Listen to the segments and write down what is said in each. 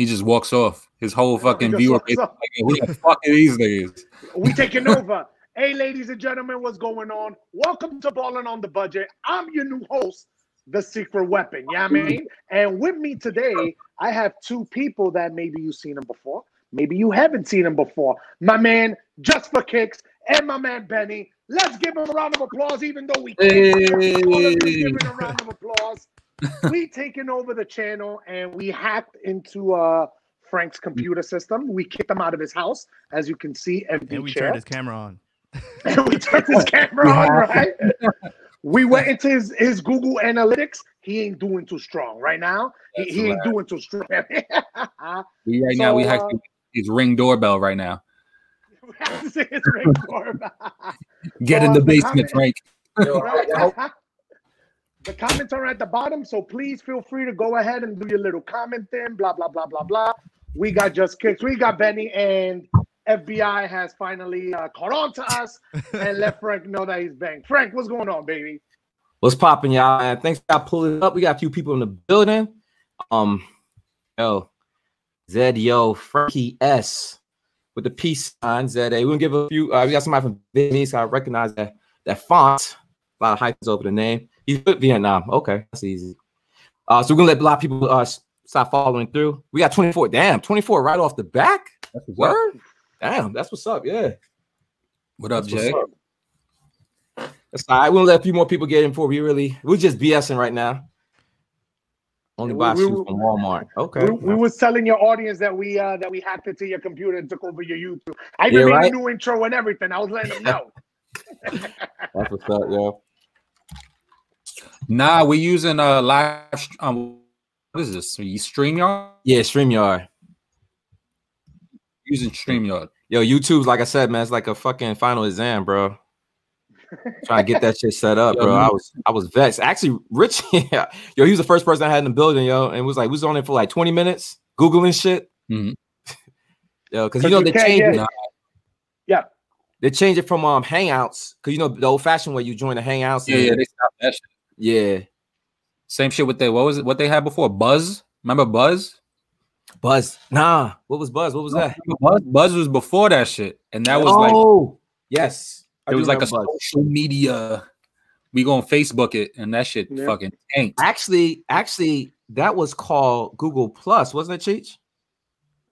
He just walks off. His whole fucking viewer base like, who the fuck are these niggas? We taking over. Hey, ladies and gentlemen, what's going on? Welcome to Ballin' on the Budget. I'm your new host, The Secret Weapon. You know what I mean? And with me today, I have two people that maybe you've seen them before. Maybe you haven't seen them before. My man, Just for Kicks, and my man, Benny. Let's give him a round of applause, even though we can't hear all of you giving a round of applause. We taking over the channel, and we hacked into Frank's computer system. We kicked him out of his house, as you can see. And we turned his camera on. And we turned his camera on, right? We went into his Google Analytics. He ain't doing too strong right now. He ain't doing too strong. Now we have his Ring doorbell right now. We have to say his Ring doorbell. Get in the basement, Frank. The comments are at the bottom, so please feel free to go ahead and do your little comment thing, blah, blah, blah, blah, blah. We got Just Kicks. We got Benny, and FBI has finally caught on to us and let Frank know that he's banged. Frank, what's going on, baby? What's popping, y'all? Man, thanks for pulling up. We got a few people in the building. Frankie S with the peace sign. Zed. We're gonna give a few. We got somebody from Vietnamese, so I recognize that font. A lot of hypes over the name. He's good Vietnam. Okay, that's easy. So we're gonna let a lot of people start following through. We got 24. Damn, 24 right off the back. That's word. Damn, that's what's up. Yeah. What up, Jay? That's all right. We'll let a few more people get in before we're just BSing right now. Only buy shoes from Walmart. Okay. We was telling your audience that we hacked into your computer and took over your YouTube. I even made a new intro and everything. I was letting them know. That's what's up, yo. Nah, we using live. What is this? Are you StreamYard? Yeah, StreamYard. Using StreamYard. Yo, YouTube's like I said, man, it's like a fucking final exam, bro. Trying to get that shit set up, bro. I was vexed. Actually, Rich, yo, he was the first person I had in the building, yo, and was on it for like 20 minutes, Googling shit. Mm-hmm. Yo, because they changed it. Yeah. They changed it from Hangouts, because the old-fashioned way you join the Hangouts. Yeah, they stopped that shit. Yeah. Same shit with what they had before? Buzz? Remember Buzz? Buzz. Nah. What was Buzz? What was that? Buzz was before that shit. And that was yes. It was like a social media. We gonna Facebook it, and that shit fucking tanked. Actually, that was called Google Plus, wasn't it, Cheech?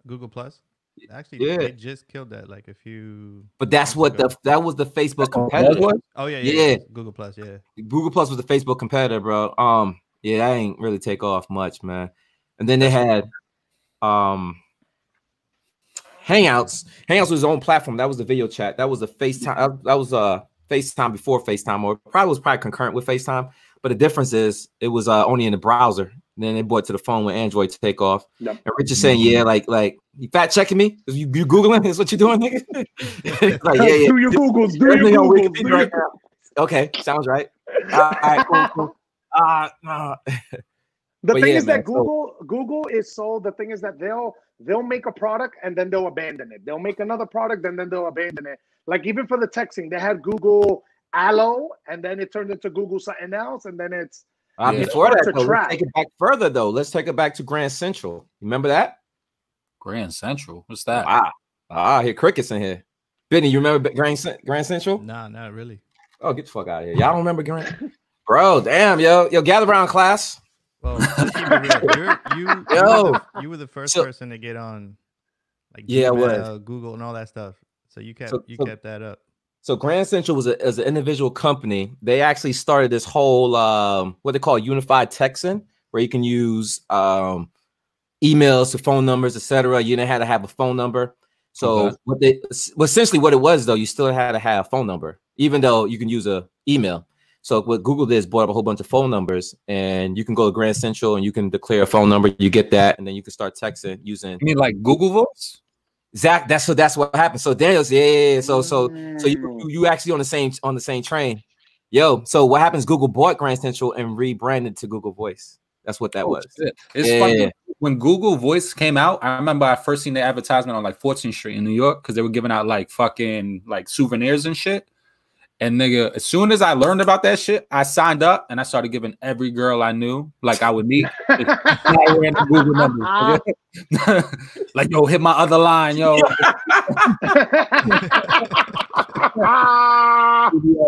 Google Plus? Actually, they just killed that like a few. But that's what that was the Facebook competitor. Oh yeah. Google Plus, yeah. Google Plus was the Facebook competitor, bro. Yeah, that ain't really take off much, man. And then they had Hangouts. Hangouts was his own platform. That was the video chat. That was the FaceTime. That was FaceTime before FaceTime, or probably concurrent with FaceTime. But the difference is it was only in the browser. And then they brought it to the phone with Android to take off. Yep. And Rich is saying, yeah, like you fact checking me? You Googling? Is what you're doing, nigga? Like, yeah. Do your Googles. Do your Googles. Right now. Okay, sounds right. All right, cool. The thing is that Google is the thing is that they'll make a product and then they'll abandon it. They'll make another product and then they'll abandon it. Like even for the texting, they had Google Allo and then it turned into Google something else and then it's before that, let's take it back further though. Let's take it back to Grand Central. Remember that? Grand Central? What's that? Wow. I hear crickets in here. Benny, you remember Grand Central? Nah, not really. Oh, get the fuck out of here. Y'all don't remember Grand? Bro, damn, yo, gather around, class. Well, let's keep it real. You were the first person to get on, like Gmail, Google, and all that stuff. So you kept that up. So Grand Central was an individual company. They actually started this whole what they call unified texting, where you can use emails to phone numbers, etc. You didn't have to have a phone number. So essentially what it was though, you still had to have a phone number, even though you can use a email. So what Google did is brought up a whole bunch of phone numbers, and you can go to Grand Central and you can declare a phone number. You get that, and then you can start texting using. You mean like Google Voice? Zach, that's what happened. So Daniel's So you actually on the same train, yo. So what happens? Google bought Grand Central and rebranded to Google Voice. That's what that was. Shit. It's funny. When Google Voice came out, I remember I first seen the advertisement on like 14th Street in New York because they were giving out like fucking like souvenirs and shit. And nigga, as soon as I learned about that shit, I signed up and I started giving every girl I knew, like I would meet, random Google numbers. Like, yo, hit my other line, yo.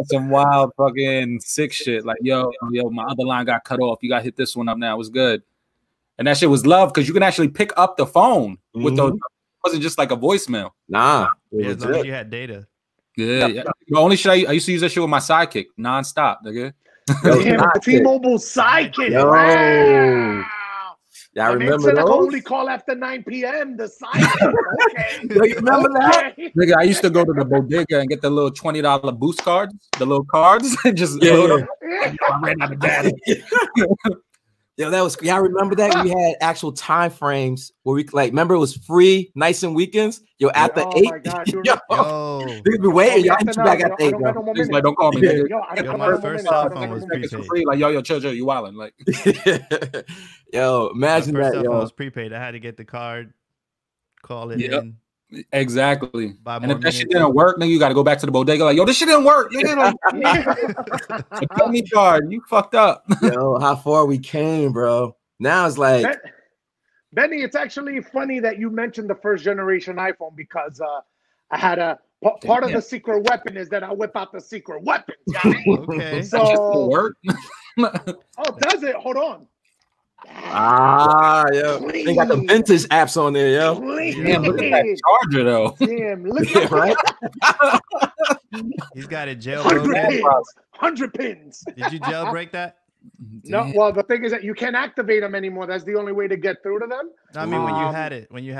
Some wild fucking sick shit. Like, yo, my other line got cut off. You got to hit this one up now. It was good. And that shit was love because you can actually pick up the phone with those. It wasn't just like a voicemail. Nah. Yeah, as long as you had data. Yeah. The only shit I used to use that shit with my sidekick nonstop, nigga. Damn, T-Mobile sidekick. Yo. Wow. Yeah, I remember those. Only call after 9 p.m. The sidekick. Okay. Yo, you remember that? Nigga, I used to go to the bodega and get the little $20 boost cards, the little cards, and just load up. I ran out of data. Yo, that was. Yeah, I remember that. We had actual time frames where we like. Remember, it was free nights and weekends. Yo, after 8. My God, niggas be waiting. Y'all hit you back at 8, bro. He's like, don't call me, nigga. Yo, my first cell phone was prepaid. Like, yo, chill, you wildin'. Like, yo, imagine that. Cell yo, phone was prepaid. I had to get the card, call it in. Exactly. And if that shit didn't work, then you got to go back to the bodega. Like, yo, this shit didn't work. Like, tell me, card, you fucked up. Yo, how far we came, bro. Now it's like, Benny, it's actually funny that you mentioned the first generation iPhone because I had a part of the secret weapon is that I whip out the secret weapons. Okay. So work. Oh, does it? Hold on. Yo, they got the vintage apps on there, yo. Damn, look at that charger, though. Damn, look at right? He's got it jailbroken. 100 pins. Did you jailbreak that? No, well, the thing is that you can't activate them anymore. That's the only way to get through to them. I mean, when you had it, when you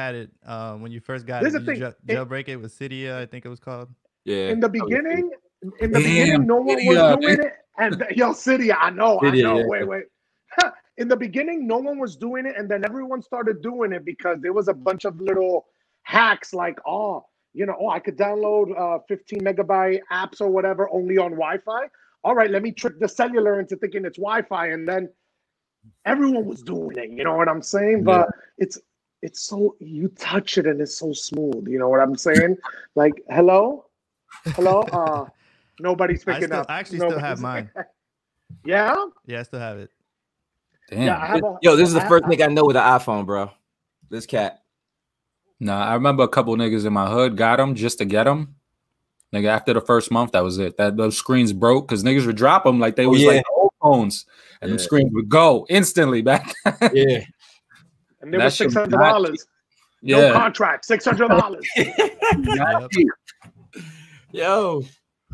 first got it, jailbreak it with Cydia, I think it was called. Yeah. In the beginning, no one was doing it. And yo, Cydia, I know. Yeah. Wait. In the beginning, no one was doing it, and then everyone started doing it because there was a bunch of little hacks like, I could download 15 megabyte apps or whatever only on Wi-Fi. All right, let me trick the cellular into thinking it's Wi-Fi, and then everyone was doing it. You know what I'm saying? But it's so, you touch it and it's so smooth. You know what I'm saying? Like, hello, nobody's picking up. I actually still have mine. Yeah, I still have it. Damn. Yeah, yo, this is the first nigga I know with an iPhone, bro. This cat. Nah, I remember a couple niggas in my hood got them just to get them. Nigga, after the first month, that was it. Those screens broke because niggas would drop them like they was like old phones, and the screens would go instantly back. And they were $600. No contract, $600. Yo,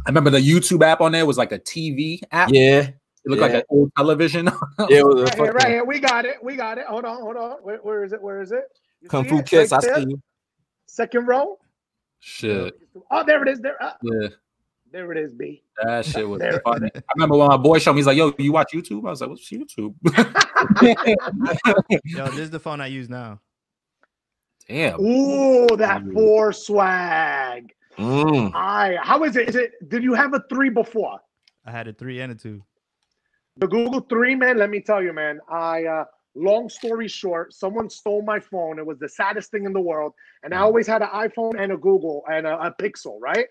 I remember the YouTube app on there was like a TV app. Yeah. It looked like an old television. Yeah, right here. We got it. Hold on. Where is it? Kung Fu Kids, I see you. Second row. Shit. Oh, there it is. Yeah. There it is, B. That shit was funny. I remember when my boy showed me, he's like, yo, you watch YouTube? I was like, what's YouTube? Yo, this is the phone I use now. Damn. Ooh, that 4 swag. How is it? Did you have a 3 before? I had a 3 and a 2. The Google 3, man, let me tell you, man. Long story short, someone stole my phone. It was the saddest thing in the world. And I always had an iPhone and a Google and a Pixel, right?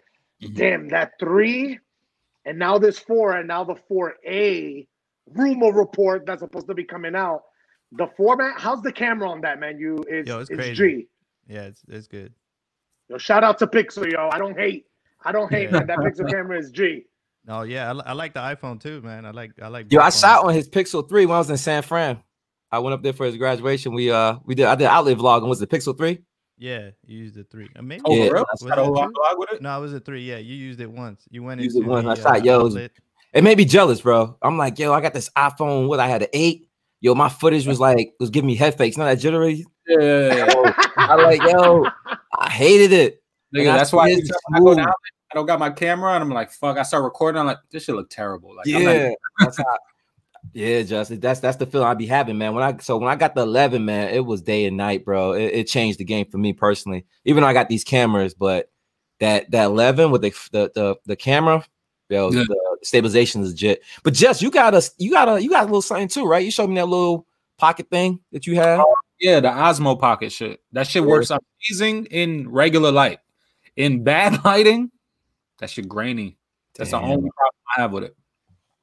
Damn, that 3, and now this 4, and now the 4A rumor report that's supposed to be coming out. The format, how's the camera on that, man? It's crazy. G. Yeah, it's good. Yo, shout out to Pixel, yo. I don't hate, man. That Pixel camera is G. Oh yeah, I like the iPhone too, man. I like. Yo, I shot on his Pixel 3 when I was in San Fran. I went up there for his graduation. I did outlet vlog, and was the Pixel 3? Yeah, you used the 3. Maybe. Yeah, was it vlog with it? No, it was a 3. Yeah, you used it once. You went into it once. I shot. Yo, it made me jealous, bro. I'm like, yo, I got this iPhone. What I had an 8. Yo, my footage was giving me head fakes. You know that jittery? Yeah. I like, yo, I hated it. Nigga, that's why I go down. I don't got my camera, and I'm like, fuck. I start recording. I'm like, this shit look terrible. Like, yeah, Justin. That's the feeling I be having, man. When I got the 11, man, it was day and night, bro. It changed the game for me personally. Even though I got these cameras, but that 11 with the camera, yo, the stabilization is legit. But Jess, you got a little something too, right? You showed me that little pocket thing that you have. Yeah, the Osmo Pocket shit. That shit works amazing in regular light. In bad lighting, that shit grainy. That's the only problem I have with it.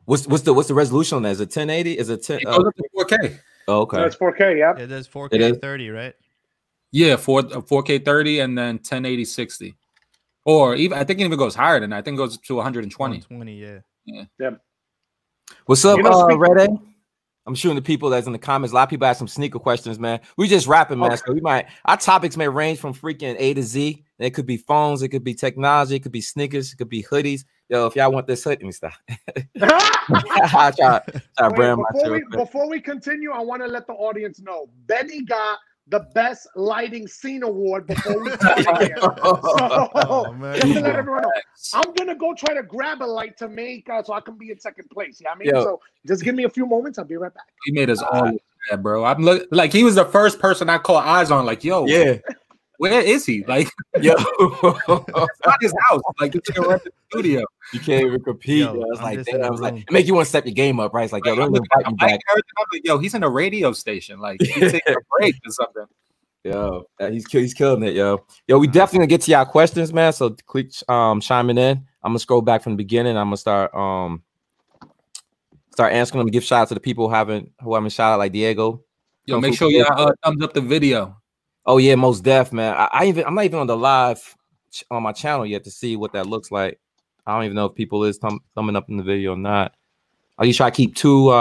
What's the resolution on that? Is it 1080? Is it 10? It goes up to 4K. Oh, okay. That's 4K. Yeah. It does 4K 30, right? Yeah, 4K 30 and then 1080 60. Or even I think it even goes higher than that. I think it goes to 120. 120, yeah. Yep. What's up, Red A? I'm shooting the people that's in the comments. A lot of people have some sneaker questions, man. We just rapping, man. So our topics may range from freaking A to Z. It could be phones, it could be technology, it could be sneakers, it could be hoodies. Yo, if y'all want this hoodie, let me stop. Before we continue, I want to let the audience know Benny got the best lighting scene award before we started here. So, just to let everyone know, I'm gonna go try to grab a light to make so I can be in second place. Yeah, I mean, so just give me a few moments. I'll be right back. He made us all mad, bro. I'm like he was the first person I caught eyes on. Like, yo, where is he? Like, yo, it's not his house. Like, it's in the studio. You can't even compete. Yo, I was like, it make you want to step your game up, right? It's like, yo, don't invite me back. Yo, he's in a radio station. Like, he's taking a break or something. Yo, he's killing it, yo. Yo, we definitely gonna get to y'all questions, man. So click chiming in. I'm gonna scroll back from the beginning. I'm gonna start answering them. Give shout out to the people who haven't shout out, like Diego. Yo, make sure you thumbs up the video. Oh yeah, most def, man. I'm not even on the live on my channel yet to see what that looks like. I don't even know if people is thumbing up in the video or not. Are you try to keep two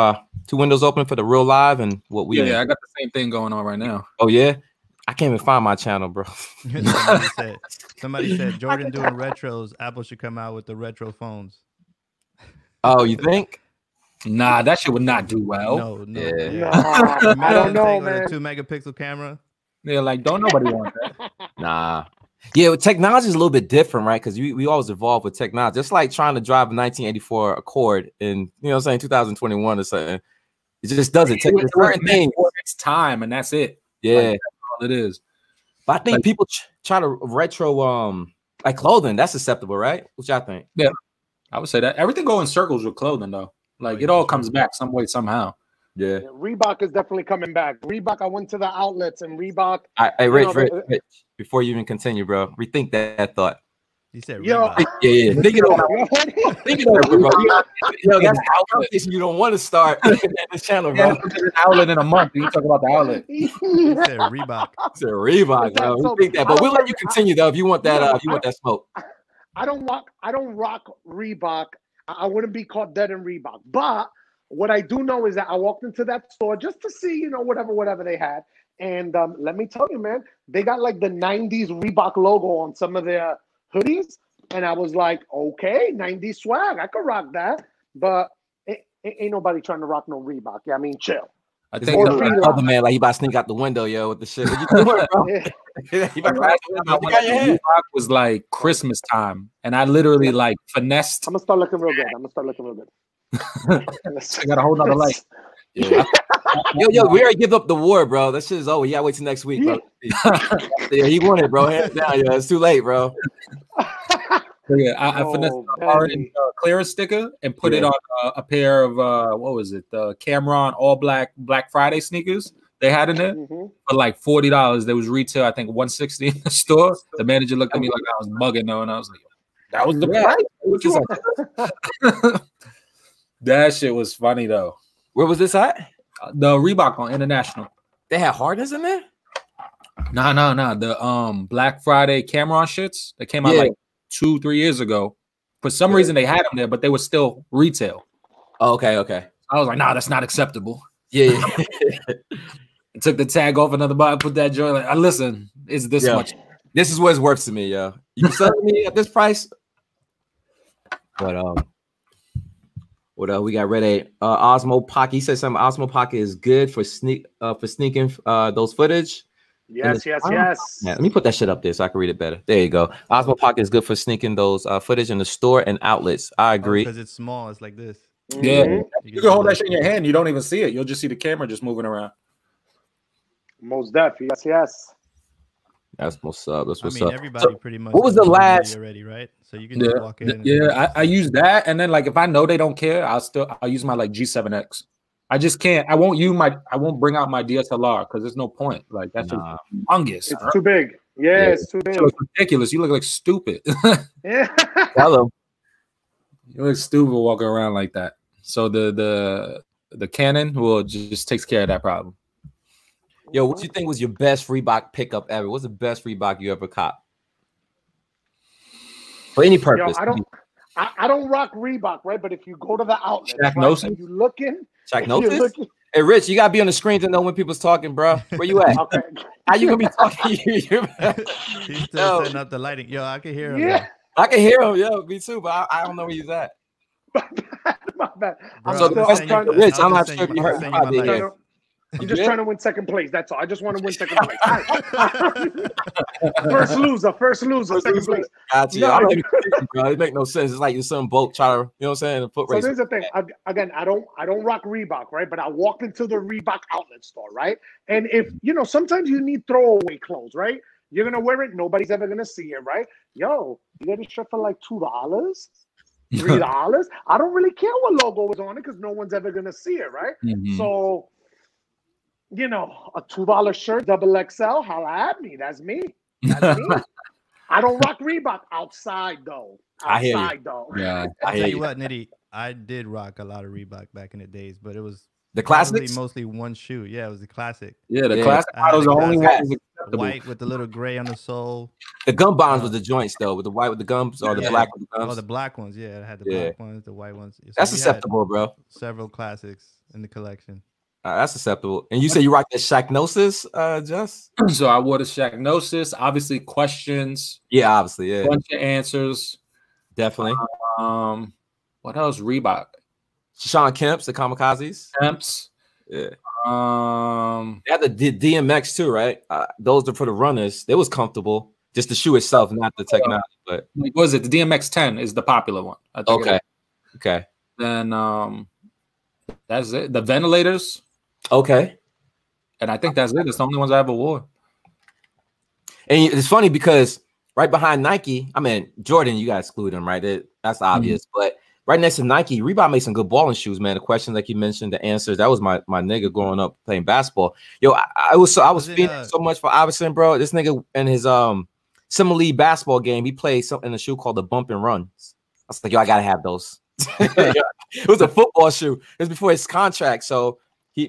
windows open for the real live and what we? Yeah, I got the same thing going on right now. Oh yeah, I can't even find my channel, bro. somebody said Jordan doing retros. Apple should come out with the retro phones. Oh, you think? Nah, that shit would not do well. No. Yeah. I don't know, man. A 2-megapixel camera. Yeah, like don't nobody want that. Nah. Yeah, technology is a little bit different, right? Because we always evolve with technology. Just like trying to drive a 1984 Accord in, 2021 or something. It just doesn't take certain things. It's time, and that's it. Yeah, like, that's all it is. But I think people try to retro like clothing. That's acceptable, right? What y'all think? Yeah, I would say that everything goes in circles with clothing, though. Like it all comes back some way somehow. Yeah. Reebok is definitely coming back. Reebok, I went to the outlets and Reebok. Hey, Rich, before you even continue, bro, rethink that thought. You said Reebok. Yeah. Think it over. Think it over, bro. Yo, that's outlet you don't want to start this channel, bro. An outlet in a month. You talk about the outlet. You said Reebok. You said Reebok, bro. Rethink that, but we'll let you continue though if you want that. If you want that smoke. I don't rock Reebok. I wouldn't be caught dead in Reebok, but what I do know is that I walked into that store just to see, whatever they had. And let me tell you, man, they got like the 90s Reebok logo on some of their hoodies. And I was like, okay, 90s swag. I could rock that. But ain't nobody trying to rock no Reebok. Yeah, I mean, chill. I think the other man, like, he about to sneak out the window, yo, with the shit. What you doing, bro? Reebok was like Christmas time. And I literally like finessed. I'm going to start looking real good. I got a whole nother light. Yeah. yo, we already give up the war, bro. That shit is over. You gotta wait till next week, bro. Yeah, he won it, bro. Hands down, yeah, it's too late, bro. Yeah, I finessed the clearance sticker and put it on a pair of what was it? The Cameron all Black Friday sneakers they had in there for like $40. There was retail, I think $160 in the store. The manager looked at me like I was bugging though, and I was like, "That was the price." That shit was funny though. Where was this at? The Reebok on International. They had hardness in there? No. The Black Friday Cameron shits that came out like 2-3 years ago. For some reason they had them there, but they were still retail. Oh, okay. I was like, nah, that's not acceptable. Yeah. Took the tag off another bottle, put that joint. Like, listen, it's this much. This is what it's worth to me, yo. You selling me at this price? But what we got ready? Osmo Pocket. He said something. Osmo Pocket is good for sneaking those footage. Yes. Yeah, let me put that shit up there so I can read it better. There you go. Osmo Pocket is good for sneaking those footage in the store and outlets. I agree. Because it's small. It's like this. Yeah. You can hold that shit in your hand. You don't even see it. You'll just see the camera just moving around. Most def. Yes. That's what's up. Everybody pretty much. What was the last already, right? So you can just walk in. I use that, and then like if I know they don't care, I'll use my like G7X. I just can't. I won't bring out my DSLR because there's no point. Like that's just humongous. It's too big. Yeah, it's too big. It's ridiculous. You look like stupid. Yeah. Hello. You look stupid walking around like that. So the Canon will just takes care of that problem. Yo, what you think was your best Reebok pickup ever? What's the best Reebok you ever caught? For any purpose. Yo, I don't rock Reebok, right? But if you go to the outlet, right, and you looking, hey, Rich, you gotta be on the screen to know when people's talking, bro. Where you at? Okay. How you gonna be talking? He's still setting up the lighting. Yo, I can hear him. Yeah, I can hear him. Yo, me too, but I don't know where he's at. My bad. Rich, I'm not sure if you heard. I'm just trying to win second place. That's all. I just want to win second place. First loser, second place. No, it make no sense. It's like you're some boat trying to, you know what I'm saying? Foot race. So there's the thing. Again, I don't rock Reebok, right? But I walked into the Reebok outlet store, right? And if sometimes you need throwaway clothes, right? You're gonna wear it, nobody's ever gonna see it, right? Yo, you get a shirt for like $2, $3. I don't really care what logo is on it because no one's ever gonna see it, right? Mm-hmm. So a $2 shirt, XXL, holla at me. That's me. That's me. I don't rock Reebok outside though. Yeah. I'll tell you what, Nitty, I did rock a lot of Reebok back in the days, but it was the classics, mostly one shoe. Yeah, it was the classic. Yeah, the classic models are only white with the little gray on the sole. The gum bonds with the joints though, with the white with the gums or the black with the gums. Oh, the black ones. Yeah, it had the black ones, the white ones. So that's acceptable, bro. Several classics in the collection. That's acceptable. And you say you rock the Shacknosis, Jess? So I wore the Shacknosis. Obviously, questions. Yeah, obviously, yeah. Bunch of answers. Definitely. What else? Reebok. Sean Kemp's, the Kamikazes. Kemp's. Yeah. They had the DMX too, right? Those are for the runners. They was comfortable. Just the shoe itself, not the technology. But what was it? The DMX 10 is the popular one. I think Okay. Then that's it. The ventilators. Okay. And I think that's it. It's the only ones I ever wore. And it's funny because right behind Nike, I mean, Jordan, you guys exclude them, right? That's obvious. But right next to Nike, Reebok made some good balling shoes, man. The questions like you mentioned, the answers, that was my nigga growing up playing basketball. Yo, I was feeling so much for Iverson, bro. This nigga in his summer league basketball game, he played something in a shoe called the Bump and Runs. I was like, yo, I gotta have those. It was a football shoe. It was before his contract, so he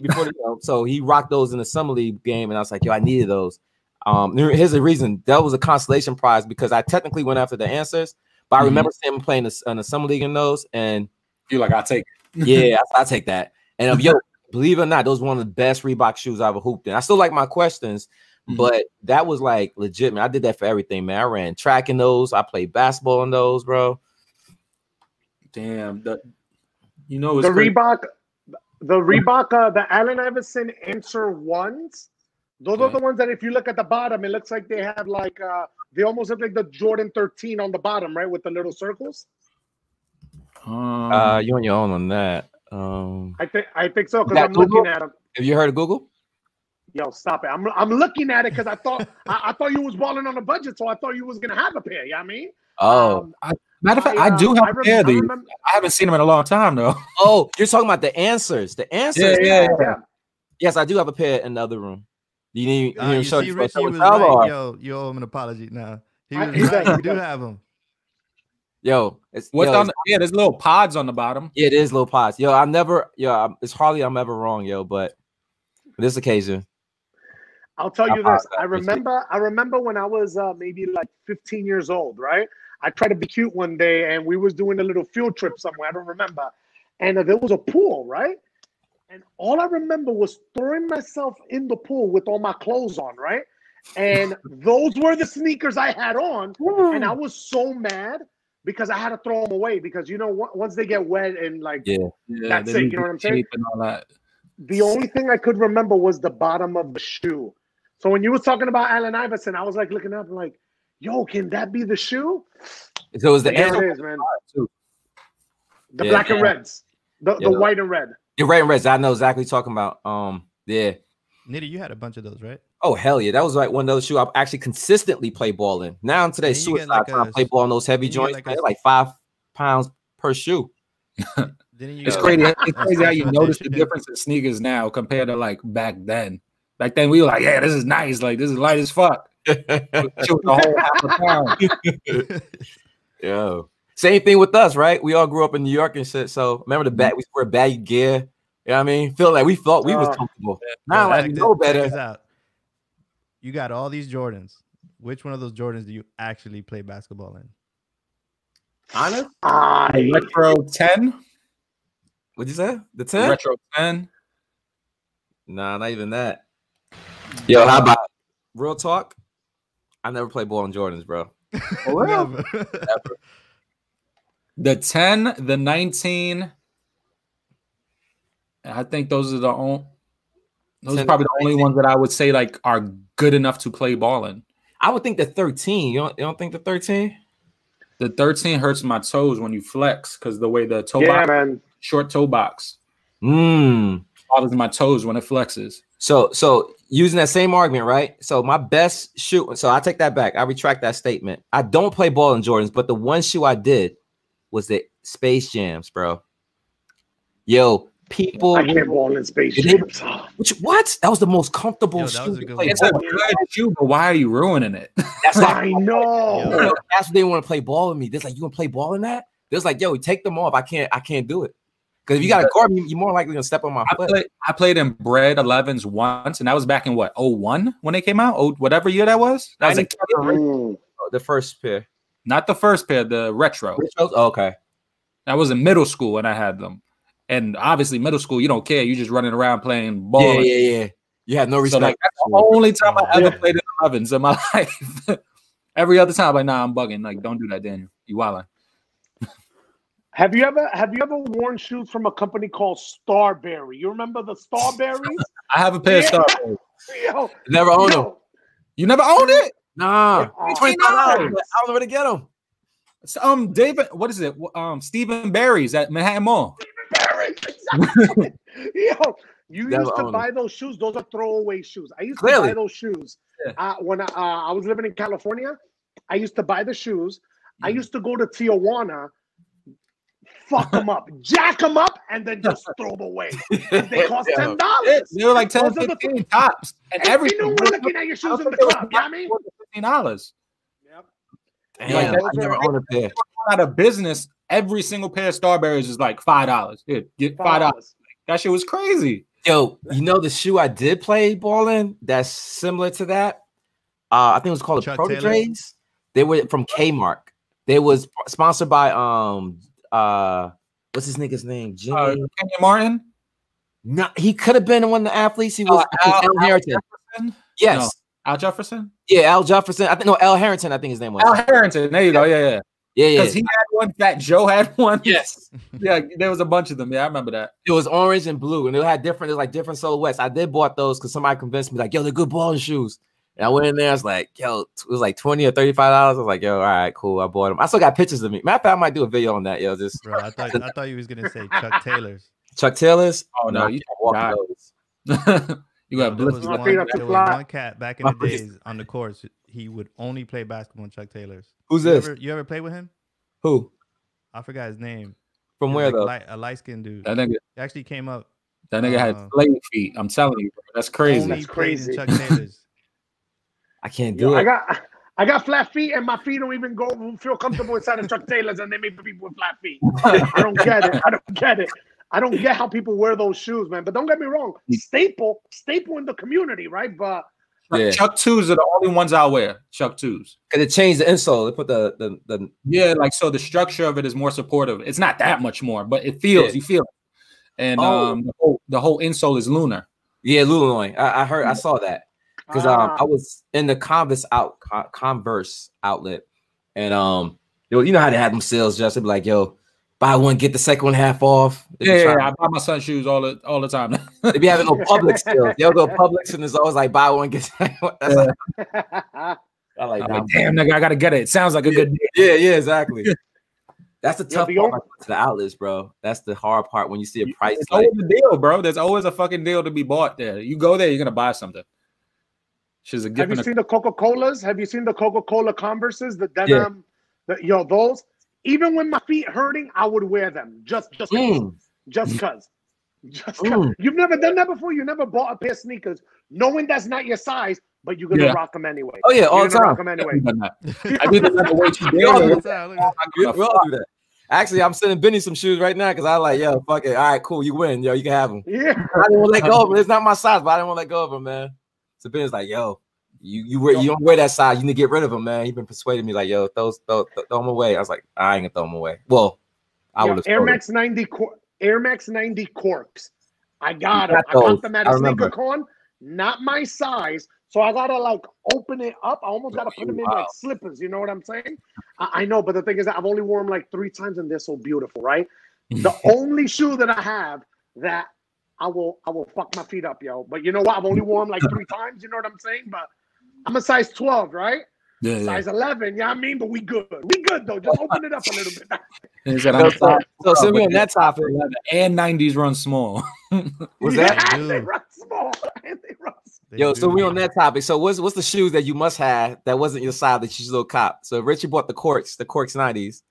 rocked those in the summer league game, and I was like, yo, I needed those. Here's the reason. That was a consolation prize because I technically went after the answers, but I remember seeing him playing in the summer league in those, and you're like, I'll take it. Yeah, I take that. And yo, believe it or not, those were one of the best Reebok shoes I ever hooped in. I still like my questions, but that was like legit, man. I did that for everything, man. I ran track in those. I played basketball in those, bro. Damn, the Reebok, the Allen Iverson Answer ones. Those are the ones that if you look at the bottom, it looks like they have like they almost look like the Jordan 13 on the bottom, right, with the little circles. You on your own on that. I think so because I'm looking at them. Have you heard of Google? Yo, stop it! I'm looking at it because I thought you was balling on a budget, so I thought you was gonna have a pair. You know what I mean? Oh. Matter of fact, I do have a pair of these. I haven't seen them in a long time, though. Oh, you're talking about the answers. The answers. Yeah. Yes, I do have a pair in the other room. You need to show you. Richie was right. Yo, you owe him an apology now. He was right. You do have them. Yo, there's little pods on the bottom. Yeah, it is little pods. Yo, it's hardly I'm ever wrong, yo, but this occasion. I'll tell you this. I remember when I was maybe like 15 years old, right? I tried to be cute one day and we was doing a little field trip somewhere. I don't remember. And there was a pool, right? And all I remember was throwing myself in the pool with all my clothes on, right? And those were the sneakers I had on. And I was so mad because I had to throw them away because, once they get wet and like, that's it. You know what I'm saying? And all that. The only thing I could remember was the bottom of the shoe. So when you was talking about Allen Iverson, I was like looking up like, yo, can that be the shoe? So it was the it is, man. The black and reds. The white and red. The red and reds. I know exactly what you're talking about. Yeah. Nitty, you had a bunch of those, right? Oh, hell yeah. That was like one of those shoes I actually consistently play ball in. Now today, suicide trying to play ball in those heavy joints. Like 5 pounds per shoe. It's crazy. It's crazy how you notice the difference in sneakers now compared to like back then. Back then we were like, yeah, this is nice. Like this is light as fuck. The whole half a pound. Yo. Same thing with us, right? We all grew up in New York and shit. So remember we wear baggy gear. You know what I mean? Feel like we thought we was comfortable. Now I know better. You got all these Jordans. Which one of those Jordans do you actually play basketball in? Honest? Retro 10. What'd you say? The 10? Retro 10. Nah, not even that. Yo, how about real talk? I never played ball in Jordans, bro. Never. The 10, the 19. I think those are the only. Those are probably the only ones that I would say like are good enough to play ball in. I would think the 13. You don't think the 13? The 13 hurts my toes when you flex because the way the toe box, man. Short toe box. Bothers my toes when it flexes. So using that same argument, right? So my best shoe. So I take that back. I retract that statement. I don't play ball in Jordans, but the one shoe I did was the Space Jams, bro. Yo, people. I can't ball in Space Jams. What? That was the most comfortable shoe. It's a good shoe, but why are you ruining it? That's I know. That's what they want to play ball with me. They're like, you want to play ball in that? They're like, yo, take them off. I can't do it. Because if you got a guard, you're more likely to step on my foot. I played in Bread 11s once, and that was back in what, 01 when they came out? Whatever year that was? That was like the first pair. Not the first pair, the retro. Oh, okay. That was in middle school when I had them. And obviously, middle school, you don't care. You're just running around playing ball. Yeah. You had no respect. So, like, that's the only time I ever played in 11s in my life. Every other time, like, nah, I'm bugging. Like, don't do that, Daniel. You wildin'. Have you ever worn shoes from a company called Starberry? You remember the Starberries? I have a pair of Starberries. Yo, never owned them. You never owned it? Nah. $25. I don't know where to get them. David, what is it? Stephen Barry's at Manhattan Mall. Stephen Barry. Yo, you used to buy those shoes. Those are throwaway shoes. I used to buy those shoes when I was living in California. I used to buy the shoes. I used to go to Tijuana, fuck them up, jack them up, and then just throw them away. They cost $10. They were like 10, 15 tops. And every new one looking at your shoes in the club. You know what I mean? $15. Yep. Damn, I never owned a pair. Out of business, every single pair of Starberries is like $5. Here, get $5. That shit was crazy. Yo, you know the shoe I did play ball in that's similar to that? I think it was called the Prototrays. They were from Kmart. They was sponsored by what's his nigga's name? Jimmy Kenyon Martin? No, he could have been one of the athletes. He was Al Harrington. Yes. No. Al Jefferson? Yeah, Al Jefferson. I think Al Harrington, I think his name was. Al Harrington. There you go. Yeah. Because he had one, Fat Joe had one. Yes. Yeah, there was a bunch of them. Yeah, I remember that. It was orange and blue, and it had different silhouettes. I did bought those because somebody convinced me, like, yo, they're good balling shoes. And I went in there, I was like, yo, it was like $20 or $35. I was like, yo, all right, cool. I bought them. I still got pictures of me. Matter of fact, I might do a video on that, yo. Just bro, I thought you was gonna say Chuck Taylor's. Chuck Taylor's? Oh no, you walk those. You got blitzes. There was one cat back in the days on the course. He would only play basketball in Chuck Taylor's. Who's this? You ever play with him? Who? I forgot his name. From where though? A light-skinned dude. That nigga he actually came up. That nigga had slave feet. I'm telling you, bro. That's crazy. That's crazy. Chuck Taylor's. I can't do it. I got flat feet, and my feet don't even feel comfortable inside of Chuck Taylor's, and they make people with flat feet. I don't get it. I don't get how people wear those shoes, man. But don't get me wrong, staple in the community, right? But Chuck 2s are the only ones I wear. Chuck 2s. Because it changed the insole. They put the like so the structure of it is more supportive. It's not that much more, but it feels you feel it. And the whole insole is lunar. Yeah, lunar. I saw that. Because I was in the Converse outlet, and you know how they had them sales, just be like, yo, buy one, get the second one half off. Yeah, I buy my son shoes all the time. They be having no Publix sales. They'll go Publix, and it's always like buy one, get second one. That's I'm like, damn, nigga, I gotta get it. It sounds like a good deal. Yeah, exactly. That's the tough part to the outlets, bro. That's the hard part when you see a price. It's always a deal, bro. There's always a fucking deal to be bought there. You go there, you're gonna buy something. She's a gift. Have you seen the Coca-Colas? Have you seen the Coca-Cola Converses? The denim, those. Even when my feet hurting, I would wear them just cause. You've never done that before. You never bought a pair of sneakers knowing that's not your size, but you're gonna rock them anyway. Oh yeah, all the time. Rock them anyway. I do the way you all do that. Actually, I'm sending Benny some shoes right now because I like, yo, fuck it. All right, cool, you win, yo, you can have them. Yeah, I didn't want to let go of them. It's not my size, but I didn't want to let go of them, man. So Benny's like, yo, you don't wear that size. You need to get rid of them, man. He's been persuading me like, yo, throw them away. I was like, I ain't gonna throw them away. Well, I would have. Air Max 90 Corks. I got them. I got them at a sneaker con. Not my size, so I gotta like open it up. I almost gotta put them in like slippers. You know what I'm saying? I know, but the thing is that I've only worn them like 3 times, and they're so beautiful, right? The only shoe that I have that I will fuck my feet up, yo. But you know what? I've only worn them like 3 times. You know what I'm saying? But I'm a size 12, right? Yeah, size 11. Yeah, I mean, but we good. We good though. Just open it up a little bit. So send me on that topic. And 90s run small. What's that? And they run small. And they run small. Yo, so we on that topic. So what's the shoes that you must have that wasn't your size that you still cop? So Richie bought the Corks 90s,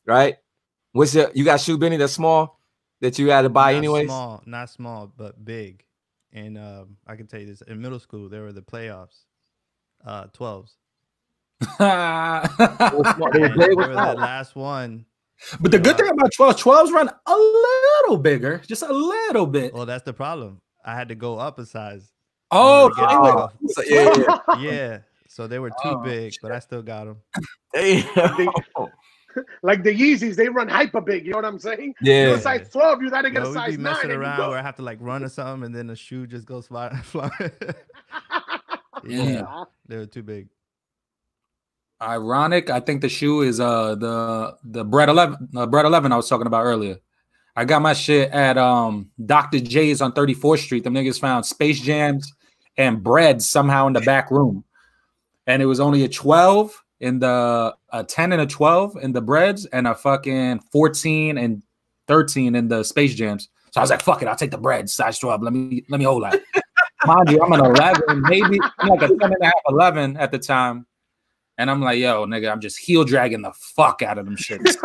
right? You got shoe, Benny, that's small that you had to buy anyways? Not small, but big. And I can tell you this: in middle school, there were the playoffs, 12s. They were the last one. But the good thing about 12s run a little bigger, just a little bit. Well, that's the problem. I had to go up a size. Oh, yeah. So they were too big, but I still got them. Like the Yeezys, they run hyper big. You know what I'm saying? Yeah. You're a size 12, you gotta get a size 9. Messing around where I have to like run or something, and then the shoe just goes flying. Yeah, they were too big. Ironic. I think the shoe is the Bread 11 I was talking about earlier. I got my shit at Dr. J's on 34th Street. Them niggas found Space Jams and bread somehow in the back room, and it was only a 12 in the 10 and a 12 in the breads, and a fucking 14 and 13 in the Space Jams. So I was like, fuck it, I'll take the bread, size 12. Let me hold that. Mind you, I'm an 11, maybe I'm like a 10.5, 11 at the time. And I'm like, yo, nigga, I'm just heel dragging the fuck out of them shits.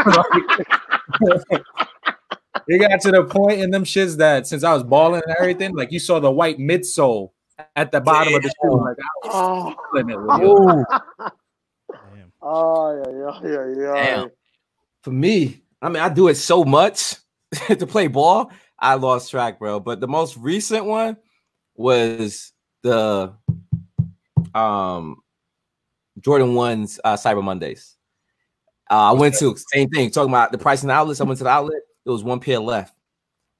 It got to the point in them shits that since I was balling and everything, like you saw the white midsole at the bottom of the shoe. Like, I was feeling it with you. Damn. For me, I mean, I do it so much to play ball, I lost track, bro. But the most recent one was the Jordan 1's Cyber Mondays. I went to same thing, talking about the price in the outlets. I went to the outlet, there was one pair left,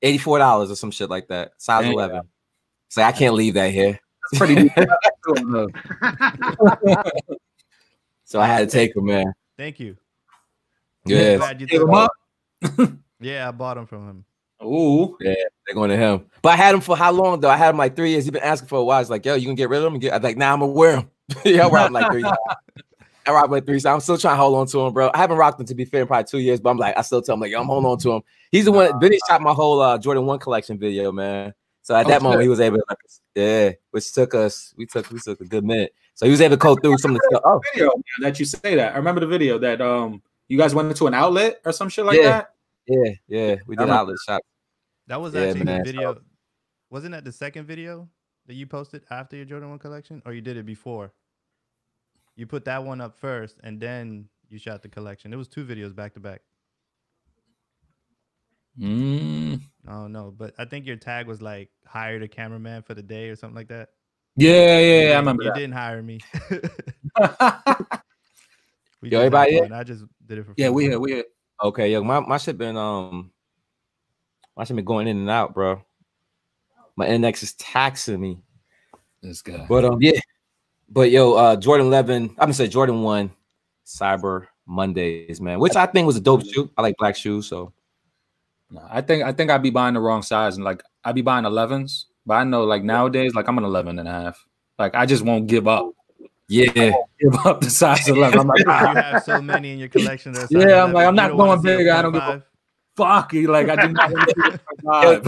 $84 or some shit like that, size 11. So I can't leave that here. That's pretty So I had to take them, man. Thank you. Yeah. Glad you took them. Yeah, I bought them from him. Ooh. Yeah, they're going to him. But I had him for how long, though? I had him like 3 years. He's been asking for a while. He's like, yo, you can get rid of them? I'm like, nah, I'm going to wear them. Yeah, I rocked like 3 years. I rocked like 3 years. I'm still trying to hold on to him, bro. I haven't rocked them, to be fair, in probably 2 years, but I'm like, I still tell him, like, yo, I'm holding on to him. He's the one, Vinny shot my whole Jordan 1 collection video, man. So at that moment, he was able to, which took us, we took a good minute. So he was able to go through some of the stuff. Oh, video that you say that. I remember the video that you guys went into an outlet or some shit like that. Yeah, we did outlet shop. That was actually the video. So, wasn't that the second video that you posted after your Jordan 1 collection, or you did it before? You put that one up first, and then you shot the collection. It was 2 videos back to back. Oh no, but I think your tag was like hired a cameraman for the day or something like that. Yeah, I remember you that. didn't hire me. Yo, everybody here? I just did it for fun. Yeah, we here. Okay, yo, my shit been going in and out, bro. My index is taxing me. This guy. But yo, Jordan 11, I'm gonna say Jordan 1 Cyber Mondays, man, which I think was a dope shoe. I like black shoes, so I think I'd be buying the wrong size, and like I'd be buying 11s, but I know like nowadays, like I'm an 11.5. Like I just won't give up. Yeah, give up the size 11. I'm like, you have so many in your collection. I'm like, I'm not going bigger. I don't give a fuck. Like I do not.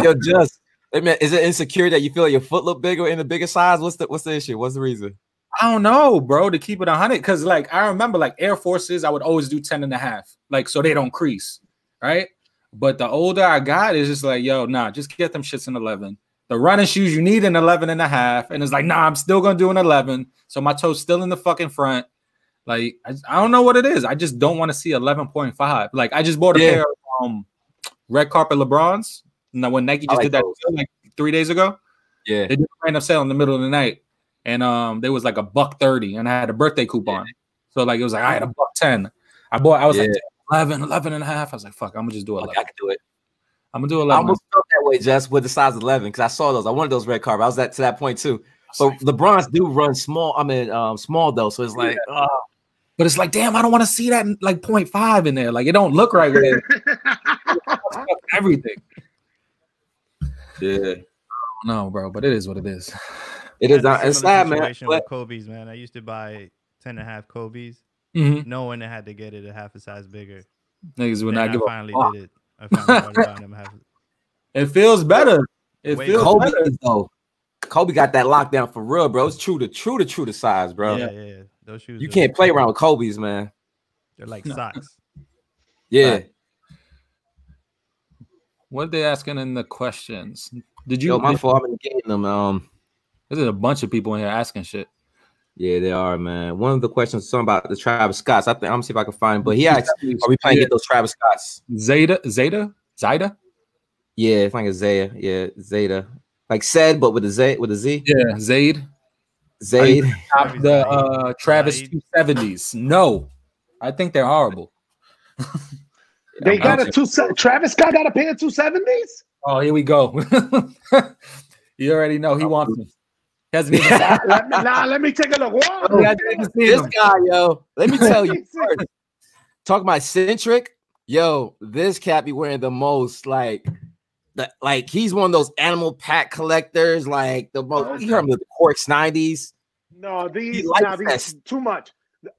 Yo, just man, is it insecure that you feel like your foot look bigger in the bigger size? What's the issue? What's the reason? I don't know, bro. To keep it 100, because like I remember like Air Forces, I would always do 10.5, like so they don't crease, right? But the older I got, it's just like, yo, nah, just get them shits in 11. The running shoes, you need an 11.5. And it's like, nah, I'm still going to do an 11. So my toe's still in the fucking front. Like, I don't know what it is. I just don't want to see 11.5. Like, I just bought a pair of red carpet LeBrons. Now, when Nike just did that like 3 days ago, they did a random sale in the middle of the night. And there was like $130, and I had a birthday coupon. So like it was like I had $110. I was like 11.5. I was like, fuck, I'm gonna just do 11. I can do it. I'm gonna do 11. I almost felt that way just with the size 11 because I saw those. I wanted those red carpet. I was to that point too. But LeBrons do run small. I mean, small though. So it's like, but it's like, damn, I don't want to see that like 0.5 in there. Like it don't look right with it. Everything. Yeah. No, bro, but it is what it is. It is. It's sad, man. With Kobe's, man. I used to buy 10.5 Kobe's, knowing I had to get it a half a size bigger. Niggas would not give finally did it. I finally started buying them half. It feels better. It feels Kobe better. Though. Kobe got that lockdown for real, bro. It's true to size, bro. Yeah. Those shoes. You can't play around with Kobe's, man. They're like socks. Yeah. Right. What are they asking in the questions? Did you? Yo, my fault. I'm getting them. There's a bunch of people in here asking shit. Yeah, they are, man. One of the questions is something about the Travis Scotts. I'm gonna see if I can find him. But he asked, "Are we playing to get those Travis Scotts?" Zeta? Yeah, it's like a Zaya. Yeah, Zeta. Like said, but with a Z. Yeah, Zaid. The Travis 270s. No, I think they're horrible. They got a Travis Scott got a pair of 270s. Oh, here we go. You already know he wants them. Hasn't even let me take a look. This guy, yo, let me tell you first. Talk about centric, yo. This cat be wearing the most like he's one of those animal pack collectors, like the most. You heard him with the Quarks 90s. No, these too much.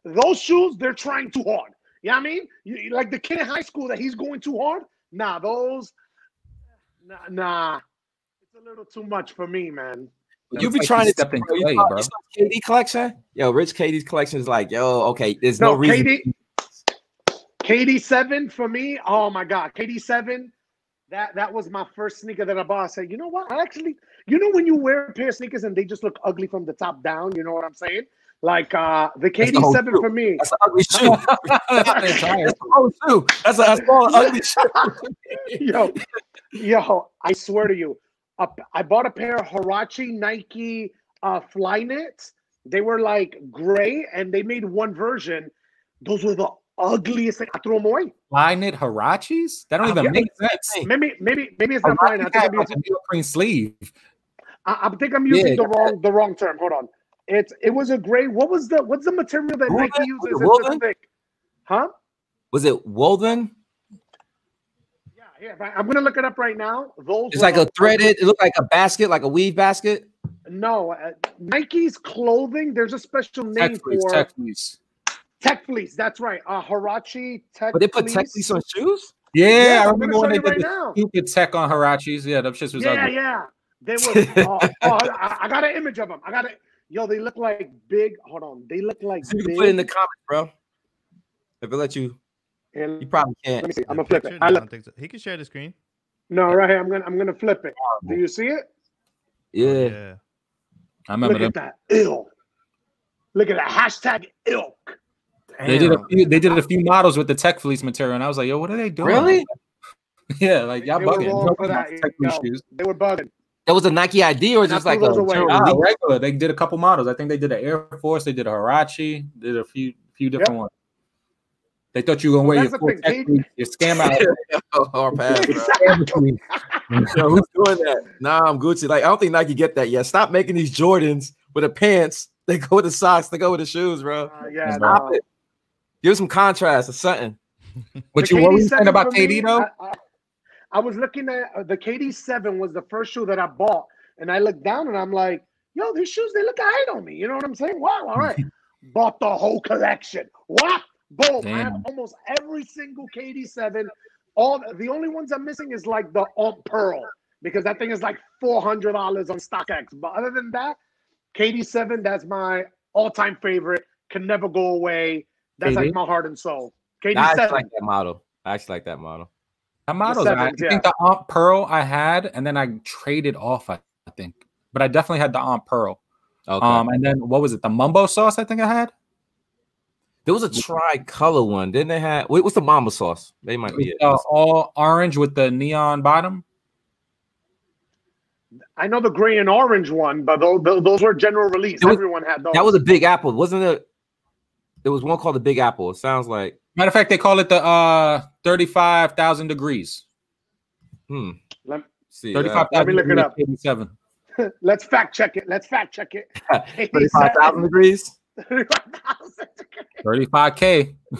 Those shoes, they're trying too hard. You know what I mean? Like the kid in high school that he's going too hard. Nah, those. Nah. It's a little too much for me, man. You be trying to step in play, bro. KD collection, yo, Rich KD's collection is like, yo, okay, there's no reason. KD 7 for me. Oh my god, KD 7. That was my first sneaker that I bought. I said, you know what? When you wear a pair of sneakers and they just look ugly from the top down, you know what I'm saying? Like the KD 7 for me. That's an ugly shoe. That's an ugly shoe. Yo, I swear to you. I bought a pair of Huarache Nike Flyknits. They were like gray, and they made one version. Those were the ugliest thing. I threw them away. Flyknit Huaraches? That don't even make sense. Maybe it's not Flyknit. I think I'm using neoprene sleeve. I think I'm using the wrong term. Hold on. It was a gray. What's the material that Nike uses? It's thick. Huh? Was it woven? Yeah, I'm gonna look it up right now. It's like a threaded. It looked like a basket, like a weave basket. No, Nike's clothing. There's a special name for Tech Fleece. Tech Fleece. That's right. Huarache Tech. But they put Tech Fleece on shoes. Yeah, I remember when they did the stupid tech on Huaraches. Yeah, them shits was ugly. Yeah. They were. I got an image of them. Yo, they look like big. Hold on. They look like so you big. Put it in the comments, bro. If it let you. You probably can't. Let me see. I'm gonna flip it. I don't think so. He can share the screen. No, right here. I'm gonna flip it. Do you see it? Yeah. I remember Look at that. Ill. Look at that. Hashtag ilk. They did a few models with the Tech Fleece material, and I was like, yo, what are they doing? Really? Yeah, like y'all bugging. They were bugging. That was a Nike ID or just like a regular. They did a couple models. I think they did an Air Force. They did a Huarache. Did a few different ones. They thought you were gonna wear your scam out. Or pass, exactly. Yo, who's doing that? Nah, I'm Gucci. Like I don't think Nike get that yet. Stop making these Jordans with the pants. They go with the socks. They go with the shoes, bro. Stop it. Give some contrast or something. What were you saying about KD though? I was looking at the KD 7 was the first shoe that I bought, and I looked down and I'm like, yo, these shoes, they look alright on me. You know what I'm saying? Wow, all right. Bought the whole collection. What? Boom. Damn. I have almost every single KD 7. The only ones I'm missing is like the Pearl, because that thing is like $400 on StockX. But other than that, KD 7, that's my all-time favorite. Can never go away. That's like my heart and soul. KD 7. I actually like that model. That model. I think the Pearl I had, and then I traded off, I think, but I definitely had the Aunt Pearl. Okay. And then what was it? The Mumbo sauce, I think I had. There was a tri-color one. Didn't they have? What's the Mamba sauce? They might be it. All orange with the neon bottom. I know the gray and orange one, but those were general release. Everyone had those. That was a Big Apple, wasn't it? There was one called the Big Apple. It sounds like. Matter of fact, they call it the 35,000 degrees. Let See, 35,000. Let me look it up. 87. Let's fact check it. 35,000 degrees. 35K. All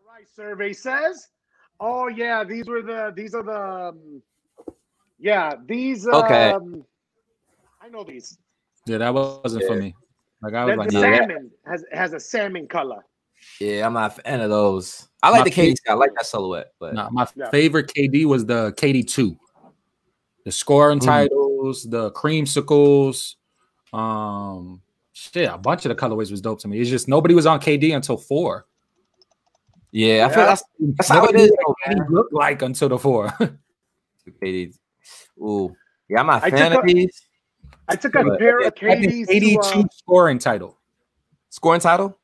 right, survey says. Oh yeah, these are the Okay. I know these. Yeah, that wasn't for me. Like I was like, the salmon has a salmon color. Yeah, I'm not a fan of those. I like the KD. I like that silhouette, but my favorite KD was the KD2. The scoring titles, the creamsicles, a bunch of the colorways was dope to me. It's just nobody was on KD until 4. Yeah, I feel that's how it is. KD looked like until the 4. KD. Ooh, yeah, I'm not a fan of these. I took a pair of KDs. KD2 scoring title. Scoring title?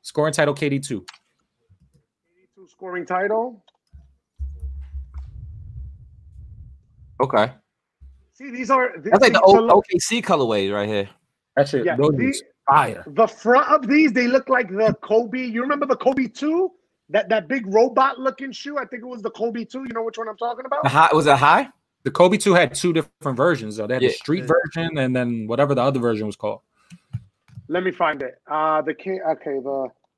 Scoring title KD2. KD2 scoring title. Okay. See, these are that's like the OKC colorway right here. That shit, those fire. The front of these, they look like the Kobe. You remember the Kobe 2? That big robot looking shoe? I think it was the Kobe 2. You know which one I'm talking about? Was it high? The Kobe 2 had 2 different versions though. They had the street version and then whatever the other version was called. Let me find it.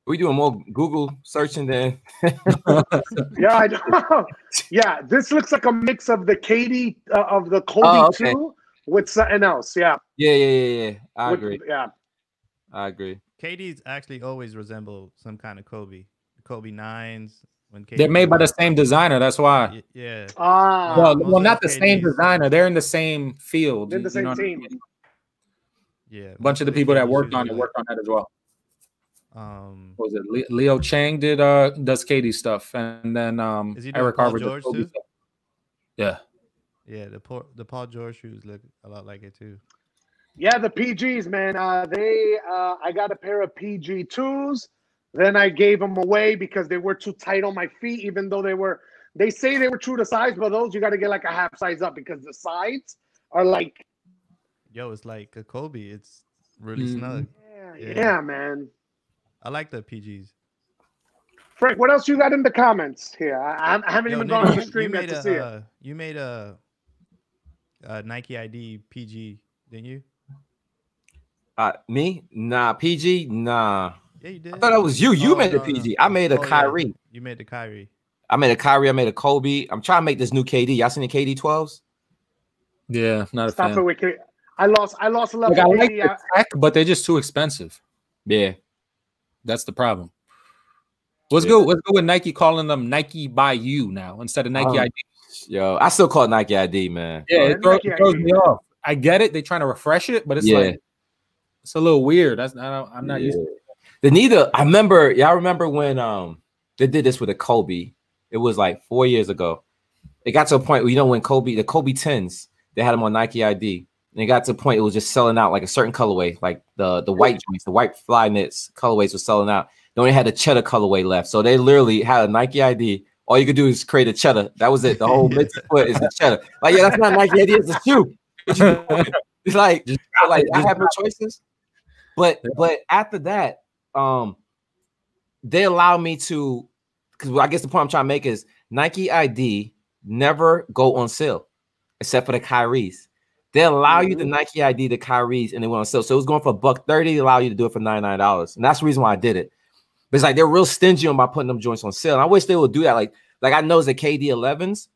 We doing more Google searching than yeah, I know. Yeah, this looks like a mix of the KD of the Kobe 2 with something else. Yeah. Yeah. I agree. Yeah. I agree. KDs actually always resemble some kind of Kobe. Kobe 9s. When KD they're made by the same designer. That's why. Yeah. Well, not the same designer. They're in the same field. They're in the same team. Yeah. A bunch of the people that worked on that as well. What was it? Leo Chang does KD stuff, and then Eric Harvard does Kobe stuff. Yeah. Yeah, the Paul George shoes look a lot like it too. Yeah, the PGs, man. I got a pair of PG2s. Then I gave them away because they were too tight on my feet, even though they say they were true to size, but those you got to get like a half size up because the sides are like. Yo, it's like a Kobe. It's really snug. Yeah, man. I like the PGs. Frank, what else you got in the comments here? I haven't even gone on the stream yet to see it. You made a Nike ID PG, didn't you? Me? Nah, PG? Nah. Yeah, you did. I thought that was you. You made a PG. I made a Kyrie. Yeah. You made the Kyrie. I made a Kyrie. I made a Kobe. I'm trying to make this new KD. Y'all seen the KD 12s? Yeah, not a fan. I lost a level. Like, I like the tech, but they're just too expensive. Yeah, that's the problem. Let's go with Nike calling them Nike by you now instead of Nike ID. Yo, I still call it Nike ID, man. Yeah, it throws me off. I get it. They're trying to refresh it, but it's like it's a little weird. I'm not used to it. I remember, y'all remember when they did this with a Kobe. It was like 4 years ago. It got to a point where, when the Kobe 10s, they had them on Nike ID. And it got to a point it was just selling out like a certain colorway, like the white joints, the white fly knits colorways were selling out. They only had the cheddar colorway left. So they literally had a Nike ID. All you could do is create a cheddar. That was it. The whole mid-foot is the cheddar. Like, yeah, that's not Nike ID, it's a shoe. It's like I have no choices. But after that, they allow me to, because I guess the point I'm trying to make is Nike ID never go on sale except for the Kyries. They allow you the Nike ID, the Kyries, and they went on sale. So it was going for $130. They allow you to do it for $99, and that's the reason why I did it. But it's like they're real stingy on by putting them joints on sale. And I wish they would do that. Like I know the KD 11s.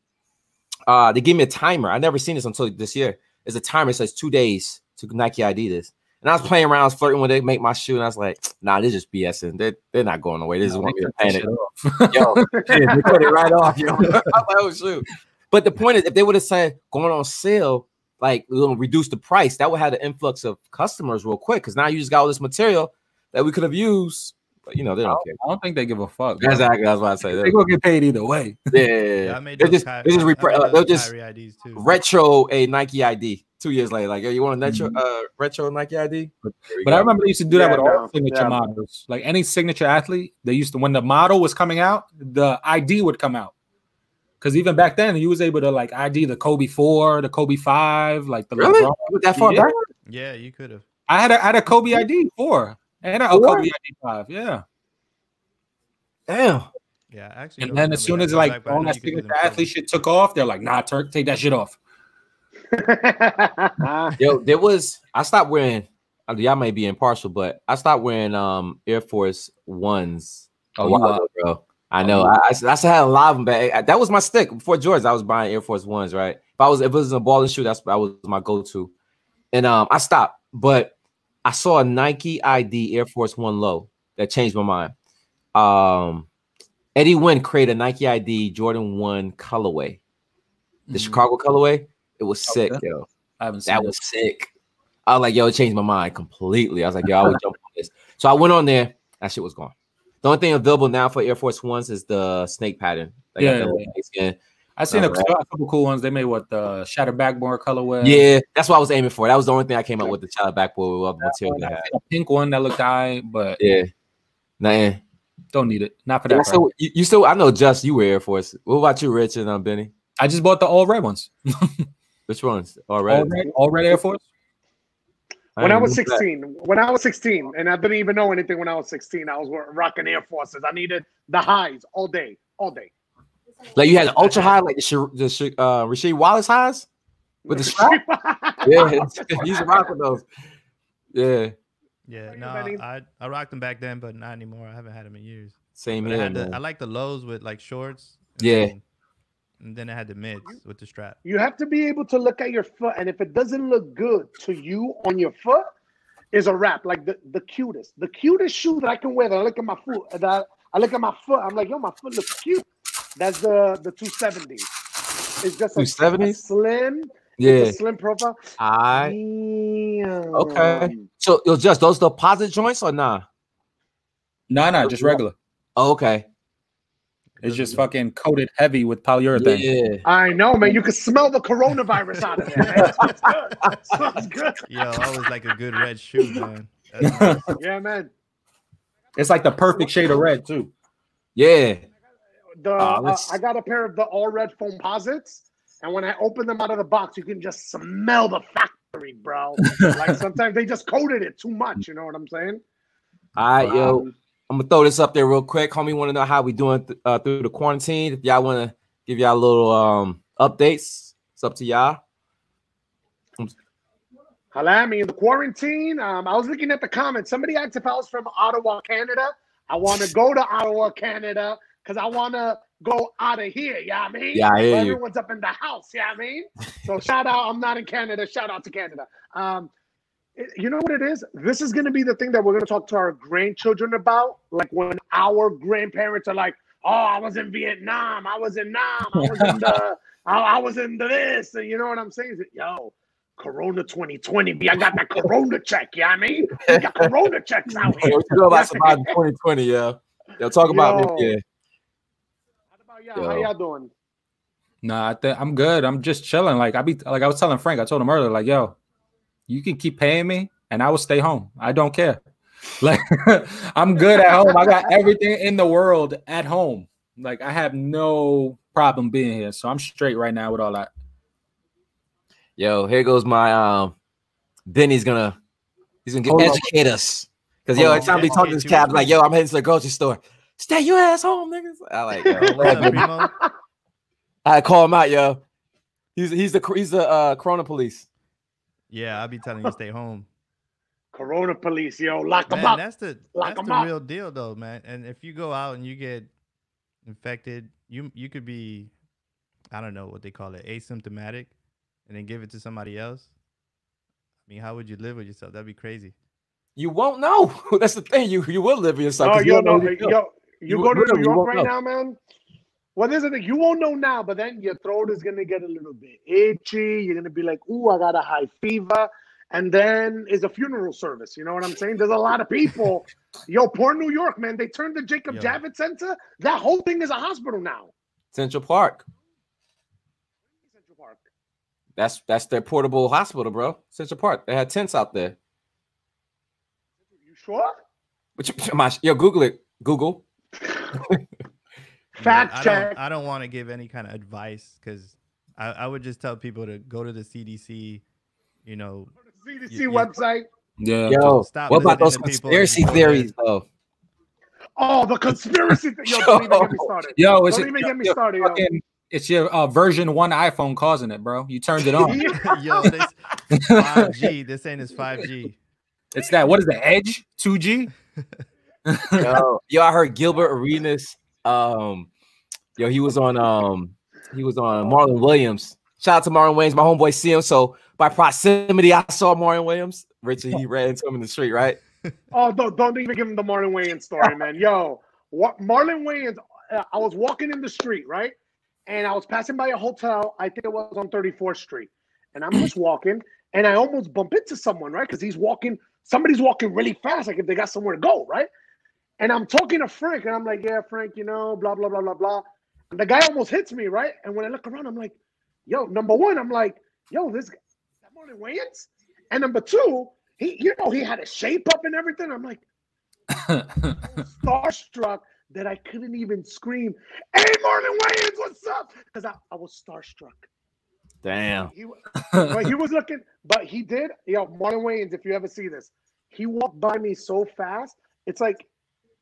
They gave me a timer. I never seen this until this year. It's a timer. It says 2 days to Nike ID this. And I was playing around, I was flirting with it, make my shoe, and I was like, nah, they're just BSing. They're not going away. They just want me to panic. Yo, they put it right off, yo. I was like, oh, shoot. But the point is, if they would have said going on sale, like we're gonna reduce the price, that would have the influx of customers real quick. Because now you just got all this material that we could have used But, you know, they don't care. I don't think they give a fuck. Bro. Exactly. That's what I say. They gonna get paid either way. Yeah. I made they're those just IDs too. retro a Nike ID 2 years later. Like, yo, you want a retro Nike ID? But I remember they used to do that with all signature models. Like any signature athlete, they used to, when the model was coming out, the ID would come out. Because even back then, you was able to like ID the Kobe 4, the Kobe 5, like the really? LeBron. That far back? Yeah, you could have. I had a Kobe ID 4 and a Kobe ID 5. Yeah. Damn. Yeah, actually. And then as soon as like all that signature athlete shit took off, they're like, nah, Turk, take that shit off. Yo, I stopped wearing, y'all may be impartial, but I stopped wearing Air Force Ones a while ago, bro. I know. I still had a lot of them, but that was my stick. Before Jordans, I was buying Air Force Ones, right? If it was a ball and shoe, that was my go-to. And I stopped, but I saw a Nike ID Air Force One low that changed my mind. Eddie Wynn created a Nike ID Jordan 1 colorway. The Chicago colorway. It was sick, yo. I haven't seen that. Was sick. I was like, yo, it changed my mind completely. I was like, yo, I would jump on this. So I went on there. That shit was gone. The only thing available now for Air Force Ones is the snake pattern. I seen a couple cool ones. They made the shattered backboard colorway. Yeah, that's what I was aiming for. That was the only thing I came up with, the shattered backboard with all the material they had. A pink one that looked high, but yeah, nah, don't need it. Not for that. So you still, I know, Just you wear Air Force. What about you, Rich and Benny? I just bought the all red ones. Which ones? All red Air Force. When I was 16, and I didn't even know anything when I was 16, I was rocking Air Forces. I needed the highs all day. Like you had the ultra high, like the Rasheed Wallace highs with the strap. Yeah, he used to rock with those. Yeah. Yeah, no, I rocked them back then, but not anymore. I haven't had them in years. Same here. I like the lows with like shorts. And then I had the mids with the strap. You have to be able to look at your foot, and if it doesn't look good to you on your foot, is a wrap. Like the cutest shoe that I can wear. That I look at my foot. I look at my foot. I'm like, yo, my foot looks cute. That's the 270. It's just a slim. Yeah, it's a slim profile. Okay. So just those deposit joints or nah? Nah, just regular. Oh, okay. It's just fucking coated heavy with polyurethane. Yeah. I know, man. You can smell the coronavirus out of there. Man. It smells good. Yo, I was like a good red shoe, man. Nice. Yeah, man. It's like the perfect shade of red, too. Yeah. I got a pair of the all red foam posits, and when I open them out of the box, you can just smell the factory, bro. Like sometimes they just coated it too much. You know what I'm saying? All right, yo. I'm gonna throw this up there real quick. Homie, want to know how we doing through the quarantine? If y'all want to give y'all a little updates, it's up to y'all. Holla at me in the quarantine. I was looking at the comments. Somebody asked if I was from Ottawa, Canada. I want to go to Ottawa, Canada, because I want to go out of here. Yeah, I mean, yeah, I hear you. Everyone's up in the house. Yeah, I mean, so shout out. I'm not in Canada. Shout out to Canada. You know what it is? This is going to be the thing that we're going to talk to our grandchildren about. Like when our grandparents are like, "Oh, I was in Vietnam. I was in Nam. I was in this." And you know what I'm saying? Yo, Corona 2020. I got that Corona check. Yeah, I mean, we got Corona checks out here. What you know about surviving 2020? Yeah, talk about it. Yeah. How about y'all? How y'all doing? Nah, I'm good. I'm just chilling. Like I was telling Frank. I told him earlier. Like, yo, you can keep paying me, and I will stay home. I don't care. Like I'm good at home. I got everything in the world at home. Like I have no problem being here, so I'm straight right now with all that. Yo, here goes my Benny's gonna educate us. Because yo, every time we talk to this cab, like, yo, I'm heading to the grocery store. Stay your ass home, niggas. I like, yo. I call him out, yo. He's the Corona police. Yeah, I'll be telling you to stay home. Corona police, yo, lock them up. That's the real deal, though, man. And if you go out and you get infected, you could be, I don't know what they call it, asymptomatic, and then give it to somebody else. I mean, how would you live with yourself? That'd be crazy. You won't know. That's the thing. You will live with yourself. Oh, you go to New York right now, man. Well, there's the thing. You won't know now, but then your throat is going to get a little bit itchy. You're going to be like, ooh, I got a high fever. And then is a funeral service. You know what I'm saying? There's a lot of people Yo, poor New York, man. They turned the Jacob Javits Center. That whole thing is a hospital now. Central Park. Central Park. That's their portable hospital, bro. Central Park. They had tents out there. You sure? Yo, Google it. Google. Fact check. I don't want to give any kind of advice because I would just tell people to go to the CDC, you know. CDC website. Yeah. Yo, stop what about those listening to people conspiracy theories, though? Oh, the conspiracy theory. Yo, don't even get me started. Yo, don't even get me started, yo. It's your version 1 iPhone causing it, bro. You turned it on. Yo, this 5G. This ain't his 5G. It's that. What is the Edge? 2G? Yo, I heard Gilbert Arenas. Yo, he was on Marlon Williams. Shout out to Marlon Williams, my homeboy. See him. So by proximity, I saw Marlon Williams. Richard, he ran into him in the street, right? Oh, don't even give him the Marlon Wayans story, man. Yo, what Marlon Wayans? I was walking in the street, right, and I was passing by a hotel. I think it was on 34th Street, and I'm just walking, and I almost bump into someone, right, because somebody's walking really fast, like if they got somewhere to go, right. And I'm talking to Frank, and I'm like, yeah, Frank, you know, blah blah blah blah blah. And the guy almost hits me, right, and when I look around, I'm like, yo, number one, I'm like, yo, this guy, is that Marlon Wayans? And number two, he had a shape up and everything. I'm like, starstruck that I couldn't even scream, hey, Marlon Wayans, what's up? Because I was starstruck. Damn. But he was looking, but he did. Yo, Marlon Wayans, if you ever see this, he walked by me so fast. It's like,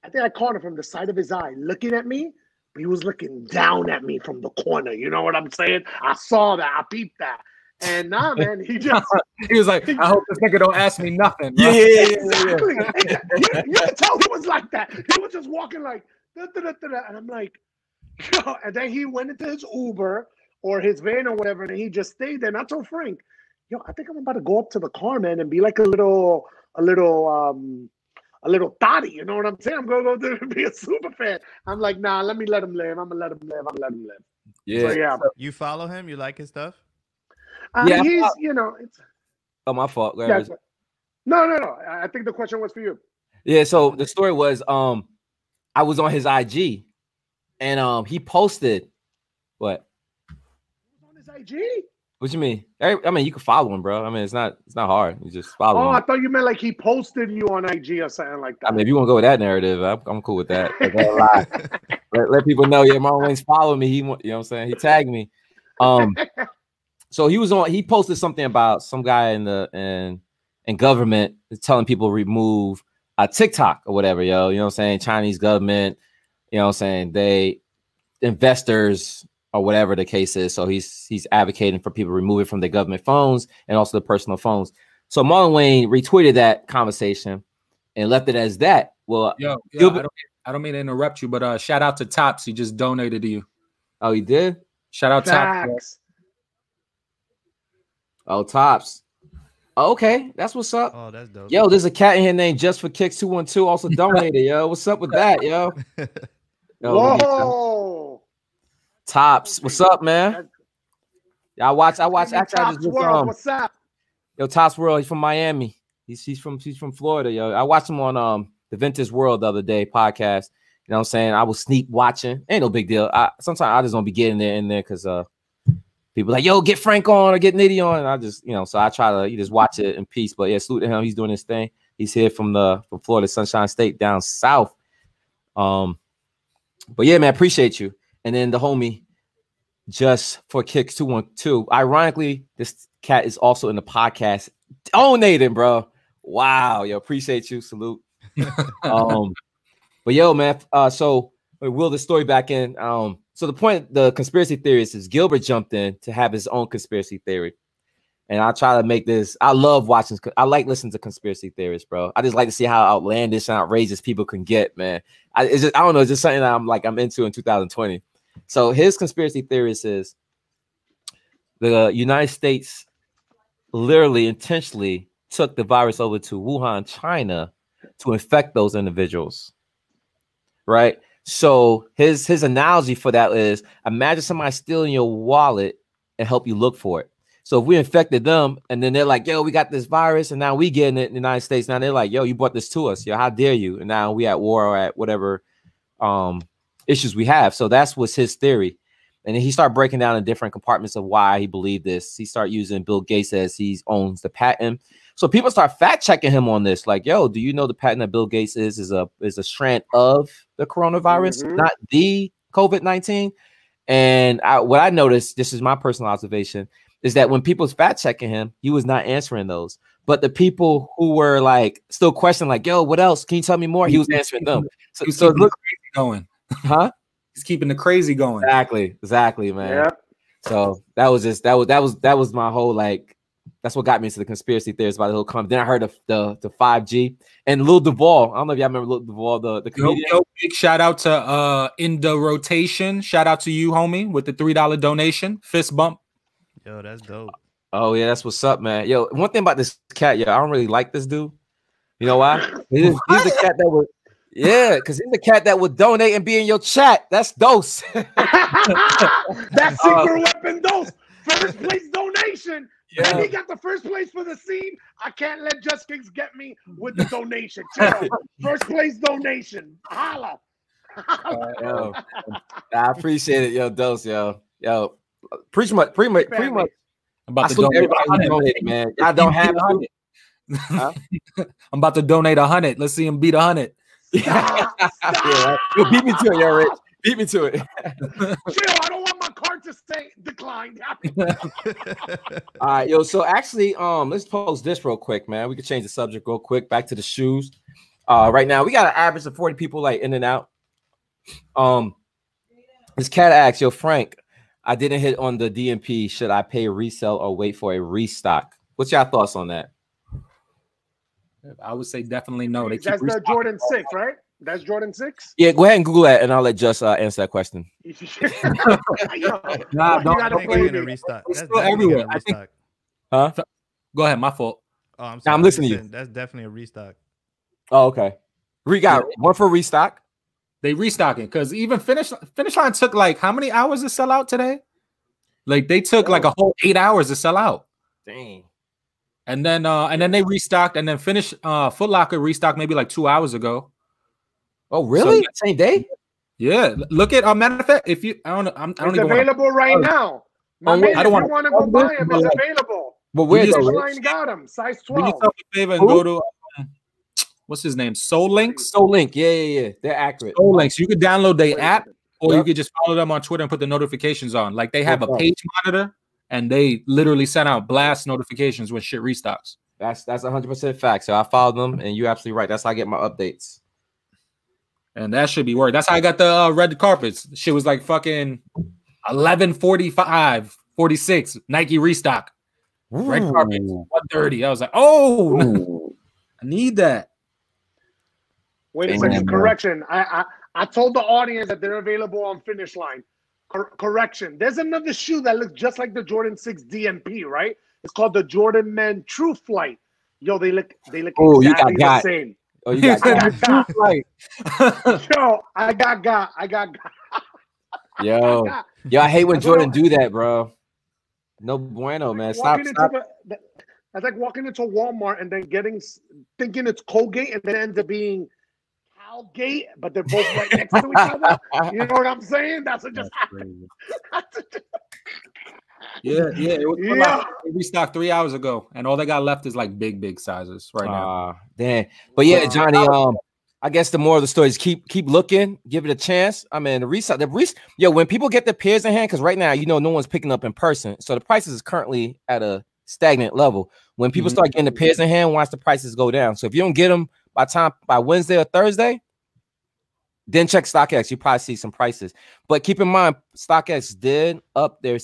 I think I caught him from the side of his eye looking at me, but he was looking down at me from the corner. You know what I'm saying? I saw that. I peeped that. And nah, man, he was like, I hope this nigga don't ask me nothing. Bro. Yeah. Exactly. You can tell he was like that. He was just walking like, da, da, da, da, da. And I'm like, yo. And then he went into his Uber or his van or whatever, and he just stayed there. And I told Frank, yo, I think I'm about to go up to the car, man, and be like a little thotty. You know what I'm saying? I'm gonna go there and be a super fan. I'm like, nah, let me let him live. I'm gonna let him live. Yeah. So, yeah. You follow him? You like his stuff? Yeah, he's, you know, it's. Oh, my fault. Yeah, no. I think the question was for you. Yeah. So the story was, I was on his IG, and he posted what? On his IG? What you mean? I mean, you can follow him, bro. I mean, it's not hard. You just follow him. I thought you meant like he posted you on IG or something like that. I mean, if you want to go with that narrative, I'm cool with that. Let people know. Yeah, Marlon Wayans followed me. You know what I'm saying? He tagged me. So he posted something about some guy in government is telling people to remove TikTok or whatever, yo. You know what I'm saying? Chinese government, you know what I'm saying? Investors or whatever the case is. So he's advocating for people to remove it from their government phones and also the personal phones. So Marlon Wayne retweeted that conversation and left it as that. Well, I don't mean to interrupt you, but shout out to Tops. He just donated to you. Oh, he did? Shout out Tops. Oh, Tops. Oh, okay, that's what's up. Oh, that's dope. Yo, there's a cat in here named Just for Kicks 212 also donated. Yo, what's up with that, yo? Whoa. Tops, what's up, man? I watch. Tops World, what's up? Yo, Tops World. He's from Miami. He's from Florida. Yo, I watched him on the Vintage World the other day podcast. You know what I'm saying? I was sneak watching. Ain't no big deal. Sometimes I just don't be getting in there because people like, yo, get Frank on or get Nitty on. And I just, so I try to just watch it in peace. But yeah, salute to him. He's doing his thing. He's here from Florida, Sunshine State down south. But yeah, man, appreciate you. And then the homie, Just for Kicks 212. Ironically, this cat is also in the podcast donating, bro. Wow, yo, appreciate you. Salute. But yo, man, so we will the story back in. So the point, the conspiracy theorist is Gilbert jumped in to have his own conspiracy theory. And I try to make this, I like listening to conspiracy theorists, bro. I just like to see how outlandish and outrageous people can get, man. I don't know, it's just something that I'm into in 2020. So his conspiracy theorist is the United States literally intentionally took the virus over to Wuhan, China to infect those individuals, right? So his analogy for that is imagine somebody stealing your wallet and help you look for it. So if we infected them, and then they're like, yo, we got this virus, and now we getting it in the United States. Now they're like, yo, you brought this to us. Yo, how dare you? And now we at war or at whatever issues we have. So that's what's his theory. And then he started breaking down the different compartments of why he believed this. He started using Bill Gates as he owns the patent. So people start fact checking him on this. Like, yo, do you know the patent that Bill Gates is a strand of the coronavirus, not the COVID-19? And what I noticed, this is my personal observation, is that when people was fact checking him, he was not answering those. But the people who were like still questioning, like, yo, what else? Can you tell me more? He was answering them. So look, going, huh? He's keeping the crazy going. Exactly, man. Yeah. So that was my whole, like, that's what got me into the conspiracy theories about the whole comment. Then I heard of the 5G and Lil Duval. I don't know if y'all remember Lil Duval, the comedian. Big shout out to In the Rotation. Shout out to you, homie, with the $3 donation. Fist bump. Yo, that's dope. Oh yeah, that's what's up, man. Yo, one thing about this cat, yo, I don't really like this dude. You know why? He's the cat that would. Yeah, because he's the cat that would donate and be in your chat. That's dose. That's Secret Weapon dose. First place donation. Yeah. And he got the first place for the scene. I can't let Just Kings get me with the donation. Chill. First place donation. Holla. Yo, I appreciate it, yo, dose, yo. Pretty much. I'm about to donate, man. I don't have to. Huh? I'm about to donate 100. Let's see him beat 100. Stop. Yeah, yo, beat me to it, yo, Rich. Beat me to it. Chill, I don't want my card to stay declined. All right, yo. So actually, let's post this real quick, man. We can change the subject real quick. Back to the shoes. Right now we got an average of 40 people like in and out. This cat asks, yo, Frank, I didn't hit on the DMP. Should I pay a resale or wait for a restock? What's your thoughts on that? I would say definitely no. That's the Jordan 6, right? That's Jordan 6? Yeah, go ahead and Google that, and I'll let Just answer that question. Nah, don't play in a restock. It's still everywhere. I think, huh? Go ahead, my fault. Oh, I'm sorry. I'm listening to you. That's definitely a restock. Oh, okay. We got one for restock. They restocking because even finish line took like how many hours to sell out today? Like they took like a whole 8 hours to sell out. Dang. And then they restocked, and then Foot Locker restocked maybe like 2 hours ago. Oh, really? So, same day? Yeah. Look at matter of fact, if you I don't it's available right now. I don't want to go buy them. It's available. But where line got them? Size 12. Do yourself a favor and go to what's his name? Soul Links. Yeah. They're accurate. Soul Links. You could download their app, or you could just follow them on Twitter and put the notifications on. Like they have a page monitor. And they literally sent out blast notifications when shit restocks. That's 100% fact. So I followed them, and you're absolutely right. That's how I get my updates. And that should be worth. That's how I got the red carpets. Shit was like fucking 11:45, 46 Nike restock. Ooh. Red carpets 130. I was like, oh, I need that. Wait a second. Correction. I told the audience that they're available on Finish Line. Correction. There's another shoe that looks just like the Jordan 6 DMP, right? It's called the Jordan Men True Flight. Yo, they look exactly the same. Oh, you got True Flight. Yo, I got. Yo, I hate when Jordan do that, bro. No bueno, man. Stop. That's like walking into Walmart and then thinking it's Colgate, and then ends up being Gate, but they're both right next to each other. You know what I'm saying? That's just yeah. It was they restocked 3 hours ago, and all they got left is like big sizes right now. Damn. But yeah, Johnny. I guess the more of the story is keep looking, give it a chance. I mean, when people get the pairs in hand, because right now, no one's picking up in person, so the prices is currently at a stagnant level. When people start getting the pairs in hand, watch the prices go down. So if you don't get them by Wednesday or Thursday, then check StockX. You probably see some prices. But keep in mind, StockX did up their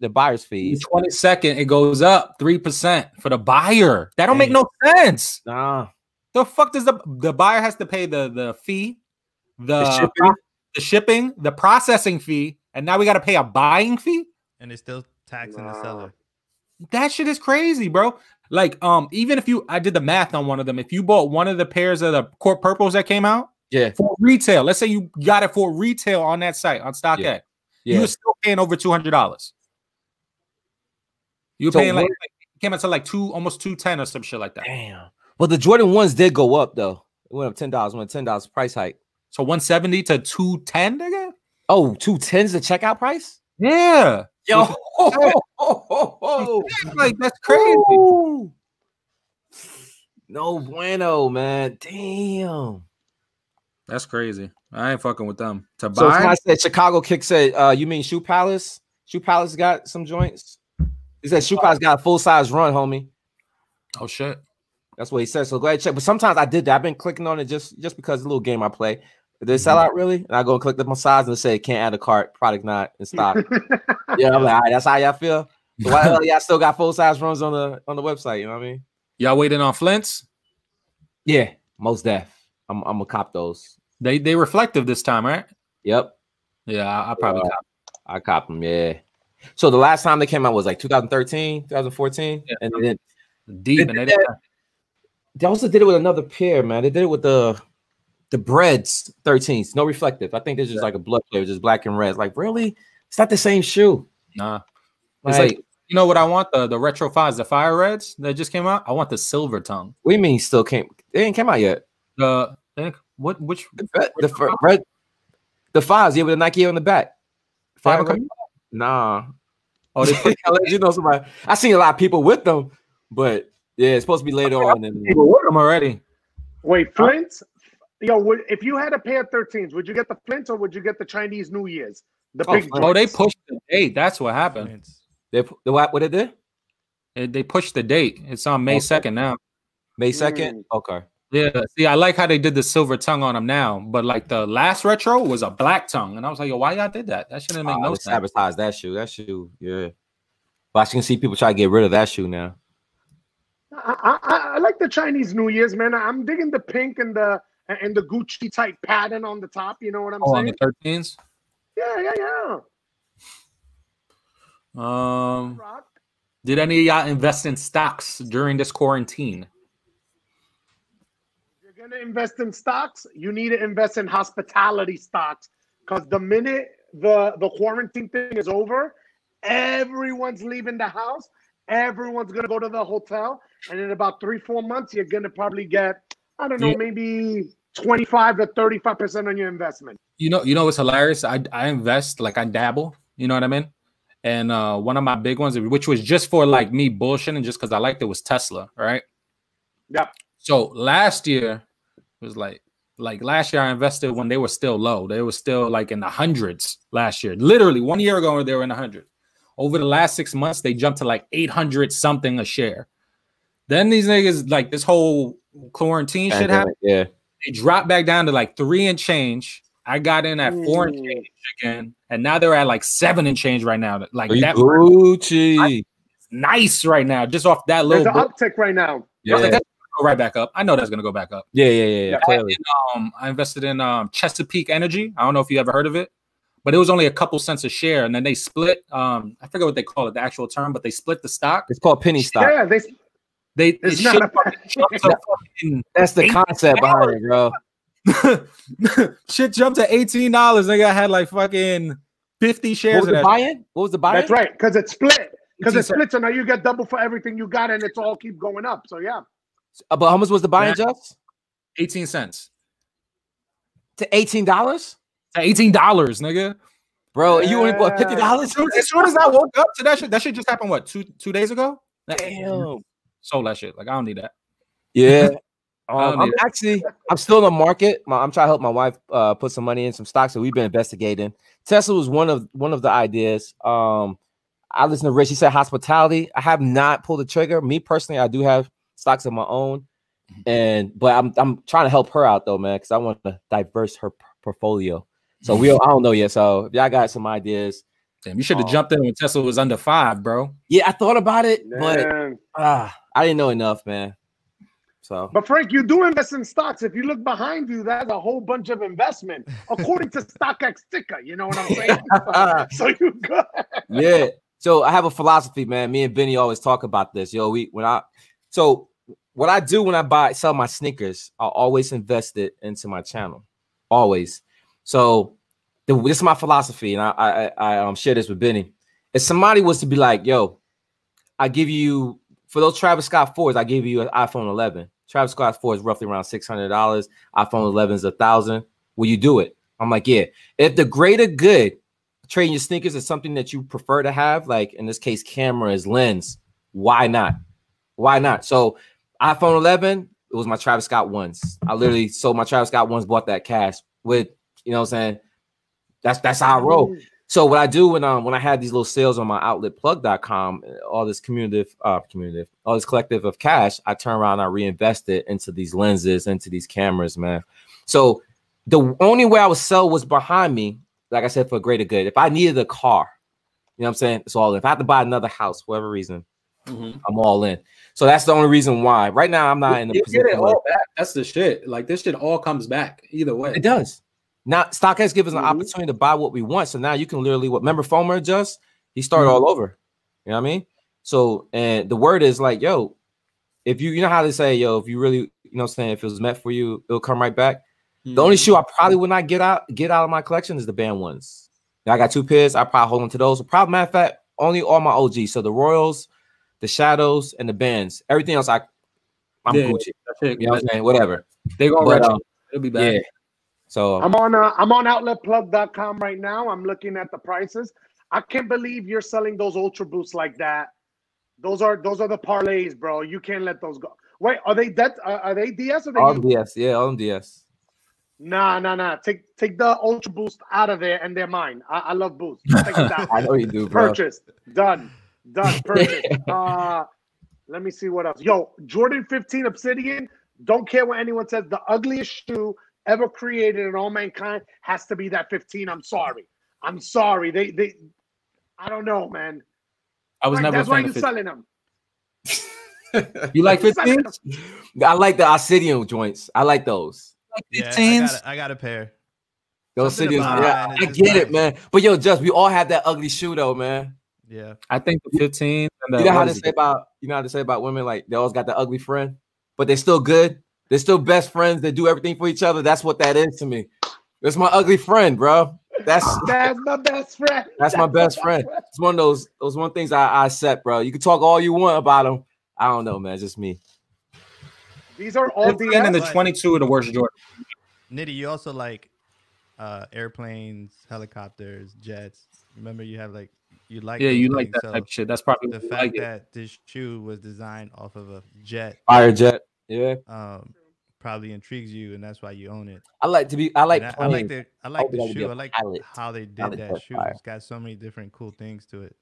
buyer's fees. The 22nd, it goes up 3% for the buyer. That don't make no sense. Nah. The fuck does the buyer has to pay the fee, the shipping, the processing fee, and now we got to pay a buying fee? And it's still taxing the seller. That shit is crazy, bro. Like, even if I did the math on one of them, if you bought one of the pairs of the Court Purples that came out, for retail, let's say you got it for retail on that site on StockX, you're still paying over $200. You were paying like it came out to like almost 210 or some shit like that. Damn. Well, the Jordan 1s did go up though. It went up $10. Went $10 price hike. So 170 to 210, nigga. Oh, 210's the checkout price? Yeah. Yo, like that's crazy. Ooh. No bueno, man. Damn. That's crazy. I ain't fucking with them. To buy. So somebody said Chicago Kick said, you mean Shoe Palace? Shoe Palace got some joints. He said Shoe Palace got a full-size run, homie. Oh shit. That's what he said. So go ahead and check. But sometimes I did that. I've been clicking on it just because it's a little game I play. Did it sell out really? And I go and click up my size and say can't add a cart, product not in stock. Yeah, I'm like, all right, that's how y'all feel. So why the hell y'all still got full-size runs on the website? You know what I mean? Y'all waiting on Flints? Yeah, most def. I'm gonna cop those. They reflective this time, right? Yep. Yeah, I probably cop. I cop them. Yeah. So the last time they came out was like 2013, 2014, yeah. And then deep. They also did it with another pair, man. They did it with the Breads 13s, no reflective. I think this is like a blood play, just black and red. It's like, really? It's not the same shoe. Nah. It's like you know what I want? The retro 5s, the fire reds that just came out. I want the silver tongue. What do you mean still came? They ain't came out yet. The 5s, yeah, with the Nike on the back. Fire nah. Oh, they you know somebody. I seen a lot of people with them, but yeah, it's supposed to be later on. People with them already. Wait, Flints? Yo, if you had a pair of 13s, would you get the Flints or would you get the Chinese New Year's? The big they pushed the date. That's what happened. What did they? They pushed the date. It's on May 2nd now. May 2nd? Okay. Yeah. See, I like how they did the silver tongue on them now, but like the last retro was a black tongue, and I was like, yo, why y'all did that? That shouldn't make no sense. Sabotage that shoe. Yeah. But I can see people try to get rid of that shoe now. I like the Chinese New Year's, man. I'm digging the pink and the Gucci type pattern on the top. You know what I'm saying? On the 13s. Yeah. Did any of y'all invest in stocks during this quarantine? If you're gonna invest in stocks, you need to invest in hospitality stocks, because the minute the quarantine thing is over, everyone's leaving the house. Everyone's gonna go to the hotel, and in about 3-4 months, you're gonna probably get, I don't know, maybe 25 to 35% on your investment. You know what's hilarious? I invest, like I dabble. You know what I mean? And one of my big ones, which was just for like me bullshitting, just because I liked it, was Tesla, right? Yeah. So last year was like last year I invested when they were still low. They were still like in the hundreds last year. Literally 1 year ago, they were in the hundreds. Over the last 6 months, they jumped to like 800 something a share. Then these niggas, like this whole quarantine shit happened. Yeah. They dropped back down to like 3 and change. I got in at 4 and change again, and now they're at like 7 and change right now. Like that, Gucci. It's nice right now, just off that little. There's an uptick right now. Yeah, that's go right back up. I know that's gonna go back up. Yeah. Clearly. I invested in Chesapeake Energy. I don't know if you ever heard of it, but it was only a couple cents a share, and then they split. I forget what they call it, the actual term, but they split the stock. It's called penny stock. Yeah, that's the concept behind it, bro. Shit jumped to $18. Nigga, I had like fucking 50 shares. What was the buy-in? What was the buy-in? That's right, because it's split. Because it's split, so now you get double for everything you got, and it's all keep going up. So yeah. But how much was the buy-in, Just? 18 cents. To $18? To $18, nigga. Bro, you only bought $50? As soon as I woke up to that shit just happened, what, two days ago? Damn. Sold that shit. Like, I don't need that. Yeah. I'm still in the market. I'm trying to help my wife put some money in some stocks that we've been investigating. Tesla was one of the ideas. I listened to Rich. He said hospitality. I have not pulled the trigger. Me personally, I do have stocks of my own, but I'm trying to help her out though, man, because I want to diverse her portfolio. So I don't know yet. So if y'all got some ideas, damn, you should have jumped in when Tesla was under 5, bro. Yeah, I thought about it, but I didn't know enough, man. So, but Frank, you do invest in stocks. If you look behind you, that's a whole bunch of investment according to StockX ticker. You know what I'm saying? So you good. Yeah. So I have a philosophy, man. Me and Benny always talk about this. So what I do when I sell my sneakers, I'll always invest it into my channel. Always. So this is my philosophy, and I share this with Benny. If somebody was to be like, yo, I give you for those Travis Scott 4s, I give you an iPhone 11. Travis Scott 4 is roughly around $600. iPhone 11 is $1,000. Will you do it? I'm like, yeah. If the greater good, trading your sneakers is something that you prefer to have, like in this case, cameras, lens, why not? Why not? So iPhone 11, it was my Travis Scott ones. I literally sold my Travis Scott ones, bought that cash with, you know what I'm saying? That's how I roll. So what I do when I had these little sales on my outletplug.com, all this all this collective of cash, I turn around and I reinvest it into these lenses, into these cameras, man. So the only way I would sell was behind me, like I said, for greater good. If I needed a car, you know what I'm saying? It's all in. If I have to buy another house, for whatever reason, I'm all in. So that's the only reason why. Right now, I'm not in the position. Get it all back. That's the shit. Like this shit all comes back either way. It does. Now, StockX gives us an opportunity to buy what we want. So now you can literally, remember Fomer just? He started all over. You know what I mean? So, and the word is like, yo, if you know how they say, yo, if you really, you know what I'm saying, if it was meant for you, it'll come right back. The only shoe I probably would not get out of my collection is the band ones. Now, I got 2 pairs. I probably hold on to those. So probably, matter of fact, only all my OGs. So the Royals, the Shadows, and the bands. Everything else, I'm Gucci. You know what I'm saying? Whatever. They're gonna it'll be back. Yeah. So I'm on outletplug.com right now. I'm looking at the prices. I can't believe you're selling those Ultra Boosts like that. Those are the parlays, bro. You can't let those go. Wait, are they are they DS or they all DS? Yeah, all them DS. Nah. Take the Ultra Boost out of there, and they're mine. I love Boost. Take it down. I know you do, bro. Purchased. Done. Purchased. Let me see what else. Yo, Jordan 15 Obsidian. Don't care what anyone says. The ugliest shoe ever created in all mankind has to be that 15. I'm sorry. They I don't know, man. I was never. That's why you're selling them. You like 15s? I like the Obsidian joints. I like those. Yeah, 15s. I got a pair. Those Obsidians. Yeah, I get it, man. But yo, just we all have that ugly shoe though, man. Yeah, I think the 15. You know how they say about women, like they always got the ugly friend, but they're still good. They're still best friends. They do everything for each other. That's what that is to me. That's my ugly friend, bro. That's my best friend. That's my best friend. It's one of those one things I accept, bro. You can talk all you want about them. I don't know, man. It's just me. These are all the end, and the 22 are the worst Jordan. Nitty, you also like airplanes, helicopters, jets. Remember, you have like you like that type of shit. That's probably the fact that this shoe was designed off of a jet, fire jet. Yeah. Probably intrigues you, and that's why you own it. I like the shoe. I like how they did that shoe. It's got so many different cool things to it.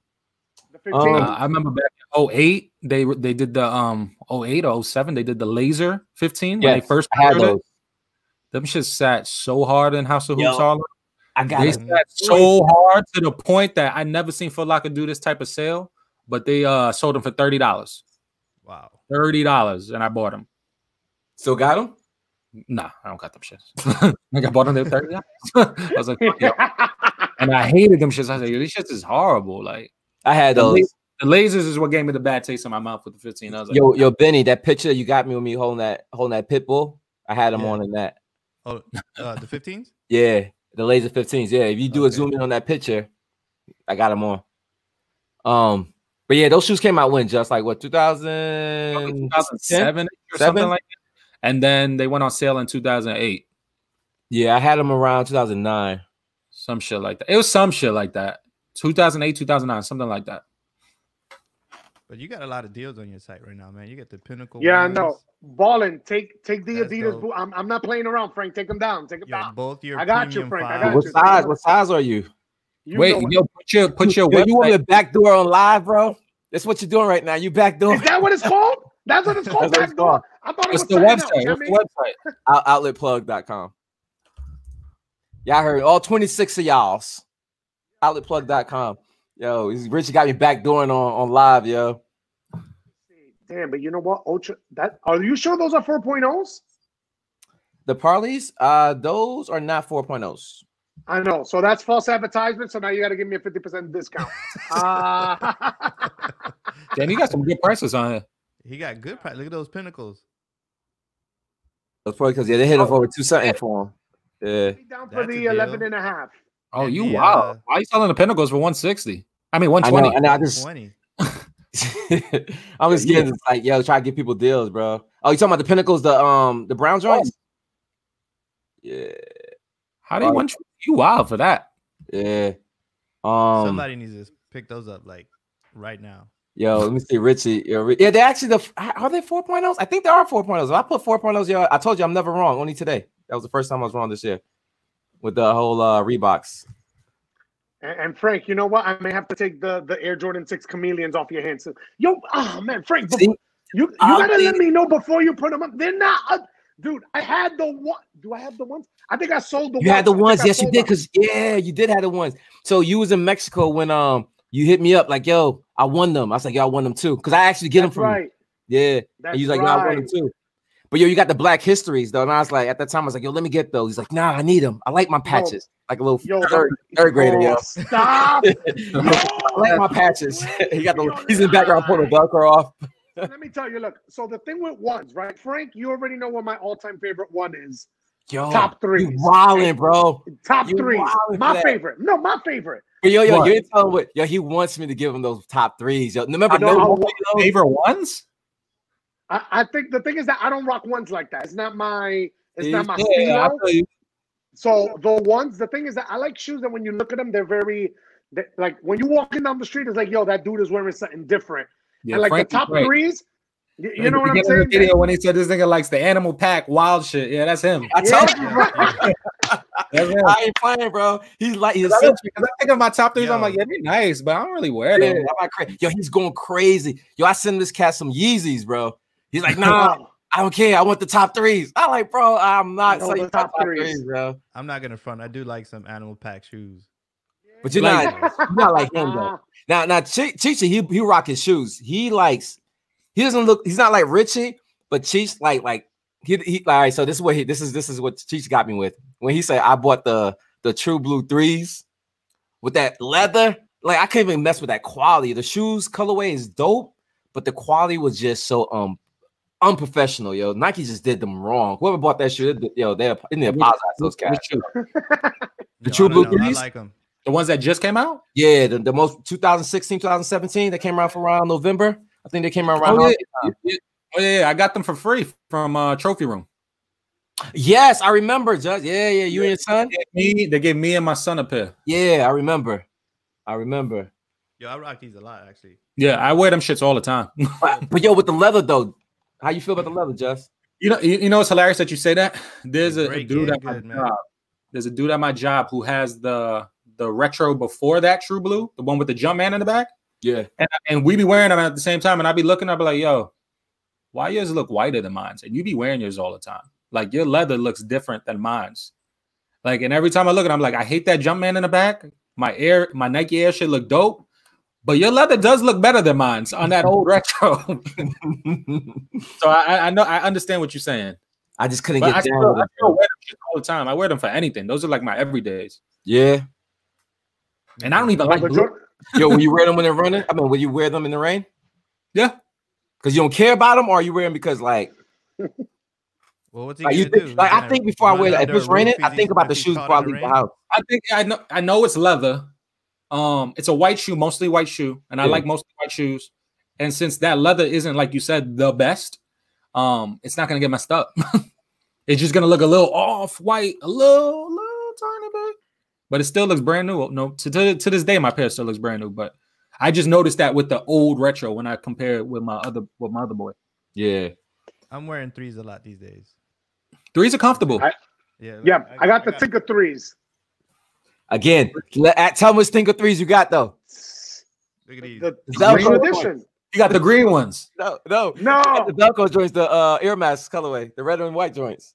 I remember back in 08, they did the 08 or 07, they did the laser 15 when they first had those. Them shit sat so hard in House of Hoops Harlem. They sat so hard to the point that I never seen Foot Locker do this type of sale, but they sold them for $30. Wow. $30, and I bought them. Still got them? Nah, I don't got them shits. Like I bought them, they were $30. I was like, yo. And I hated them shits. I was like, yo, these shits is horrible. Like I had those. The lasers is what gave me the bad taste in my mouth with the 15. I was like, yo, Benny, that picture you got me with me holding that pit bull. I had them on in that. Oh, the 15s? Yeah, the laser 15s. Yeah, if you do a zoom in on that picture, I got them on. But yeah, those shoes came out when just like what 2007 or something like that. And then they went on sale in 2008. Yeah, I had them around 2009. Some shit like that. It was some shit like that. 2008, 2009, something like that. But you got a lot of deals on your site right now, man. You get the pinnacle. Yeah, ones. I know. Ballin', take the Adidas boot. I'm not playing around, Frank. Take them down. Take them down. Both your I got you, Frank. I got what you. Size? What size are you? Wait, yo, put your website. You want me to backdoor on live, bro? That's what you're doing right now. You backdoor. Is that what it's called? That's what it's called. Backdoor. I thought it was the website. What's the website? Outletplug.com. Y'all heard all 26 of y'all's. Outletplug.com. Yo, Richie got me backdooring on live, yo. Damn, but you know what? Ultra. Are you sure those are 4.0s? The parlays, those are not 4.0s. I know. So that's false advertisement. So now you got to give me a 50% discount. Damn, you got some good prices on it. He got good price. Look at those pinnacles. That's probably because they hit up over 2 something for him. Yeah. Down for the 11.5. Oh, you wow! Why are you selling the pinnacles for 160? I mean 120. I know. I just 20. I'm just getting like, yo, try to give people deals, bro. Oh, you talking about the Pinnacles, the brown joints? Yeah. How do you want you wild for that? Yeah. Somebody needs to pick those up like right now. Yo, let me see, Richie. Yeah, they actually are they 4.0s? I think they are 4.0s. If I put 4.0s, yo, I told you I'm never wrong. Only today. That was the first time I was wrong this year with the whole Reeboks. And Frank, you know what? I may have to take the Air Jordan 6 Chameleons off your hands. Yo, oh man, Frank, you gotta let me know before you put them up. They're not, dude. I had the one. Do I have the ones? I think I sold the ones. You had the ones, yes, you did, because you did have the ones. So you was in Mexico when you hit me up like, yo, I won them. I was like, yo, I won them too, because I actually get them from you. Yeah, and you was like, yo, I won them too. But yo, you got the Black Histories though, and I was like, at that time, I was like, yo, let me get those. He's like, nah, I need them. I like my patches, like a little third grader. Yo, stop! I like my patches. He got he's in the background pulling the Velcro off. Let me tell you, look. So the thing with ones, right, Frank? You already know what my all-time favorite one is. Yo, top three. You wildin', bro. Top three. My favorite. No, my favorite. Yo, you didn't tell him what? Yo, he wants me to give him those top threes. Yo, remember, favorite ones. I think the thing is that I don't rock ones like that. It's not my style. So the ones, the thing is that I like shoes that when you look at them, they're like when you walking down the street, it's like, yo, that dude is wearing something different. Yeah, and like the top threes, you know what I'm saying? The video when he said this nigga likes the animal pack wild shit. Yeah, that's him. I told you, bro. I ain't playing, bro. He's like, I think of my top threes. I'm like, yeah, they're nice, but I don't really wear them. Yo, he's going crazy. Yo, I sent this cat some Yeezys, bro. He's like, nah, I don't care. I want the top threes. I'm like, bro, I'm not the top threes, bro. I'm not gonna front. I do like some animal pack shoes, but you're not like him though. Now, Chichi, he rock his shoes. He doesn't look. He's not like Richie, but Cheech like he. All right, so this is what Cheech got me with when he said I bought the True Blue 3s with that leather. Like I can't even mess with that quality. The shoes colorway is dope, but the quality was just so unprofessional, yo. Nike just did them wrong. Whoever bought that shoe, yo, they didn't apologize to those cats. The True Blue 3s, I like them. The ones that just came out? Yeah, the most 2016, 2017, that came around for around November. I think they came out around. Yeah, I got them for free from Trophy Room. Yes, I remember, Judge. Yeah, you and your son. They gave me and my son a pair. Yeah, I remember. Yo, I rock these a lot, actually. Yeah, I wear them shits all the time. but yo, with the leather though, how you feel about the leather, Just? You know, it's hilarious that you say that. There's a dude at my job. There's a dude at my job who has the retro before that True Blue, the one with the Jumpman in the back. Yeah, and we be wearing them at the same time, and I be looking, I be like, yo, why yours look whiter than mine's? And you be wearing yours all the time. Like your leather looks different than mine's. Like, and every time I look at it, I'm like, I hate that Jumpman in the back. My Nike Air shit look dope. But your leather does look better than mine's on that old retro. So I know, I understand what you're saying. I just couldn't get down. I still wear them all the time. I wear them for anything. Those are like my everydays. Yeah. And I don't even like blue. Yo, will you wear them when they're running? I mean, will you wear them in the rain? Yeah. Because you don't care about them, or are you wearing because like? Well, what's he gonna do? Like I think before I wear that, if it's raining, I think about the shoes before I leave the house. I know it's leather. It's a white shoe, mostly white shoe, and I like mostly white shoes. And since that leather isn't, like you said, the best, it's not gonna get messed up. It's just gonna look a little off white, a little tiny bit, but it still looks brand new. No, to this day, my pair still looks brand new. But I just noticed that with the old retro when I compare it with my other boy. Yeah, I'm wearing 3s a lot these days. 3s are comfortable. I got the Tinker 3s. Again, tell me which Tinker 3s you got though. Look at these. The green edition. You got the green ones. No. The Velcro joints, the Air Max colorway, the red and white joints.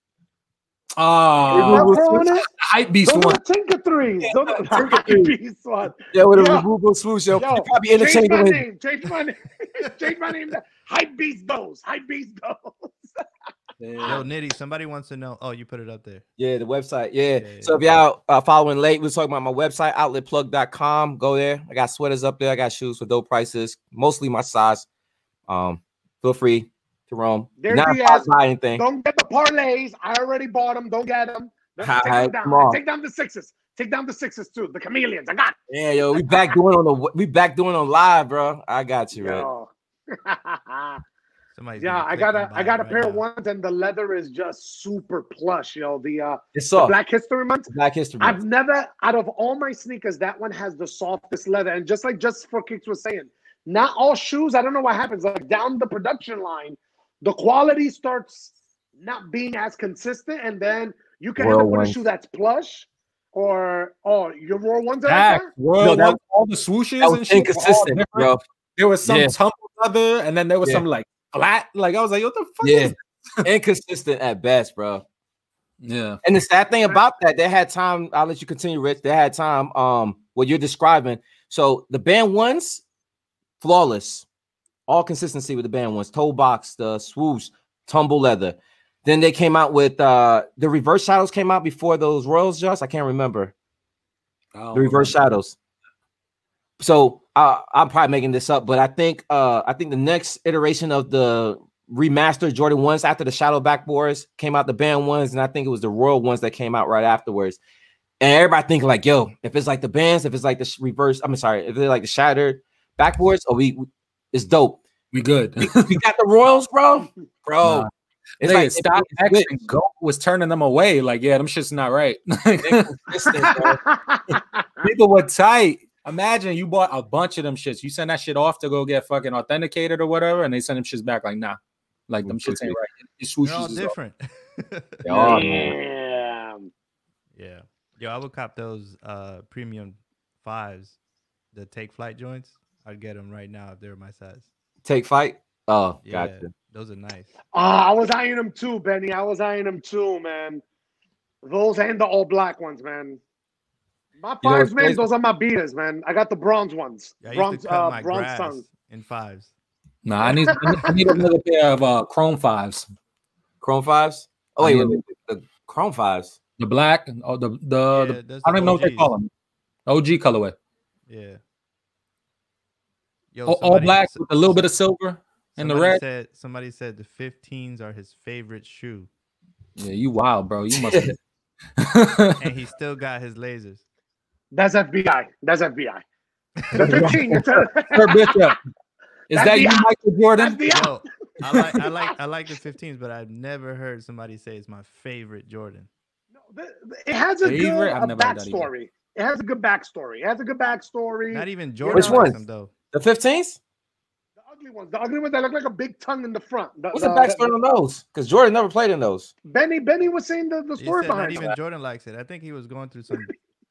Hype Beast one. Tinker 3s. Those are the Hype Beast one. Yeah, with a removable swoosh. Yo, you probably interchangeable. Change my name. Hype Beast those. Yo, Nitty, somebody wants to know. Oh, you put it up there. Yeah, the website. Yeah. So if y'all following late, we're talking about my website, outletplug.com. Go there. I got sweaters up there. I got shoes for dope prices, mostly my size. Feel free to roam. Not buy anything. Don't get the parlays. I already bought them. Don't get them. Take down the 6s. Take down the 6s too. The chameleons. I got. Yeah, yo, we back doing on live, bro. I got you, right? Yeah, I got a pair of ones, and the leather is just super plush, yo. The Black History Month. Black History Month. I've never, out of all my sneakers, that one has the softest leather. And just like Just for Kicks was saying, not all shoes. I don't know what happens. Like down the production line, the quality starts not being as consistent, and then you can end up with a shoe that's plush, or your Royal Ones are like that? No, all the swooshes and shit inconsistent, bro. There was some tumble leather, and then there was some like flat. Like I was like, what the fuck? Yeah, inconsistent at best, bro. Yeah. And the sad thing about that, they had time. I'll let you continue, Rich. They had time. What you're describing. So the band ones, flawless, all consistency with the band ones. Toe box, the swoosh, tumble leather. Then they came out with the reverse shadows came out before those Royals, just I can't remember. The reverse shadows. So I'm probably making this up, but I think the next iteration of the remastered Jordan 1s after the shadow backboards came out, the band ones, and I think it was the Royal ones that came out right afterwards. And everybody thinking like, yo, if it's like the bands, if it's like the reverse, if they're like the shattered backboards, it's dope. We good. we got the Royals, bro. Nah. It's like Stock X and Go was turning them away. Like, yeah, them shit's not right. People were tight. Imagine you bought a bunch of them shits. You send that shit off to go get fucking authenticated or whatever, and they send them shits back like, nah, like them shits ain't right. Your swooshes all different. Yeah. Yo, I would cop those premium 5s, the Take Flight joints. I'd get them right now if they were my size. Take Flight? Oh, yeah, gotcha. Those are nice. I was eyeing them too, Benny. I was eyeing them too, man. Those and the all black ones, man. My 5s, man, those are my beaters, man. I got the bronze ones. I used to cut my grass tongue. in 5s. Nah, I need another pair of Chrome 5s. Chrome 5s? Oh, wait, the Chrome 5s. The black, the I don't even know what they call them. OG colorway. Yeah. Yo, all black with a little bit of silver and the red. Somebody said the 15s are his favorite shoe. Yeah, you wild, bro. You must. And he still got his lasers. That's FBI. That's FBI. The 15. Is that you, Michael Jordan? Yo, I like the 15s, but I've never heard somebody say it's my favorite Jordan. No, it has a good backstory. It has a good backstory. Not even Jordan. Which one? Though. The 15s? The ugly ones. The ugly ones that look like a big tongue in the front. What's the backstory on those? Because Jordan never played in those. Benny was saying the story behind it. Not even Jordan likes it. I think he was going through some.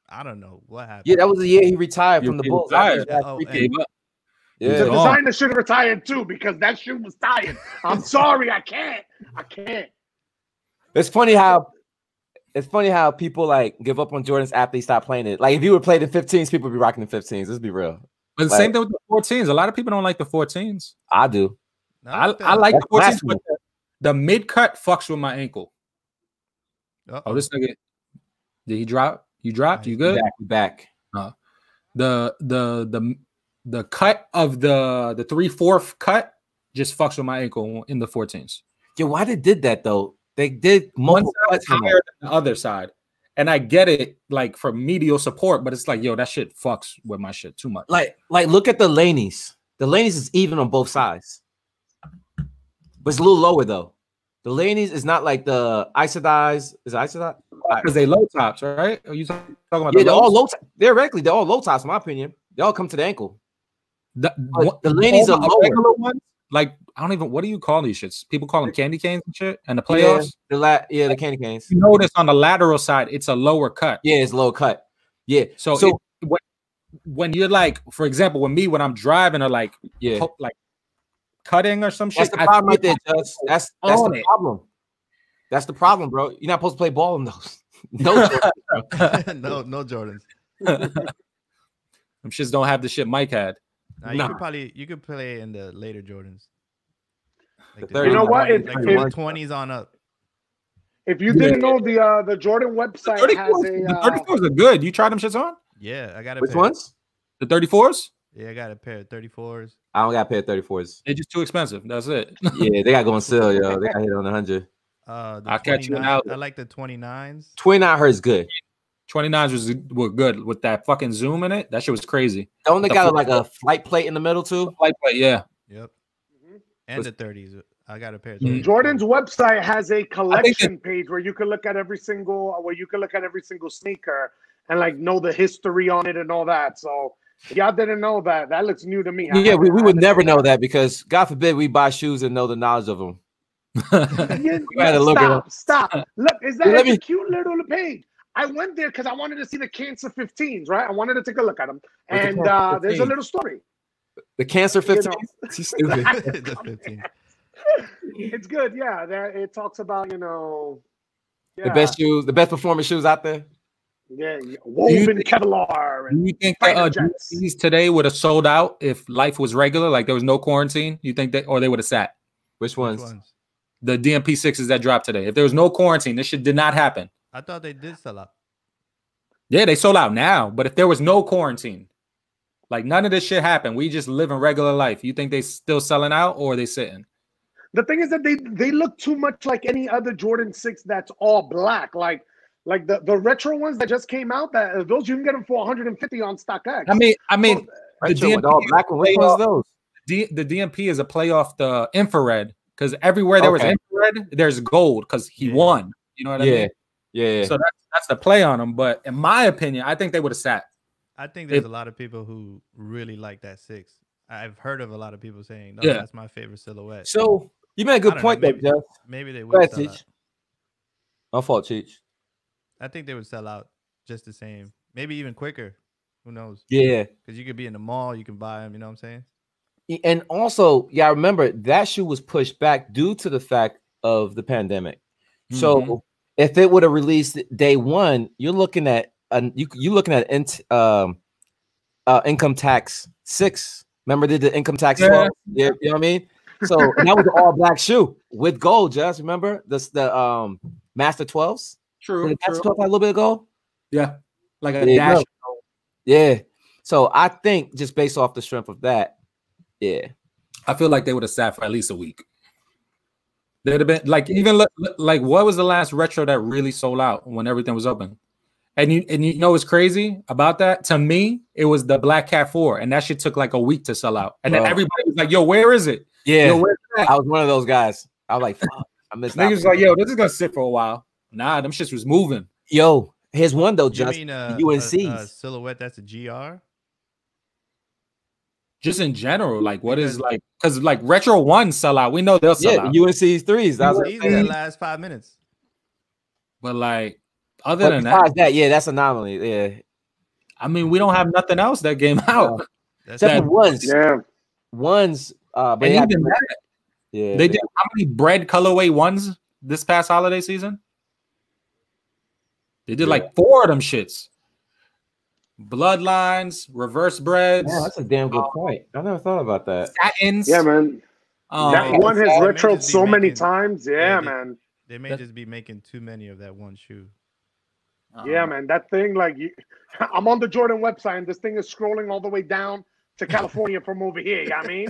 I don't know what happened. Yeah, that was the year he retired from the Bulls. The designer should have retired too because that shoe was tired. I'm sorry, I can't. It's funny how people like give up on Jordans after they stop playing it. Like if you would play the 15s, people would be rocking the 15s. Let's be real. But the same thing with the 14s. A lot of people don't like the 14s. I do. I like the 14s, but the mid cut fucks with my ankle. Oh, this nigga, did he drop? You dropped? You good? Back. The cut of the 3/4 cut just fucks with my ankle in the 14s. Yeah, why they did that though? They did multiple cuts higher than the other side. And I get it, like for medial support, but it's like, yo, that shit fucks with my shit too much. Like look at the Laneys. The Laneys is even on both sides, but it's a little lower though. The Laneys is not like the Isodize. Is it Isodize? Because they low tops, right? Are you talking about? Yeah, they're all low. Theoretically, they're all low tops. In my opinion, they all come to the ankle. The Laneys are lower. Ones, like I don't even. What do you call these shits? People call them candy canes and shit. And the playoffs, the candy canes. You notice on the lateral side, it's a lower cut. Yeah, it's low cut. Yeah. So when you're like, for example, when I'm driving or like cutting or some shit. That's the problem right there, Judge. That's the problem. That's the problem, bro. You're not supposed to play ball in those. No Jordans. no Jordans. Them shits don't have the shit Mike had. You could play in the later Jordans. Like you know what? Like 20s on up. If you didn't know, the Jordan website has the 34s are good. You tried them shits on? Yeah, I got a Which pair. Ones? The 34s? Yeah, I got a pair of 34s. I don't got a pair of 34s. They're just too expensive. That's it. Yeah, they got going sale, yo. They got hit on 100. I'll catch you out. I like the 29s. 29 hurts good. 29s were good with that fucking zoom in it. That shit was crazy. Don't they got like a flight plate in the middle too? Flight plate, yeah. Yep. And the 30s. I got a pair of Jordan's website has a collection page where you can look at every single sneaker and like know the history on it and all that. So y'all didn't know that. That looks new to me. Yeah, we would never know that because God forbid we buy shoes and know the knowledge of them. Stop. Look, is that a cute little page? I went there because I wanted to see the Cancer 15s, right? I wanted to take a look at them. And there's a little story. The Cancer 15s? It's good, yeah. It talks about, the best shoes, the best performance shoes out there. Yeah, woven Kevlar. Do you think these today would have sold out if life was regular, like there was no quarantine? You think or they would have sat? Which ones? The DMP 6s that dropped today. If there was no quarantine, this shit did not happen. I thought they did sell out. Yeah, they sold out now. But if there was no quarantine, like none of this shit happened, we just live in regular life. You think they still selling out or are they sitting? The thing is that they look too much like any other Jordan 6 that's all black. Like the retro ones that just came out, that those you can get them for 150 on StockX. I mean, the DMP all black one. Which one's those? The DMP is a play off the infrared because everywhere there was infrared, there's gold because he won. You know what I mean? Yeah. So that's the play on them. But in my opinion, I think they would have sat. I think there's a lot of people who really like that 6. I've heard of a lot of people saying, "No, that's my favorite silhouette." So you made a good point, though, Jeff. Maybe they would sell out. My fault, Cheech. I think they would sell out just the same, maybe even quicker. Who knows? Yeah, because you could be in the mall, you can buy them. You know what I'm saying? And also, remember that shoe was pushed back due to the fact of the pandemic. So if it would have released day one, you're looking at income tax 6. Remember they did income tax 12? Yeah, you know what I mean? So and that was an all black shoe with gold. Just remember the Master 12s. True. Did Master 12 had a little bit of gold. Yeah, like a dash. Yeah. So I think just based off the strength of that, I feel like they would have sat for at least a week. They'd have been like like what was the last retro that really sold out when everything was open? And you know what's crazy about that? To me, it was the Black Cat 4, and that shit took like a week to sell out. And then everybody was like, "Yo, where is it?" Yeah, I was one of those guys. I was like, "Fuck, I missed." Niggas like, "Yo, this is gonna sit for a while." Nah, them shits was moving. Yo, here's one though. Just UNC silhouette. That's a GR. Just in general, like what is like because like retro 1 sell out. We know they'll sell out. UNC's 3s. That was in the last 5 minutes. But like other than that, that's anomaly. Yeah, I mean we don't have nothing else that came out. Except for ones. Yeah, ones. But even that, they did how many bread colorway ones this past holiday season? They did like 4 of them shits. Bloodlines, reverse breads. Yeah, that's a damn good point. I never thought about that. Satins. Yeah, man. That one has retroed so many times. Yeah, man. They may just be making too many of that one shoe. Yeah, man. That thing, like, I'm on the Jordan website, and this thing is scrolling all the way down to California from over here. You know what I mean?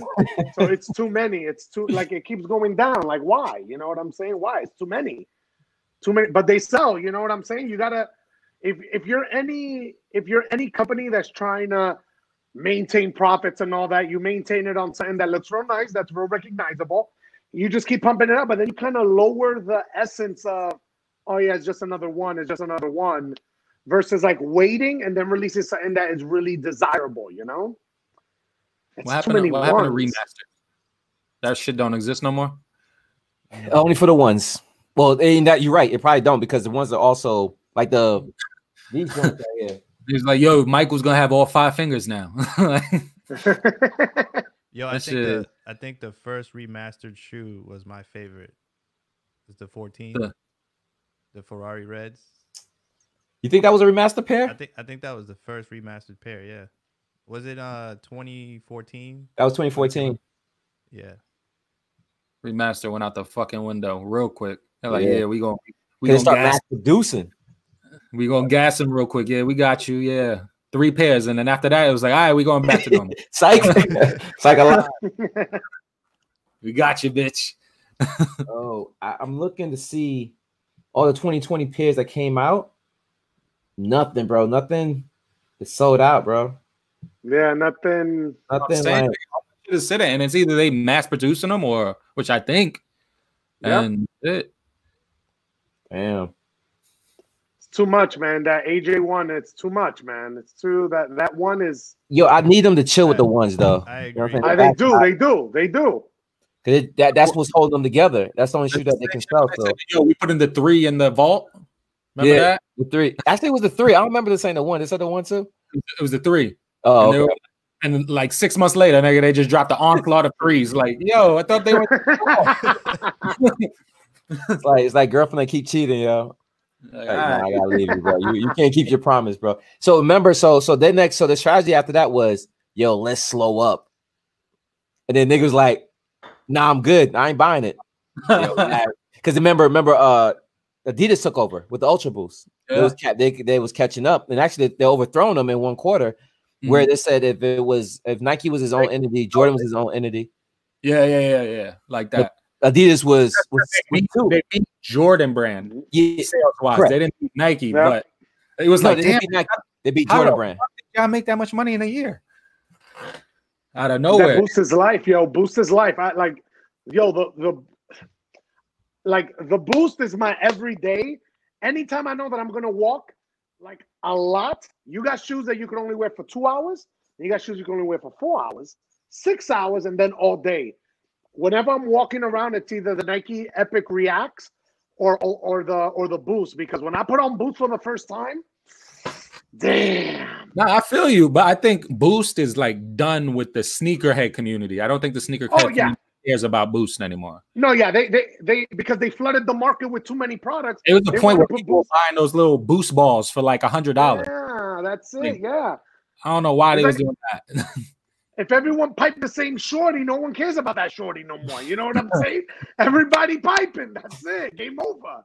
So it's too many. It's too, like, it keeps going down. Like, why? You know what I'm saying? Why? It's too many. Too many. But they sell. You know what I'm saying? You got to. If you're any company that's trying to maintain profits and all that, you maintain it on something that looks real nice, that's real recognizable. You just keep pumping it up, but then you kind of lower the essence of, oh yeah, it's just another one, versus like waiting and then releasing something that is really desirable. You know, what happened to remaster? That shit don't exist no more. Only for the ones. Well, that you're right. It probably don't because the ones are also. Like these ones right here. He's like, yo, Michael's gonna have all 5 fingers now. Yo, I think the first remastered shoe was my favorite. It's the 14, the Ferrari Reds. You think that was a remastered pair? I think that was the first remastered pair. Yeah, was it 2014? That was 2014. Yeah, remaster went out the fucking window real quick. They're like, we gonna start mass producing. We gonna gas him real quick. Yeah, we got you. Yeah, 3 pairs, and then after that, it was like, all right, we going back to them. Psych. We got you, bitch. I'm looking to see all the 2020 pairs that came out. Nothing, bro. Nothing. It's sold out, bro. Yeah, nothing. Nothing like to sit it, and it's either they mass producing them or, which I think, and it. Damn. It's too much, man. That AJ one, it's too much, man. It's too that one is. Yo, I need them to chill with the ones though. I agree. You know They do. Cause that's what's holding them together. That's the only shoe that they can sell. So yo, we put in the 3 in the vault. Remember that? The 3. Actually, it was the 3. I don't remember this saying the 1. Is that the 1 too? It was the 3. Oh, and, okay. And like 6 months later, nigga, they just dropped the onslaught of 3s. Like, yo, I thought they were. It's like girlfriend, they keep cheating, yo. Like, nah, I gotta leave you, bro. You can't keep your promise, bro. So remember, so the strategy after that was, yo, let's slow up. And then niggas like, nah, I'm good. I ain't buying it. Because remember, Adidas took over with the Ultra Boost. Yeah. They was catching up, and actually they overthrown them in one quarter, where they said if Nike was his own entity, Jordan was his own entity. Yeah, like that. But Adidas was they beat Jordan brand. Yeah, sales wise, they didn't beat Nike, but it was like they beat Jordan brand. Y'all make that much money in a year out of nowhere. That boosts his life, yo. Boost his life. The boost is my everyday. Anytime I know that I'm gonna walk like a lot, you got shoes that you can only wear for 2 hours, and you got shoes you can only wear for 4 hours, 6 hours, and then all day. Whenever I'm walking around, it's either the Nike Epic Reacts or the Boost, because when I put on Boost for the first time, damn. No, I feel you, but I think Boost is like done with the sneakerhead community. I don't think the sneakerhead community cares about Boost anymore. No, yeah, they because they flooded the market with too many products. It was the point where people were buying those little Boost balls for like $100. Yeah, that's it. Yeah, I don't know why they was doing that. If everyone piped the same shorty, no one cares about that shorty no more. You know what I'm saying? Everybody piping. That's it. Game over.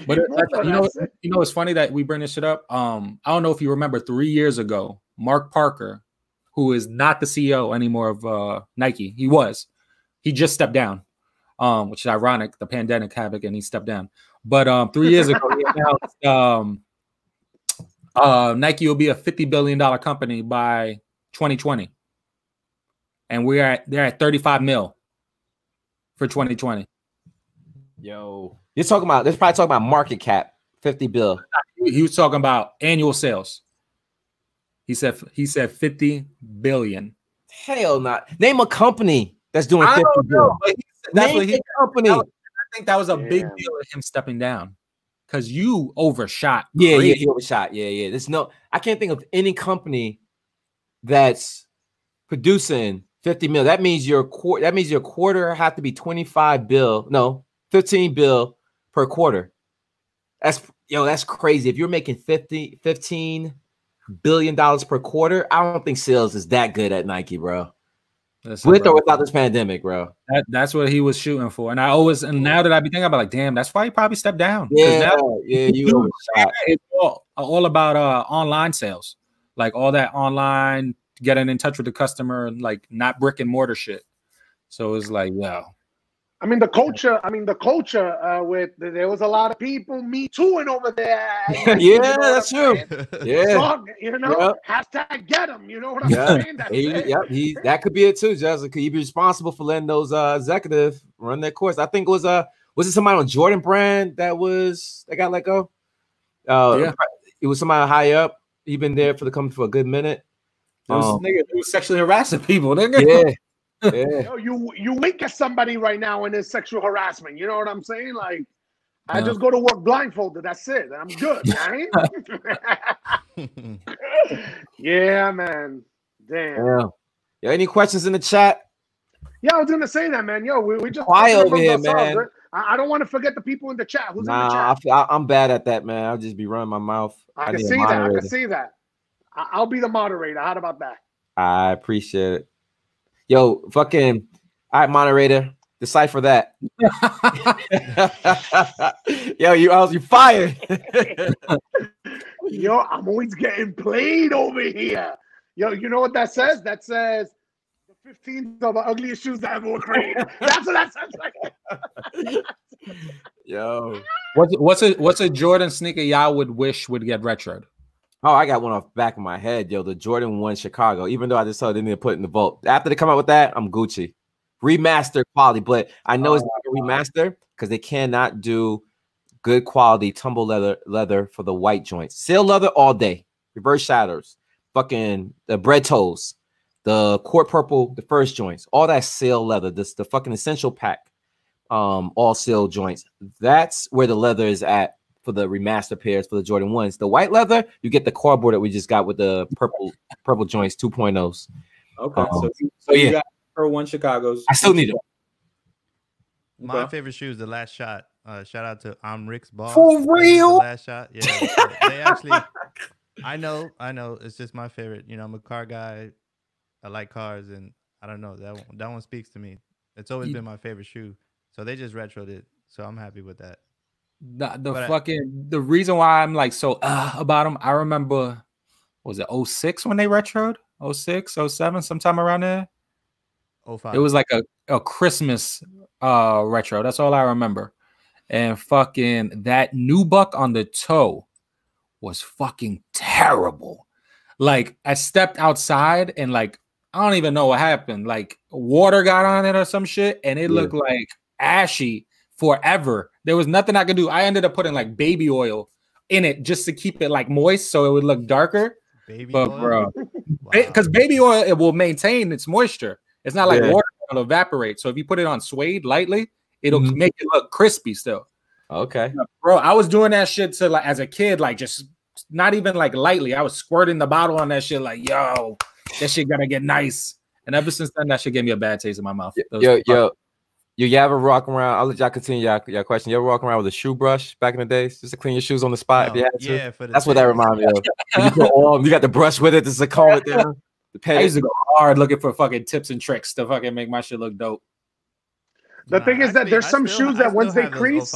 But you know, it's funny that we bring this shit up. I don't know if you remember 3 years ago, Mark Parker, who is not the CEO anymore of Nike. He just stepped down, which is ironic. The pandemic havoc, and he stepped down. But 3 years ago, he announced Nike will be a $50 billion company by 2020. And they're at 35 mil for 2020. Yo, they're probably talking about market cap, 50 bill. He was talking about annual sales. He said 50 billion. Hell not. Name a company that's doing 50 billion. Name a company. I think that was a big deal of him stepping down because you overshot. Yeah, he overshot. Yeah. There's I can't think of any company that's producing 50 mil. That means your quarter have to be 25 bill. No, 15 bill per quarter. That's crazy. If you're making $15 billion per quarter, I don't think sales is that good at Nike, bro. With or without this pandemic, bro. That's what he was shooting for. And now that I be thinking about, like, damn, that's why he probably stepped down. You overshot. It's all about online sales, like all that online, getting in touch with the customer, like not brick and mortar shit. So it's like, wow. I mean, the culture with there was a lot of people me tooing over there. Yeah, that's true. Yeah. Hashtag get them. You know what I'm saying? That could be it too, Jessica. He'd be responsible for letting those executives run their course. I think it was it somebody on Jordan brand that got let go? It was somebody high up. He been there for the company for a good minute. It was sexually harassing people, nigga. Yeah. You wink at somebody right now and it's sexual harassment. You know what I'm saying? Like, I just go to work blindfolded. That's it. I'm good, man. Yeah, man. Damn. Yeah. Any questions in the chat? Yeah, I was gonna say that, man. Yo, we just quiet over here, man. I don't want to forget the people in the chat. Who's in the chat? I'm bad at that, man. I'll just be running my mouth. I can see that. I'll be the moderator. How about that? I appreciate it. Yo, fucking, all right, moderator, decipher that. Yo, you fired. Yo, I'm always getting played over here. Yo, you know what that says? That says the 15th of the ugliest shoes that ever were created. That's what that says. Yo, what's a Jordan sneaker y'all would wish would get retroed? Oh, I got one off the back of my head, yo. The Jordan 1 Chicago. Even though I just saw they need to put it in the vault. After they come out with that, I'm Gucci. Remastered quality, but I know it's not a remaster because they cannot do good quality tumble leather for the white joints. Seal leather all day. Reverse shadows. Fucking the bread toes. The court purple, the first joints. All that seal leather. This the fucking essential pack. All seal joints. That's where the leather is at for the remaster pairs for the Jordan 1s. The white leather, you get the cardboard that we just got with the purple joints 2.0s. Okay. So you got for 1 Chicago's. I still need it. My favorite shoe is the last shot. Shout out to Rick's boss. For real? The last shot. Yeah. So they actually I know. It's just my favorite. You know, I'm a car guy. I like cars, and I don't know. That one speaks to me. It's always been my favorite shoe. So they just retroed it. So I'm happy with that. The reason why I'm like so about them, I remember, was it 06 when they retroed? 06, 07, sometime around there? 05. It was like a Christmas retro. That's all I remember. And fucking that nubuck on the toe was fucking terrible. Like I stepped outside and like I don't even know what happened. Like water got on it or some shit, and it looked like ashy forever. There was nothing I could do. I ended up putting like baby oil in it just to keep it like moist so it would look darker. Baby oil? Bro, because baby oil, it will maintain its moisture. It's not like water will evaporate. So if you put it on suede lightly, it'll make it look crispy still. Okay. Bro, I was doing that shit to like as a kid, like just not even like lightly. I was squirting the bottle on that shit, like, yo, that shit gotta get nice. And ever since then, that shit gave me a bad taste in my mouth. You ever walk around? I'll let y'all continue your question. You ever walk around with a shoe brush back in the days just to clean your shoes on the spot? No, that's what that reminds me of. You got the brush with it just to calm it down. I used to go hard looking for fucking tips and tricks to fucking make my shit look dope. The thing is that there's some shoes that once they crease,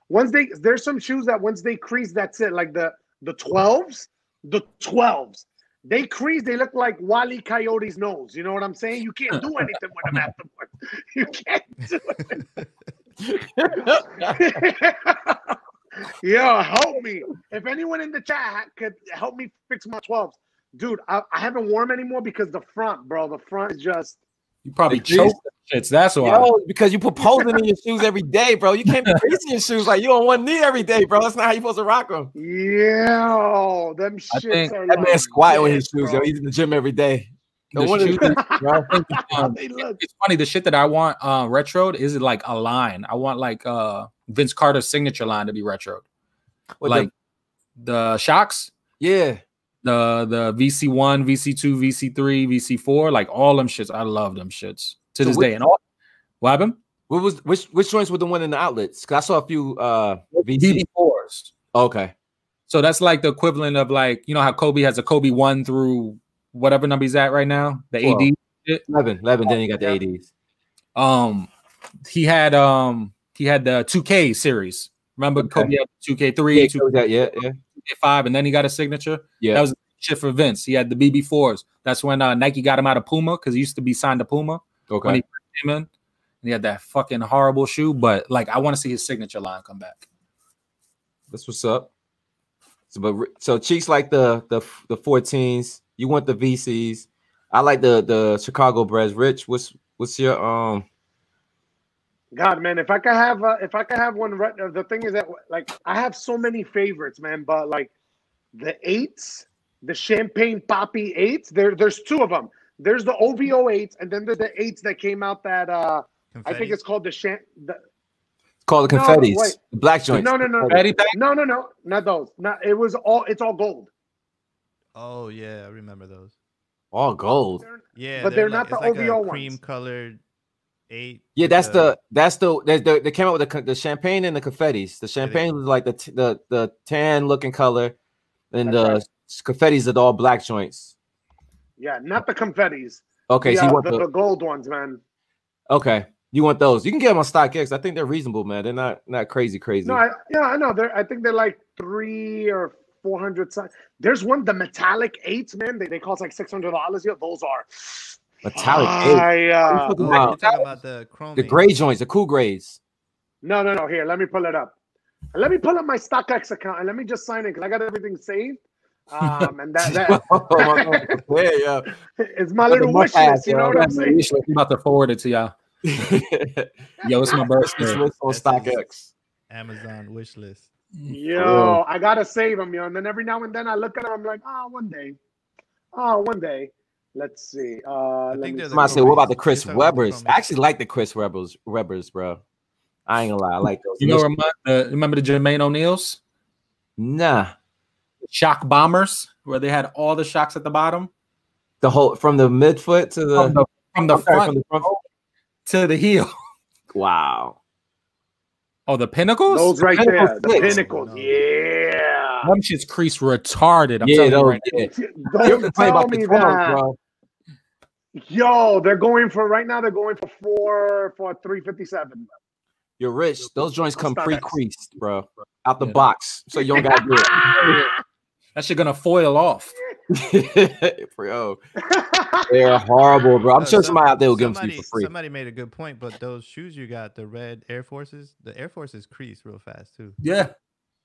there's some shoes that once they crease, that's it. Like the 12s, they crease, they look like Wile Coyote's nose. You know what I'm saying? You can't do anything with them afterwards. You can't do it. Yo, help me. If anyone in the chat could help me fix my 12s. Dude, I haven't worn them anymore because the front is just... You probably choke shits. That's why. Yo, because you put posing in your shoes every day, bro. You can't be creasing your shoes like you on one knee every day, bro. That's not how you supposed to rock them. Yeah, them shits are that like man squatting with his shoes, yo. He's in the gym every day. No wonder, it's funny. The shit that I want retroed is like a line. I want like Vince Carter's signature line to be retroed. Like the shocks. Yeah. The VC1, VC2, VC3, VC4, like all them shits. I love them shits to this day. And all what happened? Which joints were the one in the outlets? Because I saw a few VC4s. Okay. So that's like the equivalent of like, you know how Kobe has a Kobe 1 through whatever number he's at right now? The 12. AD shit. 11, then you got the ADs. He had the 2K series. Remember Kobe had 2K3, 2K5, and then he got a signature. Yeah, that was shit for Vince. He had the BB4s. That's when Nike got him out of Puma because he used to be signed to Puma. Okay. When he came in, and he had that fucking horrible shoe. But like, I want to see his signature line come back. That's what's up. So Cheeks like the 14s. You want the VCs. I like the Chicago Breads. Rich, what's your God, man, if I could have one, the thing is that like I have so many favorites, man. But like the 8s, the Champagne Poppy 8s, there's two of them. There's the OVO 8s, and then there's the 8s that came out that I think it's called it's called the Confettis, the black joints. No, not those. It's all gold. Oh yeah, I remember those. All gold. But they're not the OVO ones. Cream colored 8. Yeah, they came out with the champagne and the confettis. The champagne was like the tan looking color, and the confettis are all black joints. Yeah, not the confettis. Okay, so you want the gold ones, man. Okay, you want those? You can get them on StockX. I think they're reasonable, man. They're not crazy. No, I know. I think they're like 300 or 400. There's one, the metallic 8s, man. They cost like $600. Yeah, those are. Metallic 8. Talking about the chrome. The gray joints, the cool grays. No. Here, let me pull it up. Let me pull up my StockX account and let me just sign in because I got everything saved. And that yeah. it's my little wish list. You know what I'm saying? I'm about to forward it to y'all. Yo, it's my birthday. On StockX. Amazon wish list. Yo, I gotta save them, yo. And then every now and then I look at them, I'm like, one day. Let's see. Somebody said, what about the Chris Webbers? I actually like the Chris Webbers, bro. I ain't gonna lie, I like those. You know, remember the Jermaine O'Neals? Nah. Shock bombers, where they had all the shocks at the bottom. The whole from the midfoot to the from the front to the heel. Wow. Oh, the pinnacles? Those right there. The pinnacles. Yeah. Them shit's crease retarded. I'm telling you right now. Don't tell me that. Bro. Yo, they're going for right now. They're going for 357. You're rich. Those joints come pre-creased, bro. Out the box, so you don't gotta do it. That shit gonna foil off. Bro, they're horrible, bro. I'm sure somebody out there will give them to you for free. Somebody made a good point, but those shoes you got, the red Air Forces, the Air Forces crease real fast too. Yeah,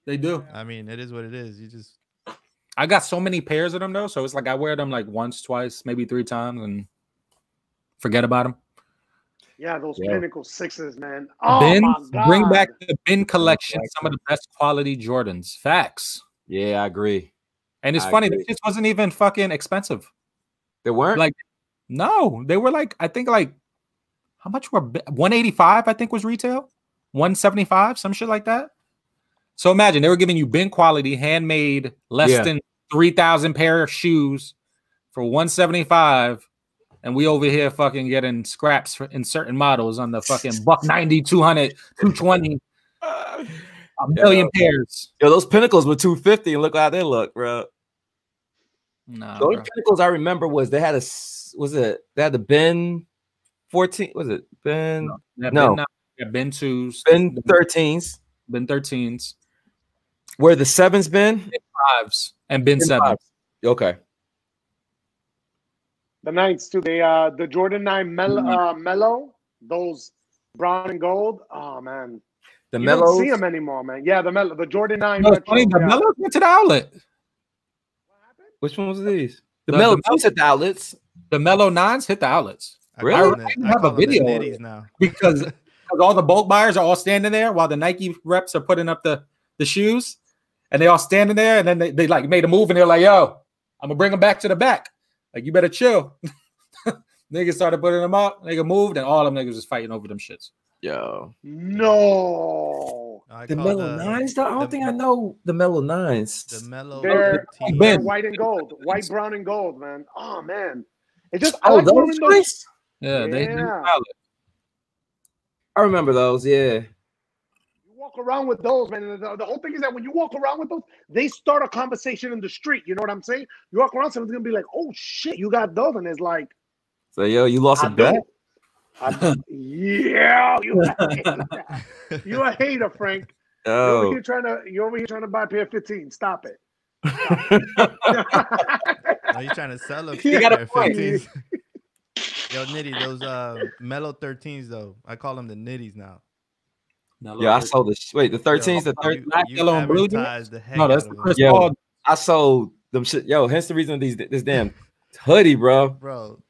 they do. I mean, it is what it is. You just. I got so many pairs of them though, so it's like I wear them like once, twice, maybe 3 times, and forget about them. Yeah, those Pinnacle 6s, man. Oh Ben, my God. Bring back the Ben collection, some of the best quality Jordans. Facts. Yeah, I agree. And it's funny, this just wasn't even fucking expensive. They weren't? Like, no, they were like, I think like, how much were 185? I think was retail, 175, some shit like that. So imagine they were giving you Ben quality, handmade, less than 3,000 pair of shoes for 175. And we over here fucking getting scraps in certain models on the fucking $190, 200, 220, a million pairs. Yo, those Pinnacles were 250, and look how they look, bro. Nah, the only Pinnacles I remember was they had they had the Ben 14, was it Ben? No, Ben 2s, Ben 13s, Ben 13s. Where the 7s been? Ben 5s and Ben 7s. Okay. The 9s too. The Jordan 9 Mellow, those brown and gold. Oh man, the you Mellows. don't see them anymore, man. Yeah, the Jordan 9. No, funny, the Mellows went to the outlet. What happened? Which one was these? The Mellows hit the outlets. The Mellow 9s hit the outlets. Really? I have a video now because all the bulk buyers are all standing there while the Nike reps are putting up the shoes, and they all standing there, and then they like made a move, and they're like, "Yo, I'm gonna bring them back to the back. Like, you better chill." Niggas started putting them up. Nigga moved, and all them niggas was fighting over them shits. Yo, no. The Mellow 9s. I don't think I know the Mellow 9s. The Mellow. They're white and gold, white, brown, and gold, man. Oh man, it just those guys. Yeah, they I remember those. Yeah. You walk around with those, man. The whole thing is that when you walk around with those, they start a conversation in the street. You know what I'm saying? You walk around, someone's gonna be like, "Oh shit, you got those," and it's like, so yo, you lost a bet. Yeah, you a hater, Frank. Oh. You're over here trying to buy a pair of 15. Stop it. Are you trying to sell them? You got a point. Yo, Nitty, those Mellow 13s though. I call them the Nitties now. Yeah, I sold the 13s, the 13 yellow and blue. No, that's the Chris Paul. Paul. I sold them shit. Yo, hence the reason this damn hoodie, bro.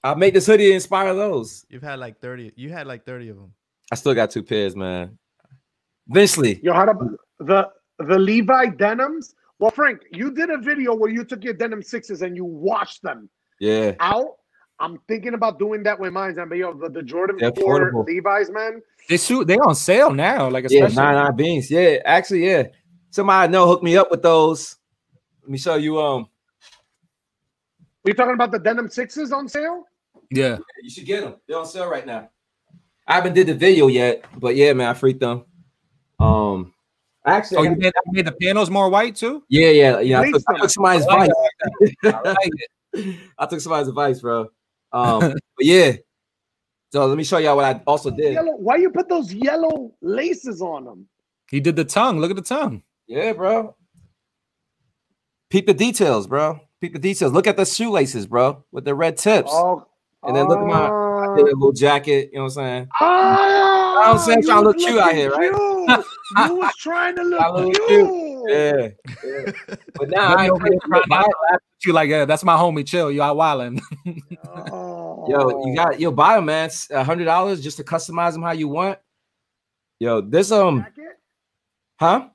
I made this hoodie inspire those. You've had like 30. You had like 30 of them. I still got 2 pairs, man. Eventually. Yo, how about the Levi denims? Well, Frank, you did a video where you took your denim 6s and you washed them. Yeah. Out. I'm thinking about doing that with mine, but yo, the Jordan 4 Levi's, man. They on sale now, like especially 99 beans. Yeah, actually, yeah. Somebody I know hooked me up with those. Let me show you. We talking about the denim 6s on sale? Yeah, you should get them. They're on sale right now. I haven't did the video yet, but yeah, man, I freaked them. Actually, you made the panels more white too? Yeah. I took somebody's advice. I took somebody's advice, bro. But yeah. So let me show y'all what I also did. Why you put those yellow laces on them? He did the tongue. Look at the tongue. Yeah, bro. Peep the details, bro. Peep the details. Look at the shoelaces, bro, with the red tips. And then look at I did a little jacket. You know what I'm saying? I'm saying, trying to look cute out here, right? You was trying to look cute. Yeah. But now I ain't trying to laugh at you like, yeah, that's my homie. Chill, you out wilding. Yo, you got your buy them, man. $100 just to customize them how you want. Yo, this jacket? Huh?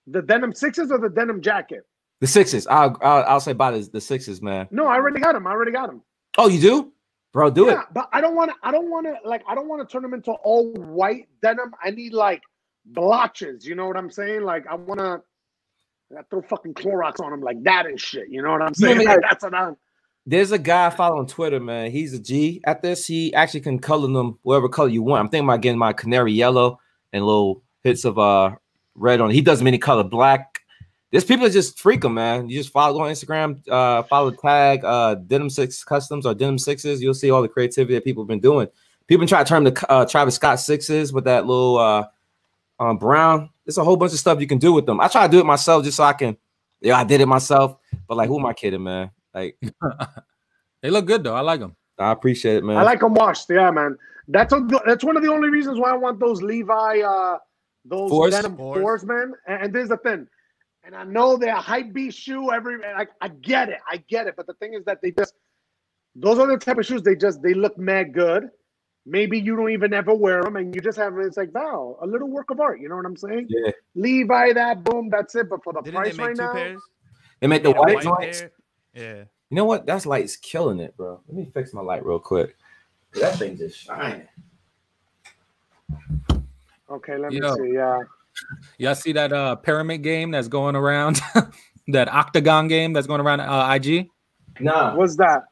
The denim sixes or the denim jacket? The sixes. I'll say buy the sixes, man. No, I already got them. Oh, you do? Bro, do it. But I don't want to turn them into all white denim. I need like blotches. You know what I'm saying? Like I throw fucking Clorox on them like that and shit. You know what I'm saying? Like, that's what I'm. There's a guy I follow on Twitter, man. He's a G at this. He actually can color them whatever color you want. I'm thinking about getting my canary yellow and little hits of red on it. He does many color black. There's people that just freak them, man. You just follow on Instagram, follow the tag Denim Six Customs or Denim Sixes. You'll see all the creativity that people have been doing. People been trying to turn the Travis Scott sixes with that little brown. There's a whole bunch of stuff you can do with them. I try to do it myself just so I can. Yeah, I did it myself, but like, who am I kidding, man? Like, they look good though. I like them. I appreciate it, man. I like them washed. Yeah, man. That's one of the only reasons why I want those Levi, those denim fours, man. And there's the thing. And I know they're a hype beast shoe. I get it. But the thing is that those are the type of shoes. They look mad good. Maybe you don't even ever wear them, and you just have it's like wow, a little work of art. You know what I'm saying? Yeah. Levi, that boom, that's it. But for the Didn't price they make right two now, pairs? They make the white joints. Yeah. You know what? That's light's killing it, bro. Let me fix my light real quick. That thing just shining. Okay, let me see. Yeah. Y'all see that pyramid game that's going around? That octagon game that's going around IG? Nah. What's that?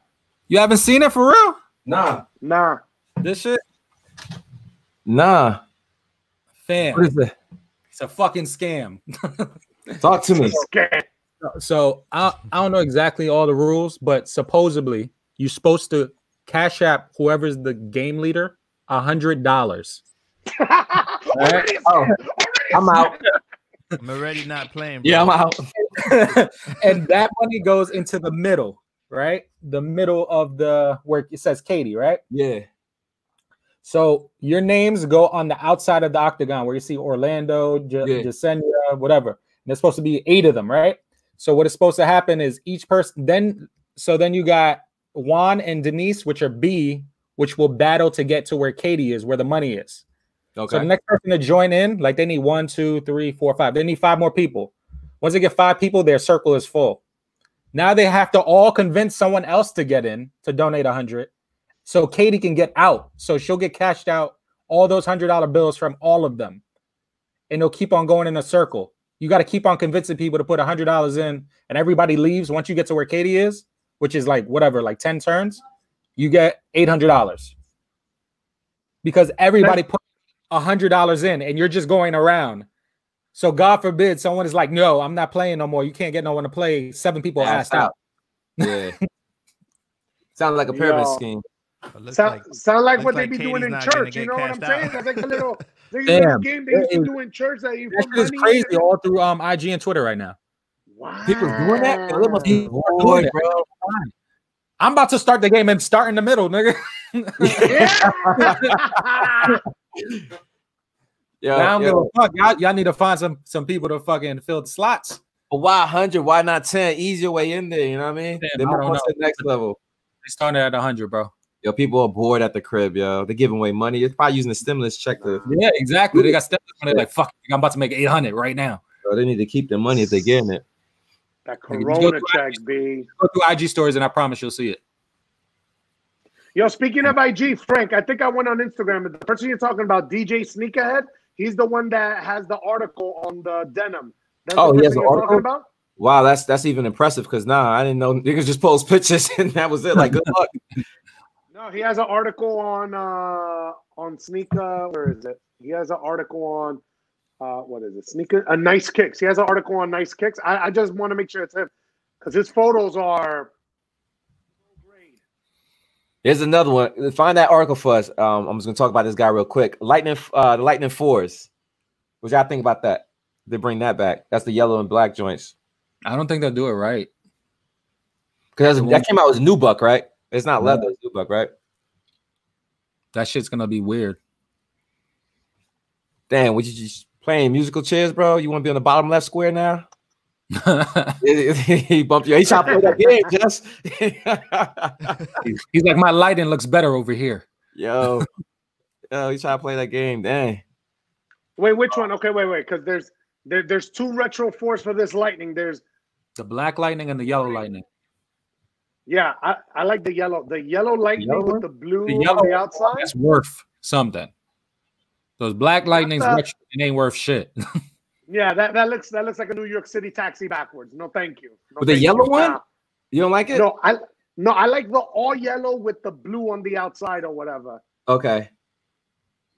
You haven't seen it for real? Nah. This shit? Nah. Fam. What is it? It's a fucking scam. Talk to me. Okay. So I don't know exactly all the rules, but supposedly you're supposed to cash app whoever's the game leader $100. Right? Oh, I'm out. I'm already not playing, bro. Yeah, I'm out. And that money goes into the middle, right? The middle of where it says Katie, right? Yeah. So your names go on the outside of the octagon where you see Orlando, Jasenia, whatever. And there's supposed to be 8 of them, right? So what is supposed to happen is each person then you got Juan and Denise, which are B, which will battle to get to where Katie is, where the money is. Okay. So the next person to join in, like they need 1, 2, 3, 4, 5. They need 5 more people. Once they get 5 people, their circle is full. Now they have to all convince someone else to get in to donate 100. So Katie can get out. So she'll get cashed out all those $100 bills from all of them. And they'll keep on going in a circle. You got to keep on convincing people to put $100 in, and everybody leaves. Once you get to where Katie is, which is like whatever, like 10 turns, you get $800 because everybody put $100 in, and you're just going around. So God forbid someone is like, "No, I'm not playing no more. You can't get no one to play." 7 people asked out. Yeah, sounds like a pyramid scheme. Sound like what they be doing in church. You know what I'm saying? That's like a little game they used to do in church. That is crazy all through IG and Twitter right now. Wow. People doing that? They must be bored, bro. I'm about to start the game and start in the middle, nigga. Fuck. Y'all need to find some people to fucking fill the slots. But why 100? Why not 10? Ease your way in there. You know what I mean? Damn, they move on to the next level. They started at 100, bro. Yo, people are bored at the crib, yo. They're giving away money. It's probably using the stimulus check to. Yeah, exactly. They got stimulus money. Like, fuck, I'm about to make 800 right now. So they need to keep their money if they're getting it. That Corona check, B. Go through IG stories, and I promise you'll see it. Yo, speaking of IG, Frank, I think I went on Instagram. The person you're talking about, DJ Sneakerhead, he's the one that has the article on the denim. That's he has an article about? Wow, that's even impressive because I didn't know niggas just post pictures and that was it. Like, good luck. No, he has an article on Sneaker. Where is it? He has an article on what is it? Sneaker Nice Kicks. He has an article on Nice Kicks. I just want to make sure it's him because his photos are great. Here's another one. Find that article for us. I'm just gonna talk about this guy real quick. The Lightning 4s. What y'all think about that? They bring that back. That's the yellow and black joints. I don't think they'll do it right. Because that came out as nubuck, right? It's not leather, it's nubuck, right? That shit's gonna be weird. Damn, would you just playing musical chairs, bro? You want to be on the bottom left square now? He bumped you. He trying to play that game, just. He's like, my lighting looks better over here. Yo, he's trying to play that game. Dang. Wait, which one? Okay, wait, because there's two retro fours for this lightning. There's the black lightning and the yellow lightning. Yeah, I like the yellow. The yellow lightning with the blue yellow on the outside. That's worth something. Those black lightnings, it ain't worth shit. Yeah, that looks like a New York City taxi backwards. No, thank you. No, with the yellow one, you don't like it? No, I like the all yellow with the blue on the outside or whatever. Okay.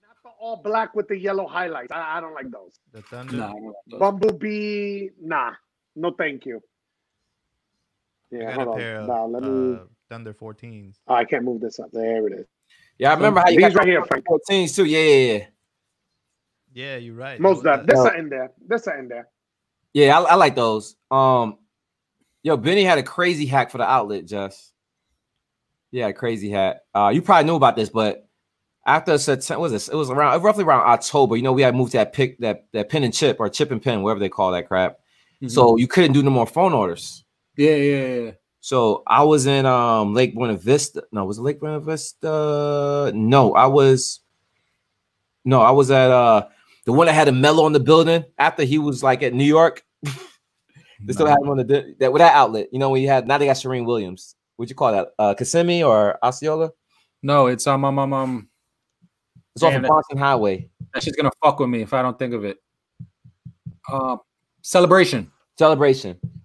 Not the all black with the yellow highlights. I don't like those. The Thunder. Nah, Bumblebee, nah. No, thank you. Yeah, I got a pair of Thunder 14s. Oh, I can't move this up. There it is. Yeah, I remember how you got right here, Frank. 14s too. Yeah. Yeah, you're right. Most of this are in there. Yeah, I like those. Yo, Benny had a crazy hack for the outlet, Just. Yeah, a crazy hack. You probably knew about this, but after September, it was roughly around October. You know, we had moved that pin and chip or chip and pin, whatever they call that crap. Mm-hmm. So you couldn't do no more phone orders. Yeah. So I was in Lake Buena Vista. No, was it Lake Buena Vista? No, I was at the one that had a mellow on the building after he was like at New York. They still had him on with that outlet. You know, when you had now they got Serene Williams. What'd you call that? Kissimmee or Osceola? No, it's it's off of Boston Highway. That shit's gonna fuck with me if I don't think of it. Celebration. All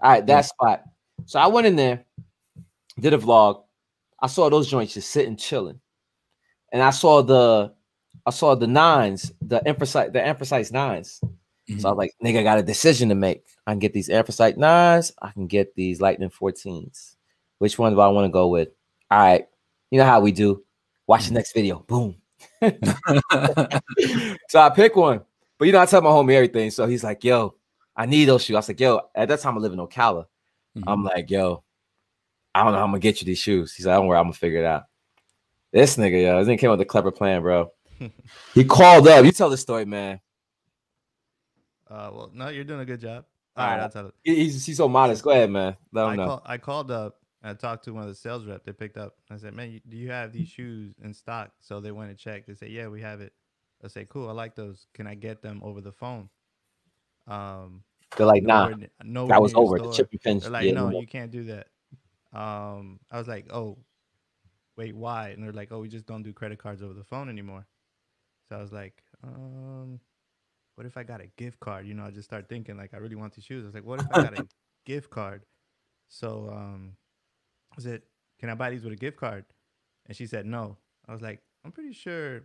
right, that spot. So I went in there, did a vlog. I saw those joints just sitting chilling, and I saw the nines, the anthracite nines. Mm-hmm. So I was like, nigga, I got a decision to make. I can get these anthracite nines. I can get these lightning 14s. Which one do I want to go with? All right, you know how we do. Watch the next video. Boom. So I pick one, but you know I tell my homie everything. So he's like, yo, I need those shoes. I was like, yo, at that time I live in Ocala. Mm-hmm. I'm like, yo, I don't know how I'm gonna get you these shoes. He's like, don't worry, I'm gonna figure it out. This nigga, yo, this nigga came with a clever plan, bro. He called up. You tell the story, man. Well, no, you're doing a good job. All right, I'll tell it. He's so modest. Go ahead, man. Let him know. I called up and I talked to one of the sales reps. They picked up. I said, man, do you have these shoes in stock? So they went and checked. They said, yeah, we have it. I said, cool. I like those. Can I get them over the phone? They're like, nah, that was over. The chip and pin. They're like, no, you can't do that. I was like, oh, wait, why? And they're like, oh, we just don't do credit cards over the phone anymore. So I was like, what if I got a gift card? You know, I just start thinking like I really want these shoes. I was like, what if I got a gift card? So I said, can I buy these with a gift card? And she said no. I was like, I'm pretty sure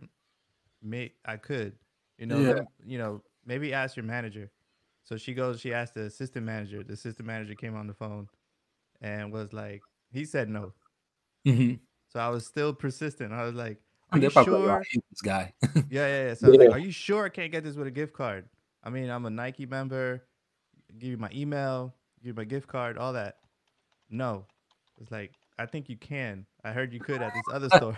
I could. You know, maybe ask your manager. So she asked the assistant manager. The assistant manager came on the phone and was like, he said no. Mm-hmm. So I was still persistent. I was like, are you sure? This guy. Yeah. So I was like, are you sure I can't get this with a gift card? I mean, I'm a Nike member. Give you my email, give you my gift card, all that. No. It's like, I think you can. I heard you could at this other store.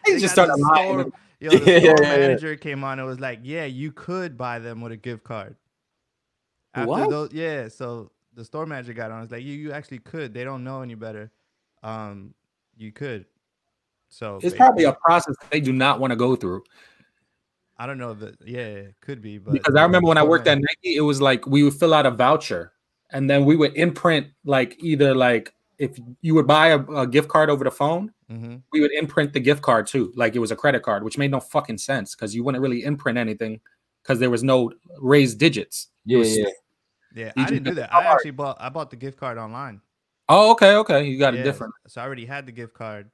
He just started lying. The store manager came on and was like, yeah, you could buy them with a gift card. What? So the store manager got on. It's like, you actually could. They don't know any better. You could. So it's probably a process they do not want to go through. I don't know it could be, but because I remember when I worked at Nike, it was like we would fill out a voucher and then we would imprint either if you would buy a gift card over the phone, mm-hmm. we would imprint the gift card too, like it was a credit card, which made no fucking sense because you wouldn't really imprint anything because there was no raised digits. Yeah. I didn't do that. I bought the gift card online. Oh, okay. You got it different. So I already had the gift card.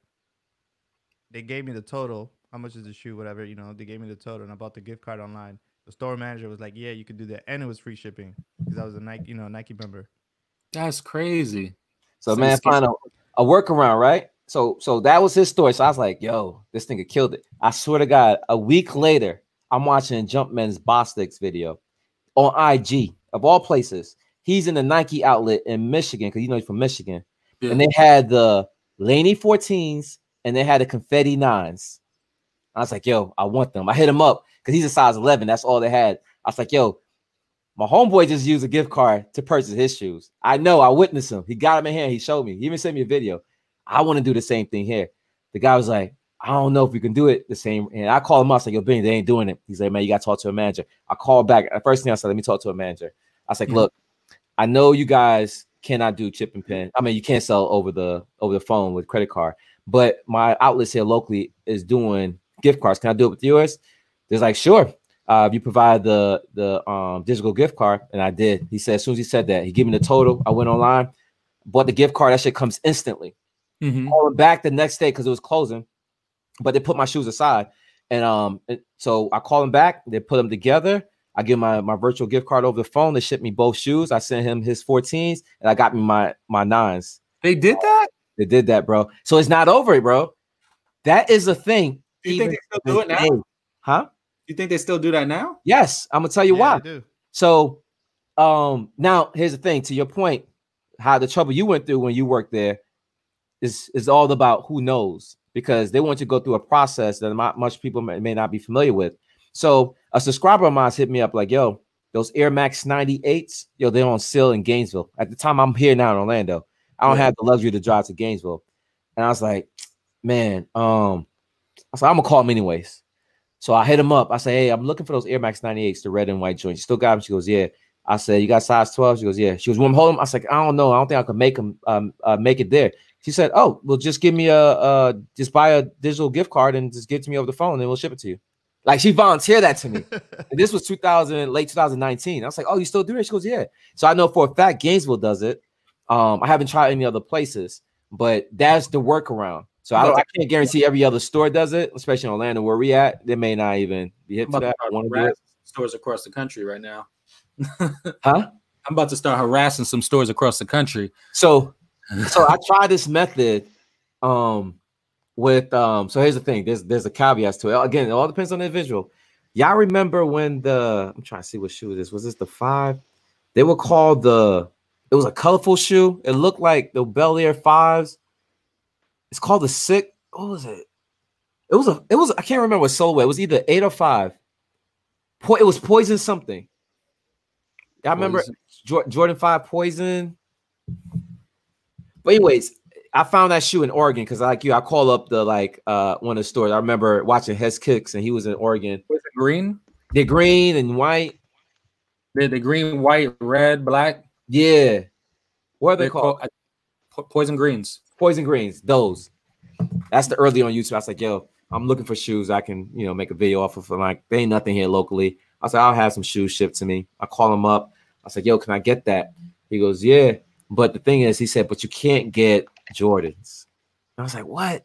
They gave me the total. How much is the shoe? Whatever, they gave me the total, and I bought the gift card online. The store manager was like, "Yeah, you could do that," and it was free shipping because I was a Nike member. That's crazy. So man, find a workaround, right? So that was his story. So I was like, "Yo, this nigga killed it." I swear to God, a week later, I'm watching Jumpman's Bostic's video on IG of all places. He's in the Nike outlet in Michigan because he's from Michigan, and they had the Laney 14s. And they had the confetti 9s. I was like, yo, I want them. I hit him up because he's a size 11. That's all they had. I was like, yo, My homeboy just used a gift card to purchase his shoes. I know. I witnessed him. He got them in hand. He showed me. He even sent me a video. I want to do the same thing here. The guy was like, I don't know if we can do it the same. And I called him up. I said, yo, Benny, they ain't doing it. He's like, man, you got to talk to a manager. I called back. The first thing I said, let me talk to a manager. I was like, look, I know you guys cannot do chip and pin. I mean, you can't sell over the phone with credit card. But my outlets here locally is doing gift cards. Can I do it with yours? They're like, sure. If you provide the digital gift card, and I did. He said, as soon as he said that, he gave me the total. I went online, bought the gift card. That shit comes instantly. Calling back the next day because it was closing, but they put my shoes aside. And so I call him back. They put them together. I give my virtual gift card over the phone. They shipped me both shoes. I sent him his 14s, and I got me my 9s. They did that? They did that, bro. So it's not over, bro. That is a thing. Do you think they still do it now? Huh? You think they still do that now? Yes. I'm gonna tell you why. So now here's the thing. To your point, how the trouble you went through when you worked there is all about who knows, because they want you to go through a process that much people may not be familiar with. So a subscriber of mine hit me up like, yo, those Air Max 98s, yo, they're on sale in Gainesville. At the time, I'm here now in Orlando. I don't have the luxury to drive to Gainesville. And I was like, man, I was like, I'm gonna call him anyways. So I hit him up. I say, hey, I'm looking for those Air Max 98s, the red and white joints. You still got them? She goes, yeah. I said, you got size 12? She goes, yeah. She goes, well, hold them. I was like, I don't know. I don't think I could make them make it there. She said, oh, well, just give me just buy a digital gift card and just get it to me over the phone and we'll ship it to you. Like, she volunteered that to me. And this was late 2019. I was like, oh, you still do it? She goes, yeah. So I know for a fact Gainesville does it. I haven't tried any other places, but that's the workaround. So I can't guarantee every other store does it, especially in Orlando where we at. They may not even be hit to that. I want to do it. Stores across the country right now. Huh? I'm about to start harassing some stores across the country. So I tried this method with so here's the thing. There's a caveat to it. Again, it all depends on the individual. Y'all remember when I'm trying to see what shoe this was. This the 5? They were called it was a colorful shoe. It looked like the Bel Air 5s. It's called the 6. What was it? It was I can't remember what silhouette. It was either 8 or 5. It was Poison something. I remember Jordan 5 Poison. But anyways, I found that shoe in Oregon because like you, I call up the one of the stores. I remember watching Hez Kicks and he was in Oregon. Was it green? They're green and white. The green, white, red, black. Yeah. What are they called? Poison Greens. Poison Greens. Those. That's the early on YouTube. I was like, yo, I'm looking for shoes I can, make a video off of. Like, there ain't nothing here locally. I said, I'll have some shoes shipped to me. I call him up. I said, yo, can I get that? He goes, yeah. But the thing is, he said, but you can't get Jordans. I was like, what?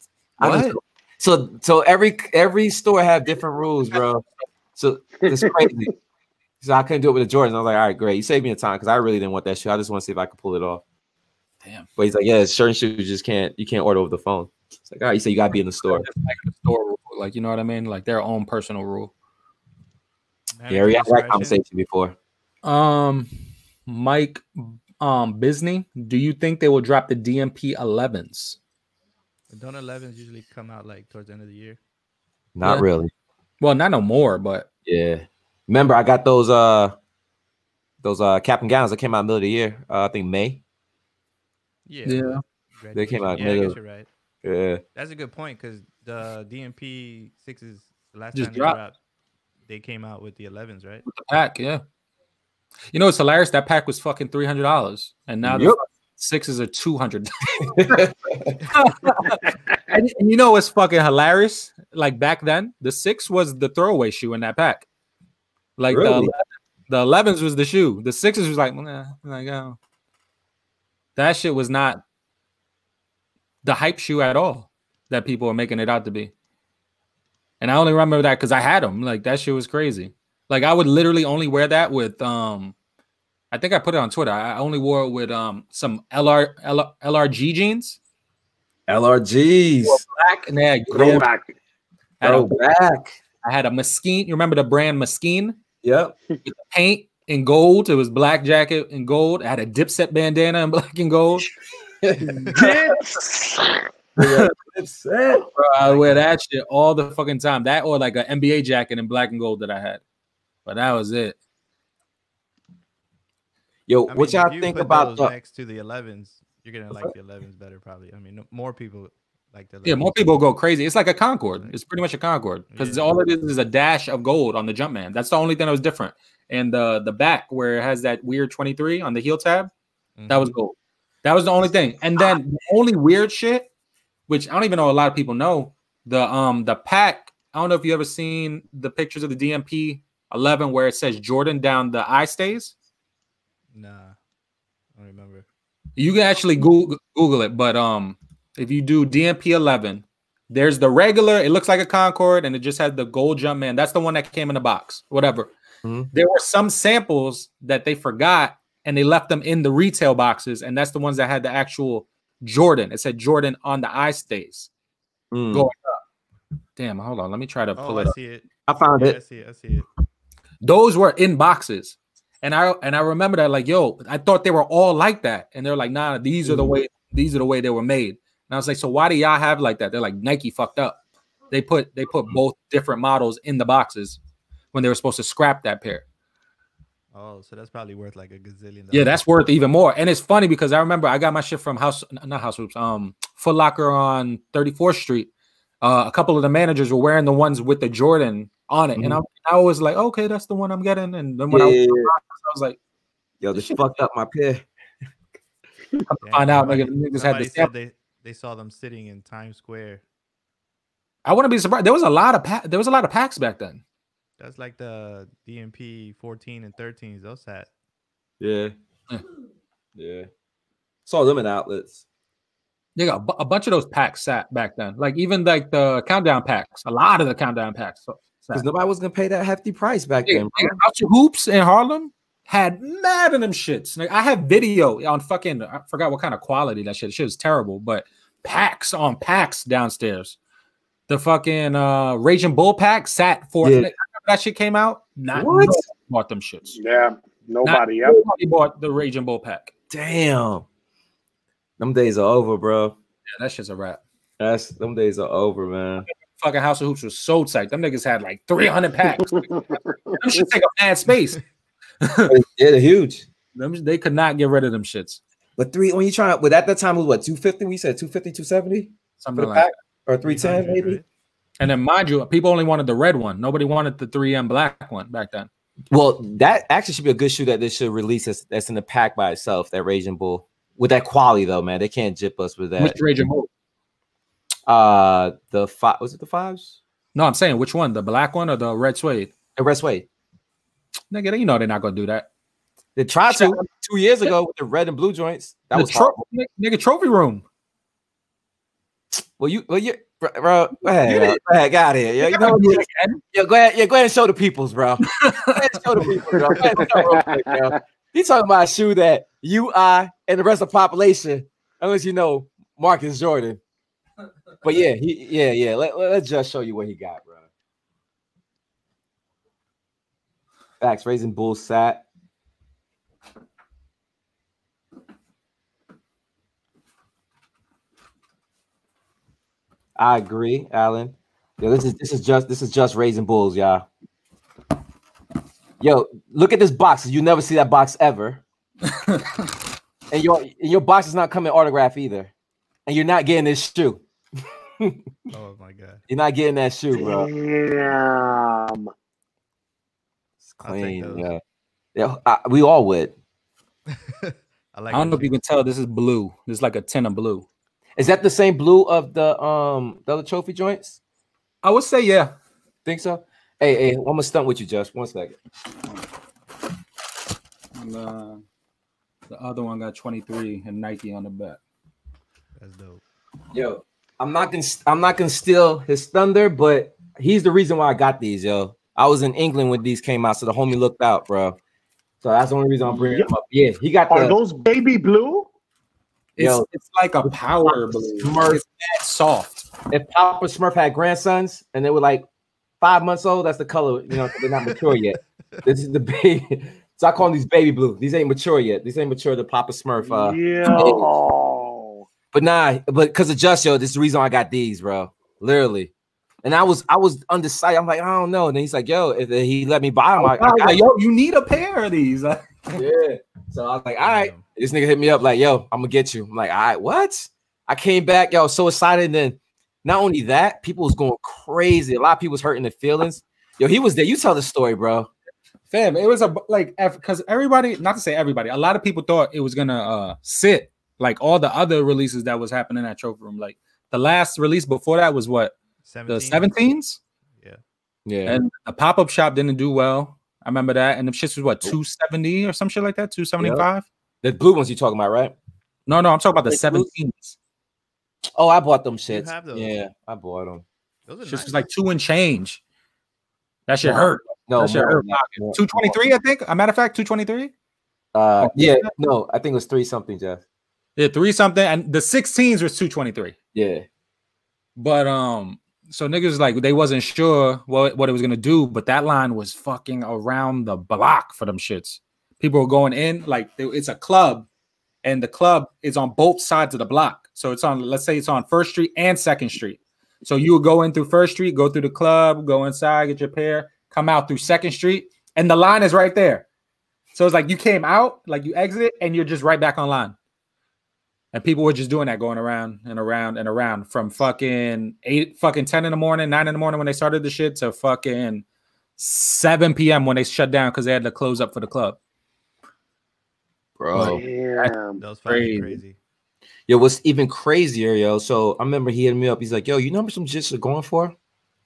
So every store have different rules, bro. So it's crazy. So I couldn't do it with the Jordans. I was like, all right, great. You saved me the time because I really didn't want that shoe. I just want to see if I could pull it off. Damn. But he's like, yeah, certain shoes you can't order over the phone. It's like, all right, you say you gotta be in the store. Like the store rule, like, you know what I mean? Like their own personal rule. Yeah, we had that conversation before. Mike Bisney, do you think they will drop the DMP 11s? Don't 11s usually come out like towards the end of the year? Not really. Well, not no more, but yeah. Remember, I got those cap and gowns that came out middle of the year. I think May. Yeah. They came out. Yeah, I guess you're right. Yeah. That's a good point because the DMP 6s the last just time dropped. They came out with the 11s, right? With the pack, yeah. You know, it's hilarious. That pack was fucking $300, and now the 6s are $200. and you know what's fucking hilarious? Like back then, the 6 was the throwaway shoe in that pack. Like really? the 11s was the shoe. The 6s was like, oh. That shit was not the hype shoe at all that people are making it out to be. And I only remember that because I had them. Like that shit was crazy. Like I would literally only wear that with I think I put it on Twitter. I only wore it with some LRG jeans. LRGs. Black and they had Throwback. I had a Mesquite. You remember the brand Mesquite? Yep. With the paint in gold. It was black jacket in gold. I had a Dipset bandana in black and gold. Bro, I wear that shit all the fucking time. That or like an NBA jacket in black and gold that I had. But that was it. Yo, I what mean, if y'all you think put about those next to the 11s, you're gonna like the 11s better, probably. I mean, more people like the 11s. Yeah, more people go crazy. It's like a Concorde. It's pretty much a Concorde because all it is a dash of gold on the Jumpman. That's the only thing that was different. And the back where it has that weird 23 on the heel tab, that was gold. That was the only thing. And then the only weird shit, which I don't even know a lot of people know, the pack. I don't know if you ever seen the pictures of the DMP 11 where it says Jordan down the eye stays. Nah, I don't remember. You can actually Google it, but if you do DMP 11, there's the regular. It looks like a Concorde, and it just has the gold Jumpman. That's the one that came in the box. Whatever. There were some samples that they forgot, and they left them in the retail boxes, and that's the ones that had the actual Jordan. It said Jordan on the eye stays going up. Damn, hold on. Let me try to pull it up. I see it. I found it. I see it. Those were in boxes. And I remember that, like, yo, I thought they were all like that. And they're like, nah, these are the way they were made. And I was like, so why do y'all have like that? They're like, Nike fucked up. They put both different models in the boxes when they were supposed to scrap that pair. Oh, so that's probably worth like a gazillion. Yeah, that's worth even more. And it's funny because I remember I got my shit from Foot Locker on 34th Street. A couple of the managers were wearing the ones with the Jordan on it. And I was like, okay, that's the one I'm getting. And then when I was like, yo, this fucked up my pair. Find out, niggas had this. Said they saw them sitting in Times Square. I wouldn't be surprised. There was a lot of packs back then. That's like the DMP 14 and 13s. Those sat. Yeah. Saw them in outlets. They got a bunch of those packs sat back then. Like even like the countdown packs. A lot of the countdown packs. Because nobody was gonna pay that hefty price back then. Out your hoops in Harlem had mad of them shits. Like, I have video on fucking, I forgot what kind of quality that shit. Shit is terrible, but packs on packs downstairs. The fucking Raging Bull pack sat for that shit came out. Nobody bought them shits. Yeah, nobody bought the Raging Bull pack. Damn, them days are over, bro. Yeah, that shit's a wrap. Them days are over, man. Fucking House of Hoops was so tight. Them niggas had like 300 packs. Them shit take up mad space. Yeah, they're huge. They could not get rid of them shits. But when you try, but at that time it was what, 250? We said 250, 270? Something like that. Or 310 maybe. Right? And then mind you, people only wanted the red one. Nobody wanted the 3M black one back then. Well, that actually should be a good shoe that they should release that's in the pack by itself, that Raging Bull. With that quality though, man. They can't jip us with that. Which Raging Bull? The five, was it the 5s? No, I'm saying which one? The black one or the red suede? The red suede. Nigga, you know they're not gonna do that. They tried to 2 years ago with the red and blue joints. That was nigga trophy room. Well, you, bro, go ahead, get out of here. Yo, you know, go ahead and show the peoples, bro. Go ahead and show the peoples, bro. He's talking about a shoe that you, I, and the rest of the population, unless you know Marcus Jordan. But yeah, let's just show you what he got, bro. Facts, Raging Bull sat. I agree, Alan. Yo, this is just Raging Bulls, y'all. Yo, look at this box. You never see that box ever. And your box is not coming autograph either. And you're not getting this shoe. Oh my god. You're not getting that shoe, bro. Damn. It's clean, yeah. We all would. I don't know if you can tell this is blue. This is like a tin of blue. Is that the same blue of the other trophy joints? I would say yeah. Think so? Hey, I'm gonna stunt with you, just 1 second. And, the other one got 23 and Nike on the back. That's dope. Yo, I'm not gonna steal his thunder, but he's the reason why I got these, yo. I was in England when these came out, so the homie looked out, bro. So that's the only reason I'm bringing him up. Yeah, he got. Are those baby blue? It's like a powder blue. Smurf. It's that soft. If Papa Smurf had grandsons and they were like 5 months old, that's the color. You know, they're not mature yet. This is the baby. So I call them these baby blue. These ain't mature yet. These ain't mature. The Papa Smurf. But because of Just, yo, this is the reason I got these, bro. Literally. And I was undecided. I'm like, I don't know. And then he's like, yo, if he let me buy them, yo, you need a pair of these. Yeah. So I was like, all right. This nigga hit me up like, yo, I'm gonna get you. I'm like, all right, what? I came back, yo, so excited. And then not only that, people was going crazy. A lot of people was hurting their feelings. Yo, he was there. You tell the story, bro. Fam, it was because everybody, not to say everybody, a lot of people thought it was gonna sit like all the other releases that was happening at Trophy Room. Like the last release before that was what? 17? The 17s? Yeah. And the pop-up shop didn't do well. I remember that. And the shit was what, 270 or some shit like that? 275? The blue ones you talking about, right? No, I'm talking about the 17s. Oh, I bought them shits. Yeah, I bought them. Those are nice. Was like 2 and change. That shit hurt. No, that shit hurt. 223, I think. A matter of fact, 223. Yeah, no, I think it was 3 something, Jeff. Yeah, 3 something, and the 16s was 223. Yeah, but so niggas like they wasn't sure what it was gonna do, but that line was fucking around the block for them shits. People were going in like it's a club, and the club is on both sides of the block. So it's on, let's say it's on 1st Street and 2nd Street. So you would go in through 1st Street, go through the club, go inside, get your pair, come out through 2nd Street, and the line is right there. So it's like you came out, like you exited, and you're just right back online. And people were just doing that, going around and around and around from fucking 10 in the morning, 9 in the morning when they started the shit to fucking 7 p.m. when they shut down because they had to close up for the club. Bro, damn. That was crazy. Yo, what's even crazier, yo? So I remember he hit me up. He's like, yo, you know how much some shits are going for?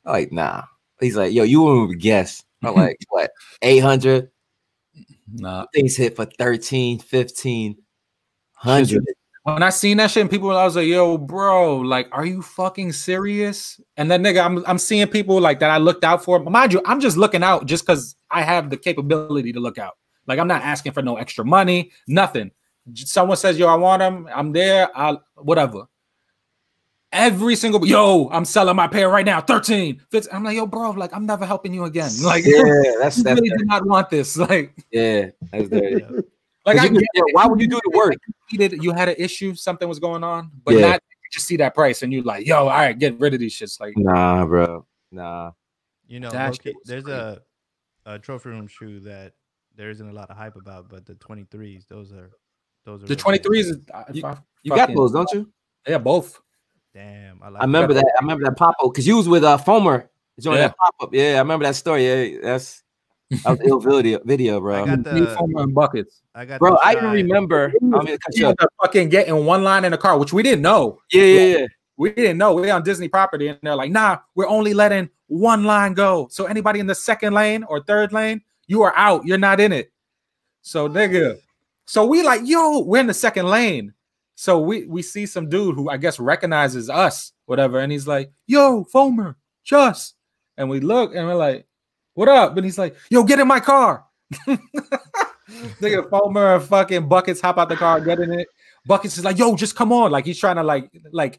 I'm like, nah. He's like, yo, you wouldn't even guess. I'm like, what, 800? Nah. Things hit for 13, 1500. When I seen that shit and people, I was like, yo, bro, like, are you fucking serious? And then, nigga, I'm seeing people like that I looked out for. Mind you, I'm just looking out just because I have the capability to look out. Like, I'm not asking for no extra money, nothing. Someone says, yo, I want them. I'm there. Whatever. Every single, yo, I'm selling my pair right now. 13, 15. I'm like, yo, bro, like, I'm never helping you again. Like, yeah, that's really did not want this. Like, yeah, that's dirty. Like, why would you do the work? You had an issue, something was going on, but not just see that price and you like, yo, all right, get rid of these shits. Like, nah, bro, nah. You know, there's a Trophy Room shoe that there isn't a lot of hype about, but the 23s, those are the 23s. You got those, don't you? Yeah, both. Damn, I remember that. I remember that pop up because you was with Fomer doing that pop up. Yeah, I remember that story. Yeah, that was ill video, bro. I got the Fomer and buckets. Bro, I even remember. Fucking getting one line in the car, which we didn't know. Yeah. We didn't know. We're on Disney property, and they're like, nah, we're only letting one line go. So anybody in the 2nd lane or 3rd lane, you are out. You're not in it. So nigga. So we like, yo, we're in the 2nd lane. So we see some dude who I guess recognizes us, whatever, and he's like, yo, Fomer, just. And we look and we're like, what up? And he's like, yo, get in my car. Nigga, Fomer and fucking Buckets hop out the car, get in it. Buckets is like, yo, just come on. Like he's trying to like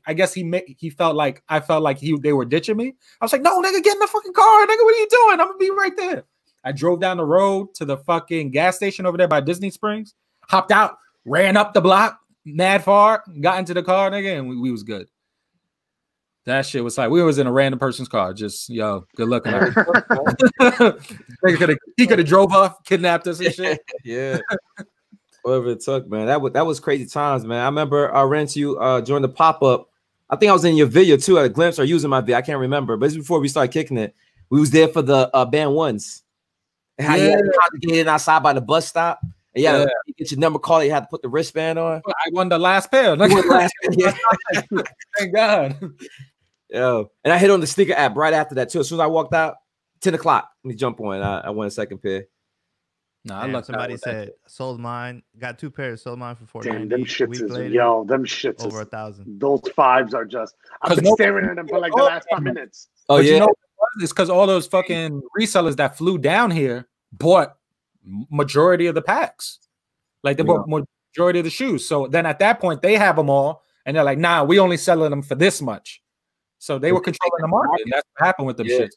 I guess he felt like I felt like they were ditching me. I was like, no, nigga, get in the fucking car. Nigga, what are you doing? I'm gonna be right there. I drove down the road to the fucking gas station over there by Disney Springs, hopped out, ran up the block, mad far, got into the car, nigga, and we was good. That shit was like we was in a random person's car. Just yo, good looking. He could have drove off, kidnapped us and shit. Yeah, whatever it took, man. That was crazy times, man. I remember I ran to you during the pop up. I think I was in your video too at a glimpse or using my video. I can't remember, but it's before we started kicking it. We was there for the band ones. And how you had to congregate outside by the bus stop. And you get your number call. You had to put the wristband on. I won the last pair. Thank God. Yo, and I hit on the sneaker app right after that too. As soon as I walked out, 10 o'clock. Let me jump on. I won a 2nd pair. No, I love somebody said sold mine. Got 2 pairs. Sold mine for $490. Them shits is later, them shits over 1,000. Those 5s are just. I've been staring at them for like the last 5 minutes. Oh yeah, you know it's because all those fucking resellers that flew down here bought majority of the packs. Like they bought majority of the shoes. So then at that point they have them all, and they're like, nah, we only selling them for this much. So they were controlling the market. And that's what happened with them shit.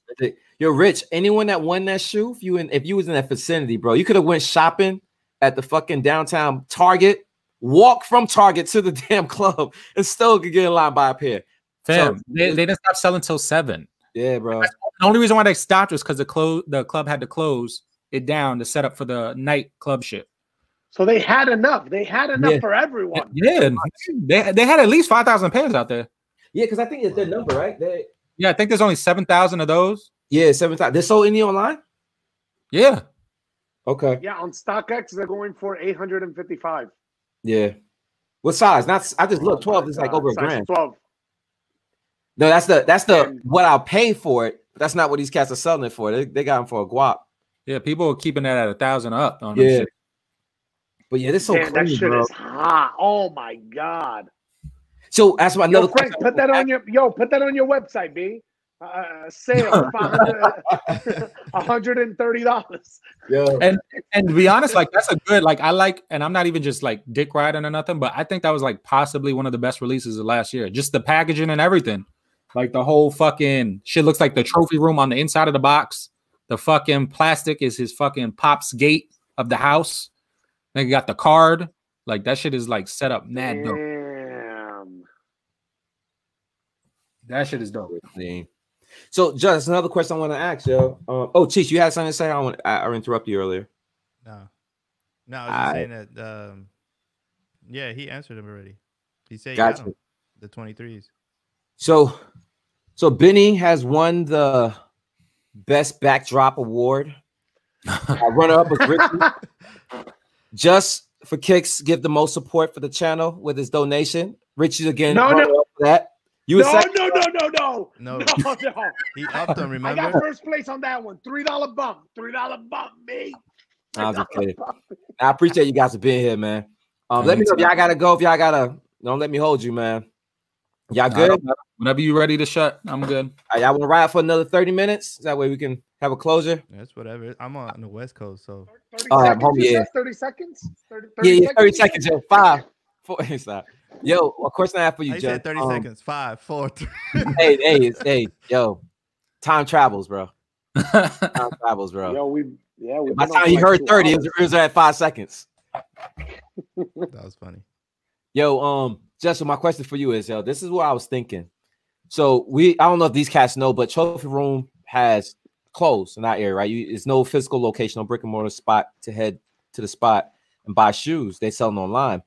You're rich. Anyone that won that shoe, if you was in that vicinity, bro, you could have went shopping at the fucking downtown Target, walk from Target to the damn club, and still could get in line by a pair. Fam, they didn't stop selling till 7. Yeah, bro. The only reason why they stopped was because the club had to close it down to set up for the night club shit. So they had enough. They had enough for everyone. Yeah, they had at least 5,000 pairs out there. Yeah, because I think it's their number, right? Yeah, I think there's only 7,000 of those. Yeah, 7,000. They're sold any online? Yeah. Okay. Yeah, on StockX they're going for 855. Yeah. What size? Not. I just looked 12. It's like over a grand. 12. No, that's the what I'll pay for it. But that's not what these cats are selling it for. They got them for a guap. Yeah, people are keeping that at 1,000 up. On yeah. Shit. But yeah, this so clean, that shit bro. is hot. Oh my god. So that's my another Frank, put that on your website, B. Sale $130. Yeah. And to be honest, like that's a good and I'm not even just like dick riding or nothing, but I think that was like possibly one of the best releases of last year. Just the packaging and everything. Like the whole fucking shit looks like the trophy room on the inside of the box. The fucking plastic is his fucking pop's gate of the house. Then you got the card. Like that shit is like set up mad dope. Damn. That shit is dope. So, just another question I want to ask, yo. Oh, Cheech, you had something to say? I interrupted you earlier. No, I was just saying that. Yeah, he answered him already. He said, "Gotcha." The 23s. So Benny has won the best backdrop award. Runner-up was Richie. Just for kicks, give the most support for the channel with his donation. Richie again. No. Up for that. No. He upped them, remember? I got first place on that one. $3 bump. $3 bump, me. I was just kidding. I appreciate you guys for being here, man. Let me know if y'all gotta go. If y'all gotta, don't let me hold you, man. Y'all good? Whenever you ready to shut, I'm good. Y'all want to ride for another 30 minutes? That way we can have a closure. That's whatever. I'm on the West Coast, so 30 seconds, 30 seconds. 30 seconds. Yo, 5, 4. Stop. Yo, a question I have for you, Joe. 30 seconds. 5, 4, 3. hey, yo, time travels, bro. Time travels, bro. Yo, by the time he heard 30, it was at 5 seconds. That was funny. Yo, Jessica, my question for you is, yo, this is what I was thinking. So I don't know if these cats know, but Trophy Room has closed in that area, right? It's no physical location, no brick and mortar spot to head to the spot and buy shoes. They sell them online.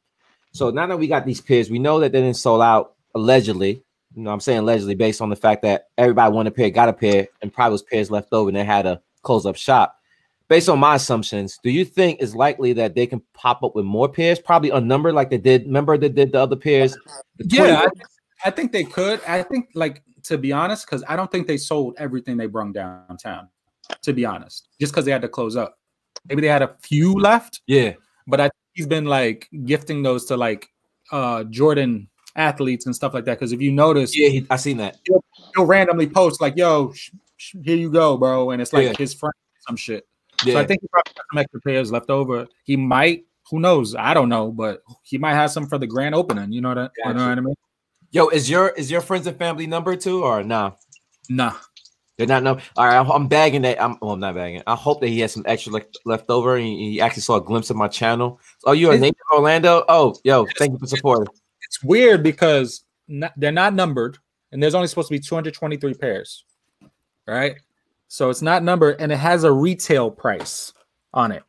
So now that we got these pairs, we know that they didn't sold out allegedly. You know, I'm saying allegedly based on the fact that everybody wanted a pair, got a pair, and probably was pairs left over, and they had to close up shop. Based on my assumptions, do you think it's likely that they can pop up with more pairs, probably unnumbered like they did? Remember they did the other pairs? Yeah, I think they could. I think, like, to be honest, because I don't think they sold everything they brung downtown, to be honest, just because they had to close up. Maybe they had a few left. Yeah. But I think he's been, like, gifting those to, like, Jordan athletes and stuff like that. Because if you notice, yeah, I seen that. He'll randomly post, like, yo, here you go, bro. And it's like his friend or some shit. Yeah. So I think he probably got some extra pairs left over. He might, who knows? I don't know, but he might have some for the grand opening. You know what I mean? Yo, is your friends and family number too, or nah? Nah, they're not. No, all right. I'm bagging that. I'm not bagging. I hope that he has some extra left over. And he actually saw a glimpse of my channel. Oh, you are native Orlando? Oh, yo, thank you for supporting. It's weird because they're not numbered, and there's only supposed to be 223 pairs, right? So it's not numbered, and it has a retail price on it.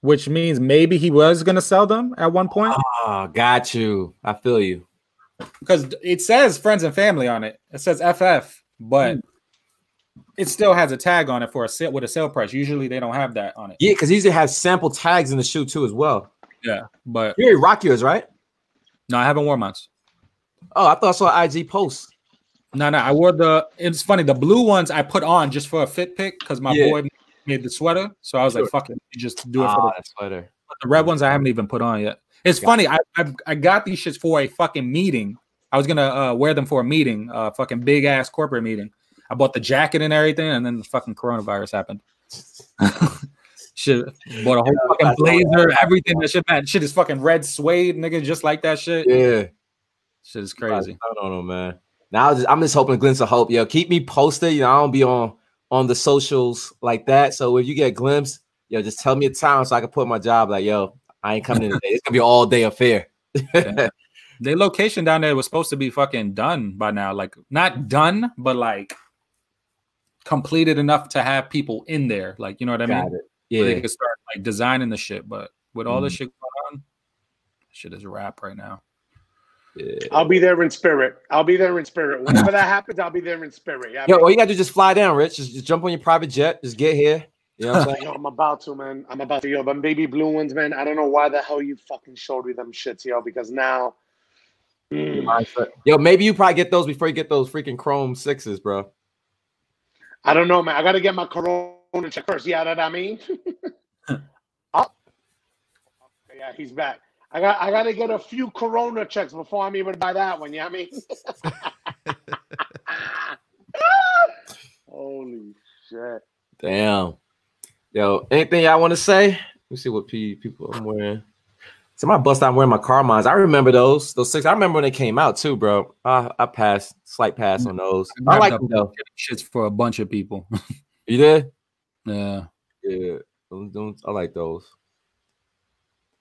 Which means maybe he was going to sell them at one point. Oh, got you. I feel you. Because it says friends and family on it. It says FF, but it still has a tag on it for a sale with a sale price. Usually they don't have that on it. Yeah, because he usually has sample tags in the shoe too as well. Yeah, but you already rock yours, right? No, I haven't worn mine. Oh, I thought I saw an IG post. No, I wore it's funny, the blue ones I put on just for a fit pick because my boy made the sweater. So I was like, fuck it, just do it for the sweater. But the red ones I haven't even put on yet. It's funny, I got these shits for a fucking meeting. I was gonna wear them for a meeting, fucking big ass corporate meeting. I bought the jacket and everything, and then the fucking coronavirus happened. Shit, bought a whole fucking blazer, everything. That shit is fucking red suede, nigga, just like that shit. Yeah, shit is crazy. I don't know, man. Now I'm just hoping a glimpse of hope. Yo, keep me posted. You know, I don't be on the socials like that. So if you get a glimpse, yo, just tell me a time so I can put my job. Like, yo, I ain't coming in today. It's gonna be an all day affair. The location down there was supposed to be fucking done by now. Like, not done, but like completed enough to have people in there. Like, you know what I mean? Yeah, they could start like designing the shit. But with all this shit going on, shit is a wrap right now. Yeah. I'll be there in spirit. Whenever that happens, I'll be there in spirit. Yo, all you gotta do is just fly down, Rich. Just jump on your private jet. Just get here. You know what I'm saying? Yo, I'm about to, man. Yo, them baby blue ones, man. I don't know why the hell you fucking showed me them shits, yo, because now. Yo, maybe you probably get those before you get those freaking Chrome 6s, bro. I don't know, man. I gotta get my corona check first. Yeah, that I mean. Oh. Yeah, he's back. I gotta get a few corona checks before I'm even buy that one. Yeah, you know what I mean. Holy shit! Damn. Yo, anything y'all want to say? Let me see what people I'm wearing. Somebody bust out wearing my Carmines. I remember those 6. I remember when they came out too, bro. I passed, slight pass on those. I like them though. Shit's for a bunch of people. You did? Yeah. Yeah. I like those.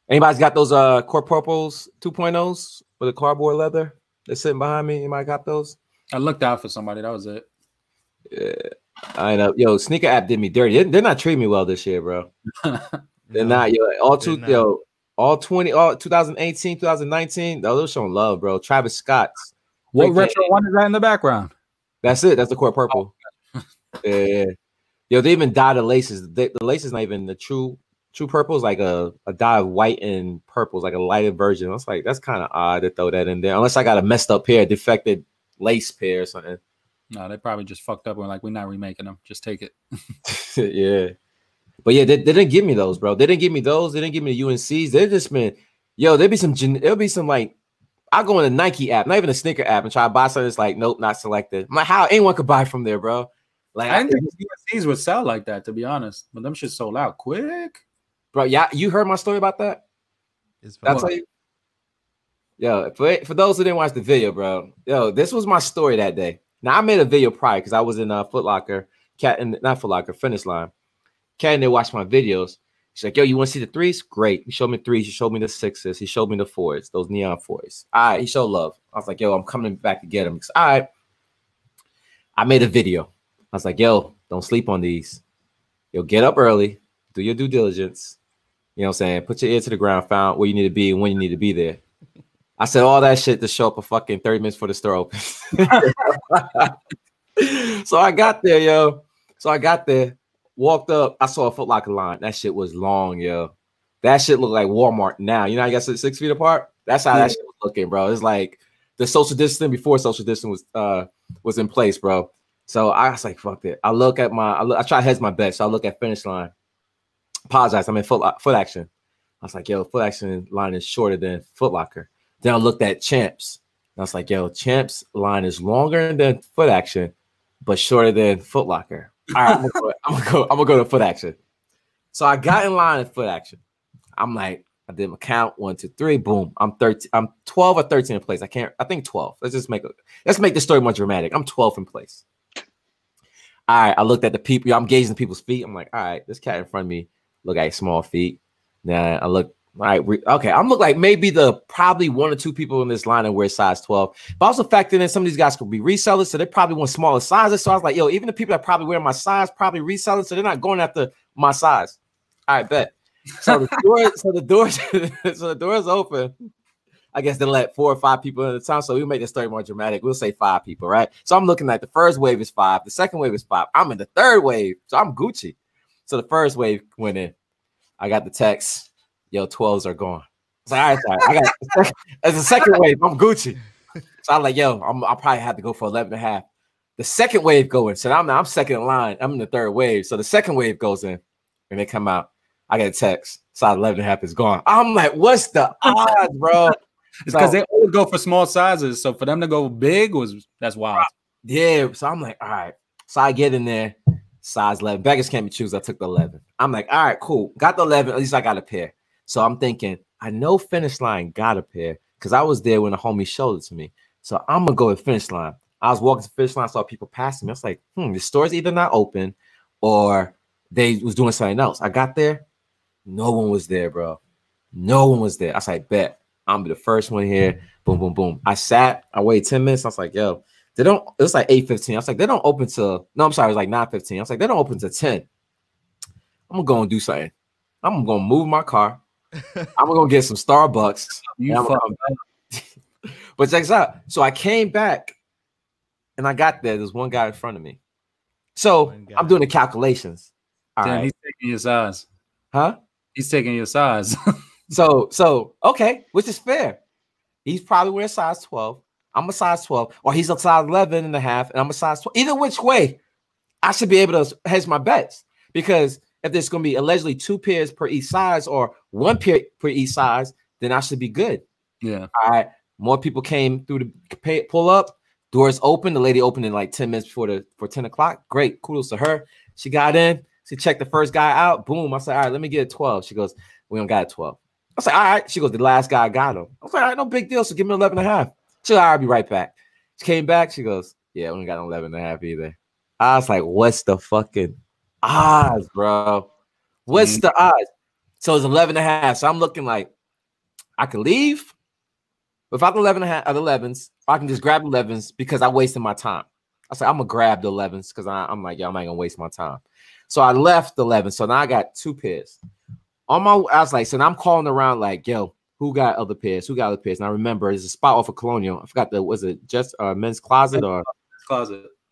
Anybody's got those Core Purples 2.0s with the cardboard leather? They're sitting behind me. Anybody got those? I looked out for somebody. That was it. Yeah. I know. Yo, sneaker app did me dirty. They're not treating me well this year, bro. They're not. Yo, all 2018, 2019. Those showing love, bro. Travis Scott's. What retro one is that in the background? That's it. That's the Core Purple. Yeah. Yo, they even dyed the laces. The laces not even the true purple is like a dye of white and purple is like a lighter version. I was like, that's kind of odd to throw that in there. Unless I got a messed up pair, defected lace pair or something. No, they probably just fucked up and like, we're not remaking them. Just take it. Yeah. But yeah, they didn't give me those, bro. They didn't give me those. They didn't give me the UNCs. They just been, yo, there'll be some like, I go in the Nike app, not even a sneaker app, and try to buy something that's like, nope, not selected. I'm like, how anyone could buy from there, bro? Like, I didn't think UNCs would sell like that, to be honest. But them shit sold out quick. Bro, yeah, you heard my story about that? I'll tell you. Yo, for those who didn't watch the video, bro, yo, this was my story that day. Now, I made a video prior because I was in Foot Locker, Finish Line. Cat and they watched my videos. She's like, yo, you want to see the 3s? Great. He showed me 3s. He showed me the 6s. He showed me the 4s, those neon 4s. All right, he showed love. I was like, yo, I'm coming back to get him. All right. I made a video. I was like, yo, don't sleep on these. Yo, get up early. Do your due diligence. You know what I'm saying? Put your ear to the ground, find where you need to be and when you need to be there. I said all that shit to show up a fucking 30 minutes before the store opens. So I got there, yo. Walked up. I saw a Foot Locker line. That shit was long, yo. That shit looked like Walmart now. You know, I guess it's 6 feet apart. That's how that shit was looking, bro. It's like the social distancing before social distancing was in place, bro. So I was like, fuck it. I try to hedge my bet. So I look at Finish Line. Apologize. I'm in Foot Action. I was like, yo, Foot Action line is shorter than Foot Locker. Then I looked at Champs. And I was like, yo, Champs line is longer than Foot Action, but shorter than Foot Locker. All right, I'm gonna go to Foot Action. So I got in line at Foot Action. I'm like, I did my count 1, 2, 3, boom. I'm 13. I'm 12 or 13 in place. I think 12. Let's make the story more dramatic. I'm 12 in place. All right, I looked at the people. I'm gauging people's feet. I'm like, all right, this cat in front of me look like small feet. Then I look, all right, okay. I'm look like maybe probably 1 or 2 people in this line that wear size 12. But also factoring in some of these guys could be resellers, so they probably want smaller sizes. So I was like, yo, even the people that probably wear my size probably resellers, so they're not going after my size. All right, bet. So the doors open. I guess they let 4 or 5 people in at a time. So we'll make the story more dramatic. We'll say 5 people, right? So I'm looking at the first wave is 5, the second wave is 5. I'm in the third wave, so I'm Gucci. So the first wave went in. I got the text. Yo, 12s are gone. So all right. I got as a second wave, I'm Gucci. So I'm like, yo, I'll probably have to go for 11.5. The second wave going. So I'm second in line. I'm in the third wave. So the second wave goes in and they come out. I get a text. Size 11.5 is gone. I'm like, what's the odds, bro? It's because they always go for small sizes. So for them to go big that's wild. Yeah. So I'm like, all right. So I get in there. Size 11. Beggars can't be choosers. I took the 11. I'm like, all right, cool. Got the 11. At least I got a pair. So I'm thinking, I know Finish Line got a pair because I was there when the homie showed it to me. So I'm going to go with Finish Line. I was walking to Finish Line, saw people passing me. I was like, the store's either not open or they was doing something else. I got there. No one was there, bro. No one was there. I was like, bet. I'm the first one here. Boom, boom, boom. I waited 10 minutes. I was like, yo, it was like 8:15. I was like, they don't open till, no, I'm sorry, it was like 9:15. I was like, they don't open till 10. I'm gonna go and do something. I'm gonna move my car. I'm gonna get some Starbucks. But check this out. So I came back and I got there. There's one guy in front of me. So I'm doing the calculations. All right. He's taking your size. Huh? He's taking your size. So okay, which is fair. He's probably wearing size 12. I'm a size 12, or he's a size 11 and a half, and I'm a size 12. Either which way, I should be able to hedge my bets, because if there's going to be allegedly 2 pairs per each size or 1 pair per each size, then I should be good. Yeah. All right. More people came through the pull up. Doors open. The lady opened in like 10 minutes before 10 o'clock. Great. Kudos to her. She got in. She checked the first guy out. Boom. I said, all right, let me get a 12. She goes, we don't got a 12. I said, all right. She goes, the last guy got him. I was like, all right, no big deal. So give me 11 and a half. She goes, all right, I'll be right back. She came back. She goes, yeah, we don't got 11 and a half either. I was like, what's the fucking odds, bro? What's the odds? So it's 11 and a half. So I'm looking like I could leave without the 11 and a half, the 11s. Or I can just grab the 11s because I wasted my time. I said, I'm going to grab the 11s because I'm like, yeah, I'm not going to waste my time. So I left the 11. So now I got 2 pairs. I was like, so now I'm calling around like, yo, who got other pairs? Who got other pairs? And I remember there's a spot off of Colonial. I forgot was it just Men's Closet or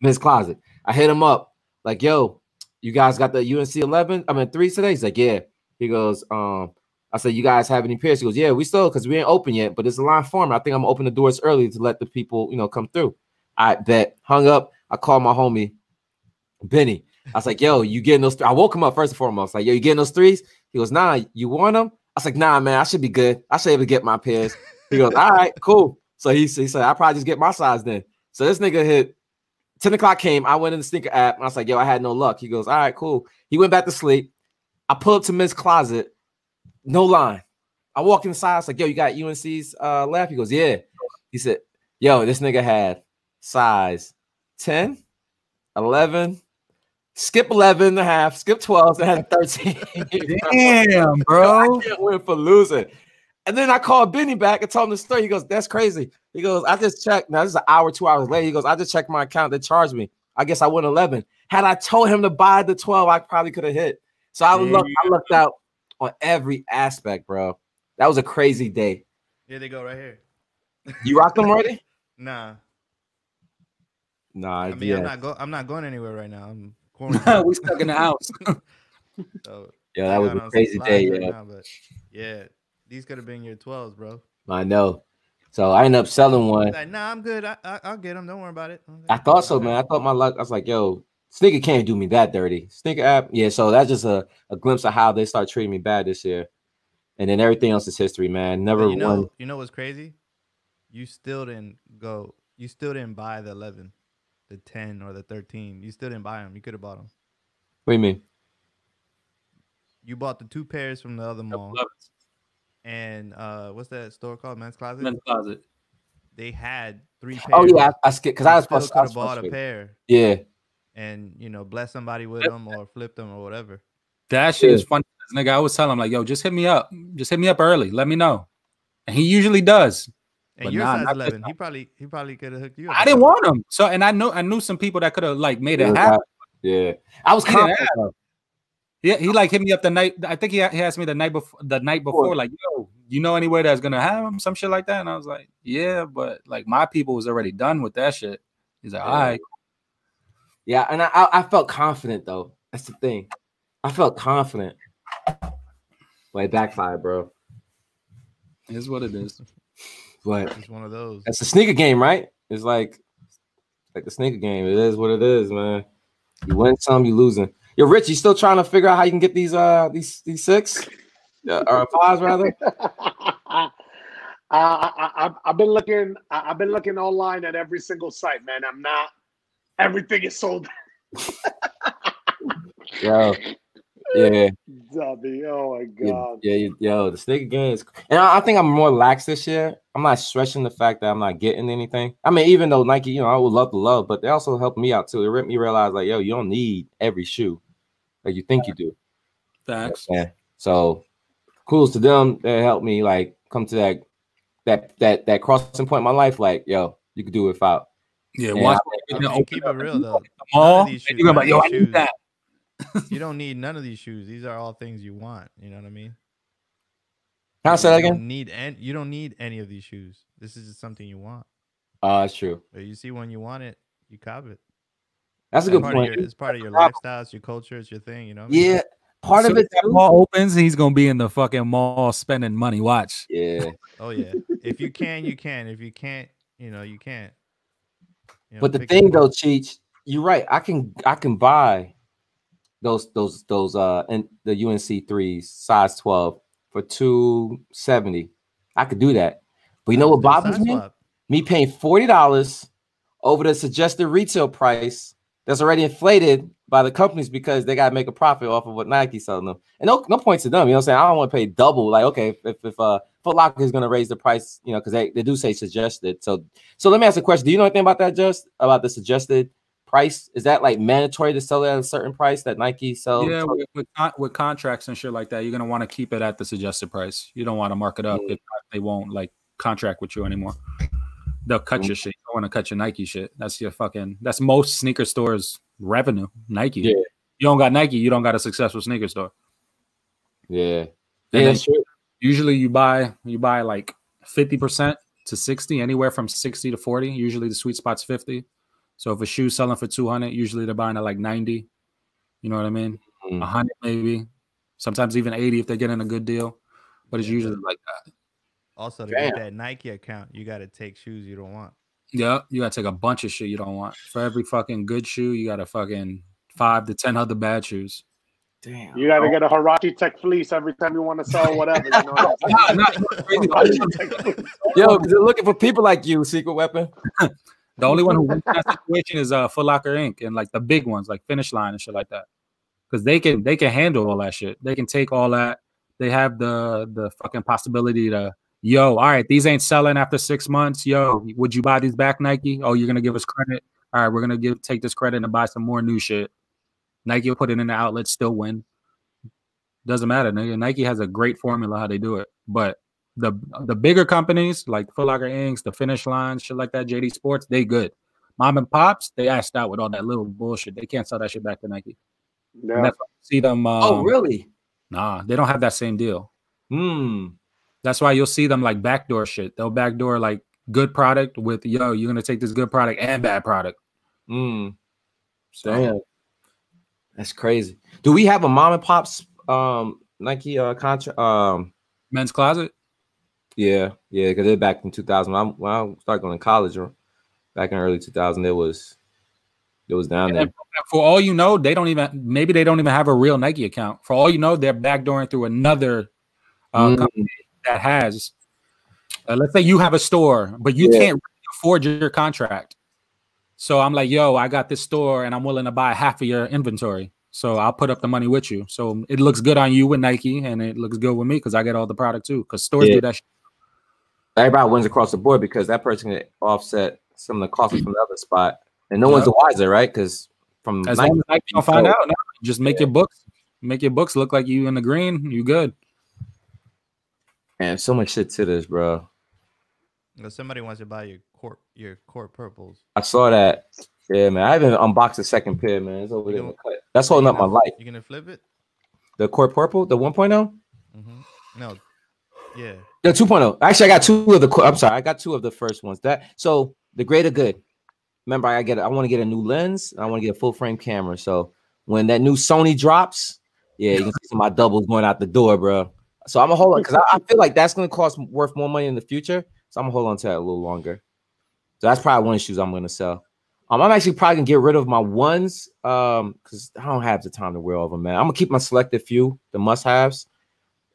Men's Closet. I hit him up like, yo, you guys got the UNC 11? I mean 3 today. He's like, yeah. He goes, I said, you guys have any pairs? He goes, yeah, we still, because we ain't open yet, but it's a line form. I think I'm gonna open the doors early to let the people, come through. I bet. Hung up. I called my homie Benny. I was like, yo, you getting those? I woke him up first and foremost. Like, yo, you getting those 3s? He goes, nah, you want them? I was like, nah, man, I should be good. I should be able to get my pairs. He goes, all right, cool. So he said, I'll probably just get my size then. So this nigga hit 10 o'clock came. I went in the sneaker app and I was like, yo, I had no luck. He goes, all right, cool. He went back to sleep. I pulled up to Men's Closet. No line. I walk inside. I was like, yo, you got UNC's left? He goes, yeah. He said, yo, this nigga had size 10, 11, skip 11 and a half, skip 12, and had 13. Damn, bro. I can't win for losing. And then I called Benny back and told him the story. He goes, that's crazy. He goes, I just checked. Now, this is an hour, 2 hours later. He goes, I just checked my account. They charged me. I guess I won 11. Had I told him to buy the 12, I probably could have hit. So I lucked out on every aspect, bro. That was a crazy day. Here they go right here. You rocked them already? Nah. Nah. I mean, yeah. I'm not going anywhere right now. I'm quarantined. We stuck in the house. So, yeah, that was a crazy day. Right yeah. now, but yeah, these could have been your 12s, bro. I know. So I ended up selling one. Like, nah, I'm good. I'll get them. Don't worry about it. I thought so, man. I thought my luck. I was like, yo, sneaker can't do me that dirty. Sneaker app. Yeah, so that's just a glimpse of how they start treating me bad this year. And then everything else is history, man. Never won. You know what's crazy? You still didn't buy the 11, the 10, or the 13. You still didn't buy them. You could have bought them. What do you mean? You bought the 2 pairs from the other mall. And what's that store called? Men's Closet? Men's Closet. They had 3 pairs. Oh, yeah. I skipped because I was supposed to bought a pair. Yeah. And, bless somebody with them or flip them or whatever. That shit is funny. Nigga, I was telling him, like, yo, just hit me up. Just hit me up early. Let me know. And he usually does. And your size 11, he probably could have hooked you up. I didn't want him. So, and I knew some people that could have like made it happen. Yeah. I was confident. Yeah, he like hit me up the night. I think he asked me the night before, like, yo, you know anywhere that's gonna have him? Some shit like that. And I was like, yeah, but like my people was already done with that shit. He's like, all right. Yeah, and I felt confident though. That's the thing. I felt confident. But it backfired, bro. It's what it is. But it's one of those. That's a sneaker game, right? It's like the sneaker game. It is what it is, man. You win some, you losing. Yo, Rich, you still trying to figure out how you can get these 6 or 5s rather? I've been looking online at every single site, man. I'm not. Everything is sold. Yo. Yeah. Dummy. Oh my god. Yo, the sneaker game is, and I think I'm more lax this year. I'm not stressing the fact that I'm not getting anything. I mean, even though Nike, I would love to love, but they also helped me out too. It made me realize, like, yo, you don't need every shoe like you think you do. Thanks. Yeah. So kudos to them. They helped me like come to that crossing point in my life. Like, yo, you could do it without. Yeah. Keep it real though. You're gonna be like, yo, I need that. You don't need none of these shoes. These are all things you want. You know what I mean? Can I say that again? You don't need any of these shoes. This is just something you want. That's true. But you see when you want it, you cop it. That's a good point. It's part of your lifestyle, it's your culture, it's your thing, you know? Yeah. Part of it too. Mall opens, he's gonna be in the fucking mall spending money. Watch. Yeah. Oh yeah. If you can, you can. If you can't, you can't. But the thing though, Cheech, you're right. I can buy those and the UNC 3s size 12 for $270. I could do that. But you know what bothers me? Me paying $40 over the suggested retail price that's already inflated by the companies because they gotta make a profit off of what Nike's selling them. And no point to them. You know what I'm saying? I don't want to pay double. Like, okay, if Foot Locker is gonna raise the price, because they do say suggested. So let me ask a question. Do you know anything about that, Just about the suggested price? Is that like mandatory to sell it at a certain price that Nike sells? Yeah, with contracts and shit like that, you're gonna want to keep it at the suggested price. You don't want to mark it up. If not, they won't like contract with you anymore. They'll cut your shit. You don't want to cut your Nike shit. That's most sneaker stores' revenue. Nike. Yeah. You don't got Nike, you don't got a successful sneaker store. Yeah. That's true. Usually you buy like 50% to 60, anywhere from 60 to 40. Usually the sweet spot's 50. So if a shoe's selling for 200, usually they're buying at like 90. You know what I mean? 100 maybe. Sometimes even 80 if they're getting a good deal. But it's usually like that. Also, to get that Nike account, you got to take shoes you don't want. Yeah, you got to take a bunch of shit you don't want. For every fucking good shoe, you got to fucking 5 to 10 other bad shoes. Damn. You got to get a Hirachi Tech fleece every time you want to sell whatever. You know Yo, they're looking for people like you, Secret Weapon. The only one who wins that situation is Foot Locker Inc. and like the big ones, like Finish Line and shit like that. Because they can handle all that shit. They can take all that. They have the fucking possibility to, all right, these ain't selling after 6 months. Would you buy these back, Nike? Oh, you're gonna give us credit. All right, we're gonna take this credit and buy some more new shit. Nike will put it in the outlet, still win. Doesn't matter. Nike has a great formula how they do it. But the bigger companies like Foot Locker Inc., the Finish Line, shit like that, JD Sports, they good. Mom and pops, they assed out with all that little bullshit. They can't sell that shit back to Nike. Yeah. That's why you see them. Oh, really? Nah, they don't have that same deal. That's why you'll see them like backdoor shit. They'll backdoor like good product with, you're going to take this good product and bad product. So, damn. That's crazy. Do we have a mom and pops Nike contract? Men's Closet? Yeah, because they're back in 2000. When I started going to college, back in early 2000, it was down there. For all you know, they don't even have a real Nike account. For all you know, they're backdooring through another company that has. Let's say you have a store, but you can't afford your contract. So I'm like, I got this store and I'm willing to buy half of your inventory. So I'll put up the money with you. So it looks good on you with Nike and it looks good with me because I get all the product too. Because stores do that shit. Everybody wins across the board because that person can offset some of the costs from the other spot. And no one's the wiser, right? Because from as long as Nike don't find out, just make your books look like you in the green. You good. Man, so much shit to this, bro. Somebody wants to buy your court purples. I saw that. Yeah, man. I haven't unboxed the second pair, man. It's over there. That's holding up my light. You gonna flip it? The court purple, the 1.0? No. Yeah. The 2.0. Actually, I got two of the. I'm sorry, I got two of the first ones. So the greater good. Remember, I want to get a new lens. I want to get a full frame camera. So when that new Sony drops, you can see my doubles going out the door, bro. So I'm gonna hold on because I feel like that's gonna cost worth more money in the future. So I'm gonna hold on to that a little longer. So that's probably one of the shoes I'm gonna sell. I'm actually probably gonna get rid of my ones because I don't have the time to wear all of them, man. I'm gonna keep my selected few, the must-haves,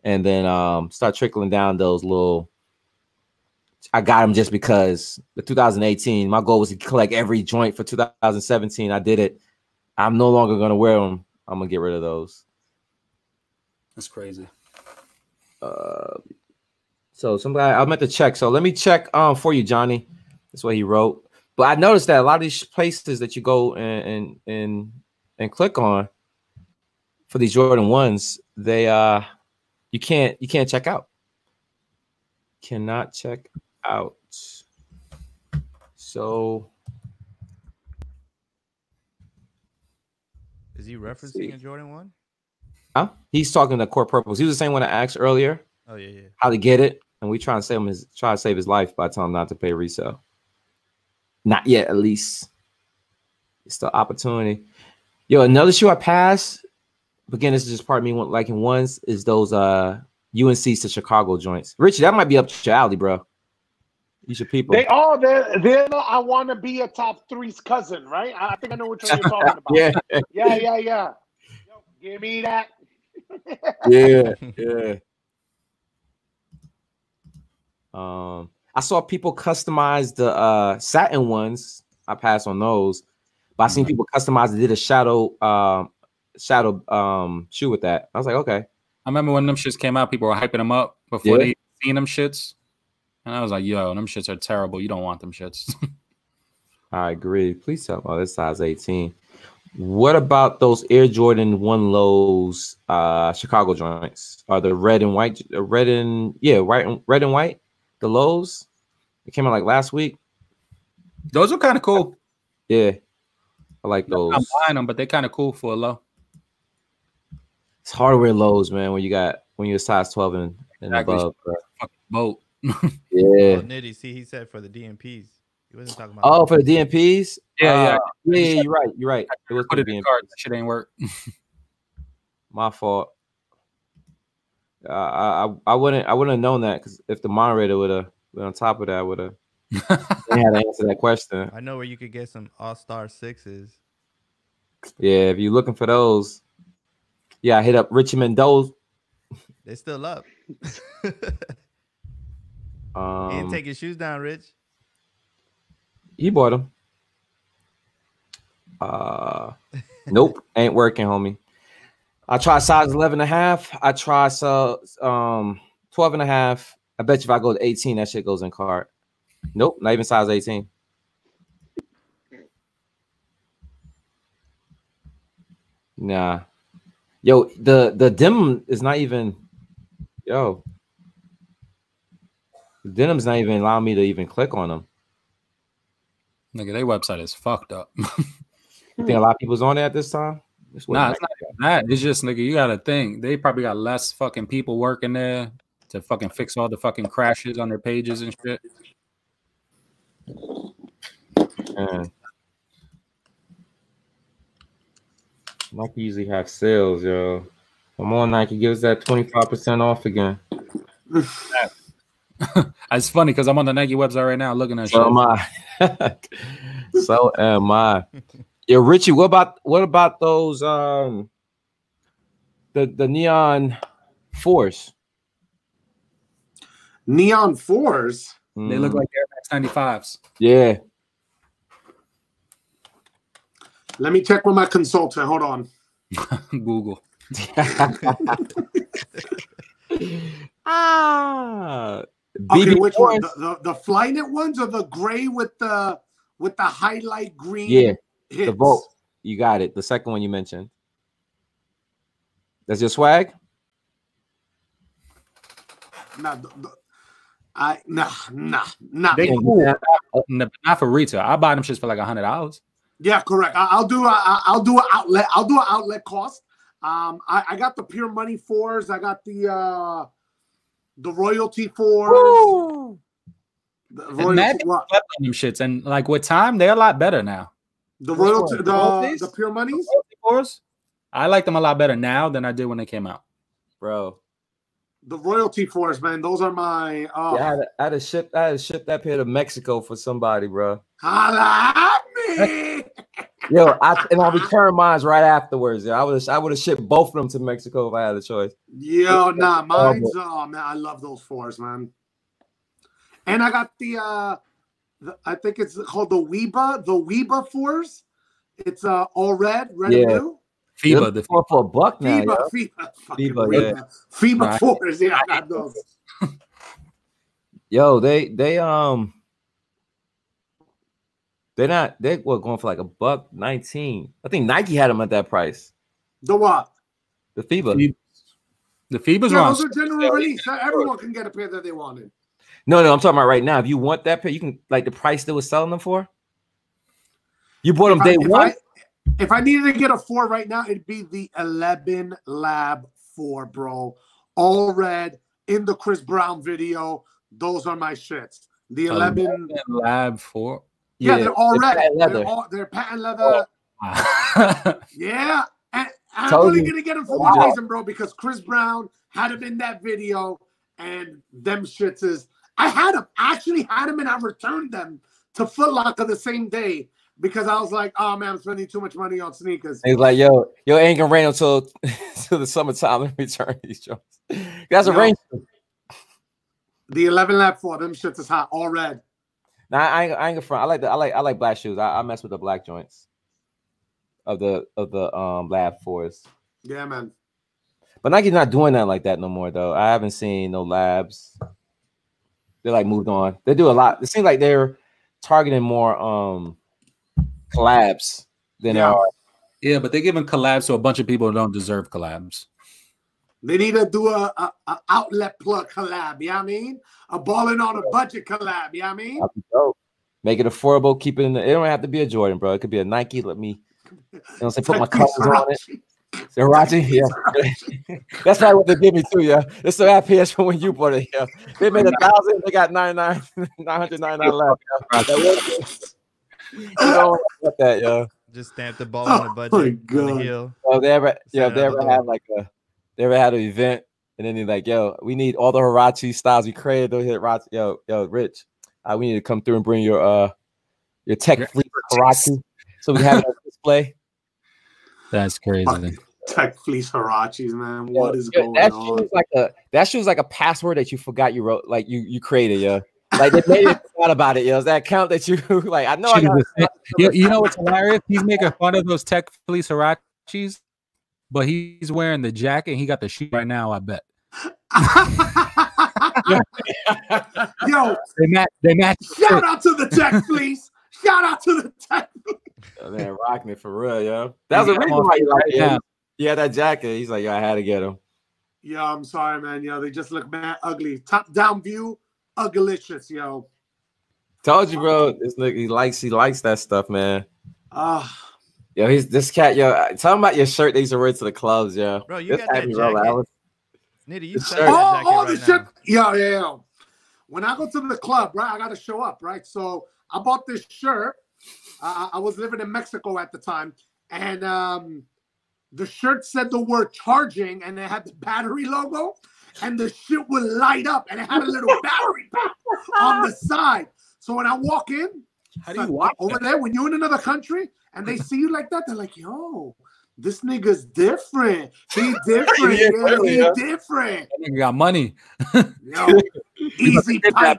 and then start trickling down those little. I got them just because the 2018, my goal was to collect every joint for 2017. I did it. I'm no longer gonna wear them. I'm gonna get rid of those. That's crazy. So somebody, I meant to check. So let me check for you, Johnny. That's what he wrote. But I noticed that a lot of these places that you go and click on for these Jordan 1s, they you can't check out. Cannot check out. So Is he referencing a Jordan 1? Huh? He's talking to Core Purpose. He was the same one I asked earlier. Oh yeah. How to get it, and we try to save his life by telling him not to pay resale. Not yet, at least. It's the opportunity. Yo, another shoe I passed. Again, this is just part of me liking ones. Is those UNC's to Chicago joints. Richie, that might be up to your alley, bro. You should people. They're I want to be a top three's cousin, right? I think I know which one you're talking about. Yeah. Yo, give me that. Yeah. I saw people customize the satin ones. I passed on those, but I seen people customize. They did a shadow shoe with that. I was like, okay. I remember when them shits came out, people were hyping them up before they seen them shits. And I was like, yo, them shits are terrible. You don't want them shits. I agree. Please tell me. Oh, this size 18. What about those Air Jordan 1 lows Chicago joints? Are the red and white? Red and white? The lows? It came out like last week. Those are kind of cool. Yeah. I like those. I'm buying them, but they're kind of cool for a low. It's hard to wear lows, man, when you're size 12 and exactly. above. Fucking boat. Yeah. Nitty, see, he said for the DMPs. He wasn't talking about. Oh, for the DMPs? Yeah. You're right. It was put it in the card. That shit ain't work. My fault. I wouldn't have known that, because if the moderator would have been on top of that, I would have had to answer that question. I know where you could get some All-Star 6s. Yeah, if you're looking for those, I hit up Richie Mendoza. They're still up. He didn't take his shoes down, Rich. He bought them. Nope, ain't working, homie. I try size 11.5. I try 12.5. I bet you if I go to 18, that shit goes in cart. Nope, not even size 18. Nah. Yo, the denim is not even. Yo, the denim's not even allowing me to even click on them. Nigga, their website is fucked up. You think a lot of people's on there at this time? Nah, it's not that. It's just, nigga, you gotta think. They probably got less fucking people working there to fucking fix all the fucking crashes on their pages and shit. Nike usually have sales, yo. Come on, Nike, give us that 25% off again. It's funny because I'm on the Nike website right now looking at shit. So am I. So am I. Yo, Richie, what about those the Neon 4s? Neon 4s? They look like Air Max 95s. Yeah. Let me check with my consultant. Hold on. Google. Okay, which one? The Flyknit ones or the gray with the highlight green? Yeah, hits? the Volt. You got it. The second one you mentioned. That's your swag? Nah. They cool. Not for retail. I buy them shits for like $100. Yeah, correct. I'll do an outlet. I'll do an outlet cost. I got the Pure Money 4s. I got the Royalty 4s. The Royalty, on them shits, and like with time, they're a lot better now. The Royalty, the Pure Monies. The 4s, I like them a lot better now than I did when they came out, bro. The Royalty 4s, man. Those are my. Yeah, I had to ship that pair to Mexico for somebody, bro. Holla at me. Yo, I returned mine right afterwards. Yeah, I would have shipped both of them to Mexico if I had a choice. Yo, nah, mine's man, I love those 4s, man. And I got the I think it's called the Weeba 4s. It's all red and blue. FIBA, the for $1 now. FIBA 4s. Yeah, I got those. Yo, they're going for like $1.19. I think Nike had them at that price. The what? The FIBA. The FIBA's wrong. Those are general release. Everyone can get a pair that they wanted. No, I'm talking about right now. If you want that pair, you can, like, the price they were selling them for. You bought them day one. If I needed to get a 4 right now, it'd be the 11 Lab 4, bro. All red in the Chris Brown video. Those are my shits. The 11 Lab 4. Yeah, they're all red. They're patent leather. Oh. Yeah. And I'm only going to get them for one reason, bro, because Chris Brown had him in that video, and them shits is... I actually had them, and I returned them to Foot Locker the same day because I was like, oh, man, I'm spending too much money on sneakers. He's like, yo, ain't going to rain until the summertime. Let me return these joints. That's a rain. The 11 Lab 4, them shits is hot, all red. Nah, I ain't gonna front. I like black shoes. I mess with the black joints of the Lab 4s. Yeah, man. But Nike's not doing that like that no more, though. I haven't seen no Labs. They're like moved on. They do a lot. It seems like they're targeting more collabs than Yeah, but they're giving collabs to a bunch of people who don't deserve collabs. They need to do a outlet plug collab, you know what I mean? A balling on a budget collab, you know what I mean? Make it affordable, keep it in the, it don't have to be a Jordan, bro. It could be a Nike. Let me, say, put my colors on it. Sriracha, yeah. That's probably what they give me too, yeah. It's still at PS when you bought it, yeah. They made 1,000, they got 999 left. You know what that, yo. Just stamp the ball on the budget on the heel. Oh, they ever had like they ever had an event and then they're like, yo, we need all the Huarache styles we created. Those hit Huarache. Yo, Rich, we need to come through and bring your tech fleet Huarache so we have it on display. That's crazy. Tech fleece Huaraches, man. What is going on? That shoe was like a password that you forgot you wrote, like you created, yo. Like they made it forgot about it, yo. It's that account that you like. I know. You know what's hilarious? He's making fun of those tech fleece Huaraches, but he's wearing the jacket and he got the shoe right now, I bet. Yo, they match. Shout out to the tech fleece. Shout out to the tech fleece. Oh, man, rocking it for real, yo. That's the reason why you like it. Yeah, that jacket. He's like, yo, I had to get him. Yo, I'm sorry, man. Yo, they just look mad ugly. Top down view, uglicious, yo. Told you, bro. This nigga, he likes that stuff, man. Yo, he's this cat, yo. Tell him about your shirt that used to wear to the clubs, yo. Bro, you got that jacket. Nitty, you got that jacket the shit. Yo. When I go to the club, right, I got to show up, right? So I bought this shirt. I was living in Mexico at the time, and the shirt said the word charging, and it had the battery logo, and the shit would light up, and it had a little battery pack on the side. So when I walk in, how do you walk over there, when you're in another country and they see you like that, they're like, yo, this nigga's different. He's different. He's different. That nigga got money. Yo, easy pipe.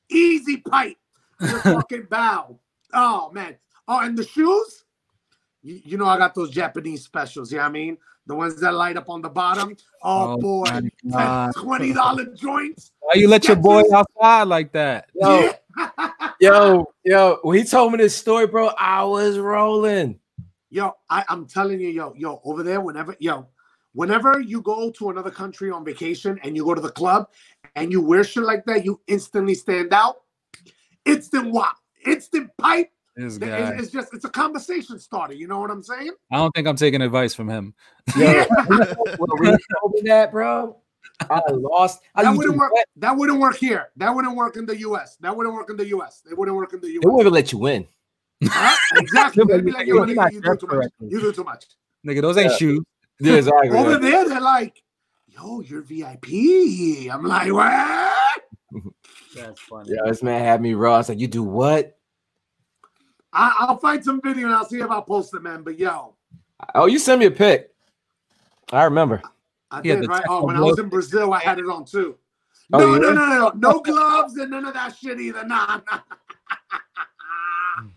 Easy pipe. Your fucking bow. Oh, man. Oh, and the shoes? You know I got those Japanese specials, you know what I mean? The ones that light up on the bottom. Oh boy. $20 joints. Why you let your boy outside like that? Yo, when he told me this story, bro, I was rolling. Yo, I'm telling you, yo, over there, whenever you go to another country on vacation and you go to the club and you wear shit like that, you instantly stand out. Instant wop, instant pipe. It's a conversation starter. You know what I'm saying? I don't think I'm taking advice from him. Yeah. When you told me that, bro, I lost. That wouldn't work. That wouldn't work here. That wouldn't work in the U.S. They wouldn't work in the U.S. They wouldn't even let you win. Exactly. They'd be like, you do too much. You do too much. Nigga, those ain't shoes. Yeah, exactly. Over there, they're like, yo, you're VIP. I'm like, what? That's funny. Yeah, this man had me raw. I was like, you do what? I'll find some video and I'll see if I'll post it, man. But yo. Oh, you sent me a pic. I remember. I did, right? Oh, when I was in Brazil, I had it on too. No gloves and none of that shit either. Nah.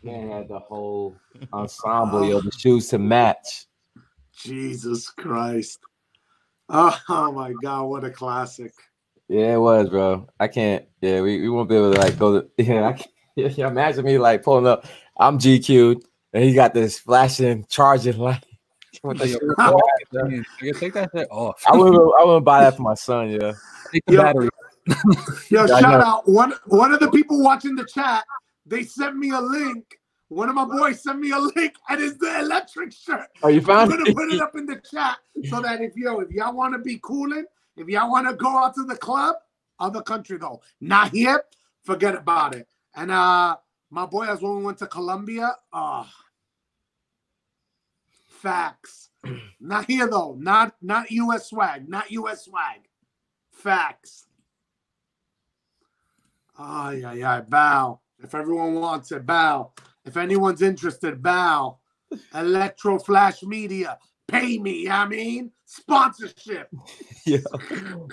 Man had the whole ensemble, yo, the shoes to match. Jesus Christ. Oh my God, what a classic. Yeah, it was, bro. I can't. Yeah, we won't be able to like go to. Yeah, I can't. Yeah, imagine me like pulling up. I'm GQ'd and he got this flashing charging light. Take that shit off. I wouldn't buy that for my son. Yeah. Take the battery. Yo, shout out one of the people watching the chat. They sent me a link One of my boys sent me a link, and it's the electric shirt. Oh, you found I'm gonna put it up in the chat so that if y'all want to be cooling, if y'all want to go out to the club, other country though, not here, forget about it. And my boy, as when we went to Colombia, facts. Not here though, not U.S. swag, not U.S. swag. Facts. Yeah, bow. If everyone wants it, bow. If anyone's interested, bow. Electro Flash Media, pay me. I mean, sponsorship. Yeah,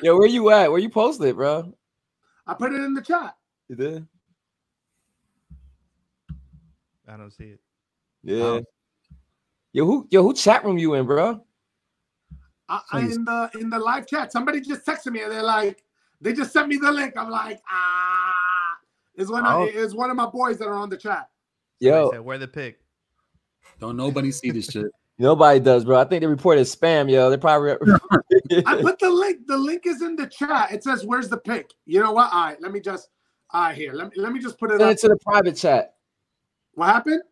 where you at? Where you posted it, bro? I put it in the chat. You did? I don't see it. Yeah. Who chat room you in, bro? I in the live chat. Somebody just texted me and they're like, they just sent me the link. I'm like, it's one of my boys that are on the chat. Yo, said, where the pic? Don't nobody see this shit. Nobody does, bro. I think they reported spam, yo. They probably. I put the link. The link is in the chat. It says, "Where's the pic?" You know what? All right, let me just. Here, let me just put it. Send it to the private chat. What happened?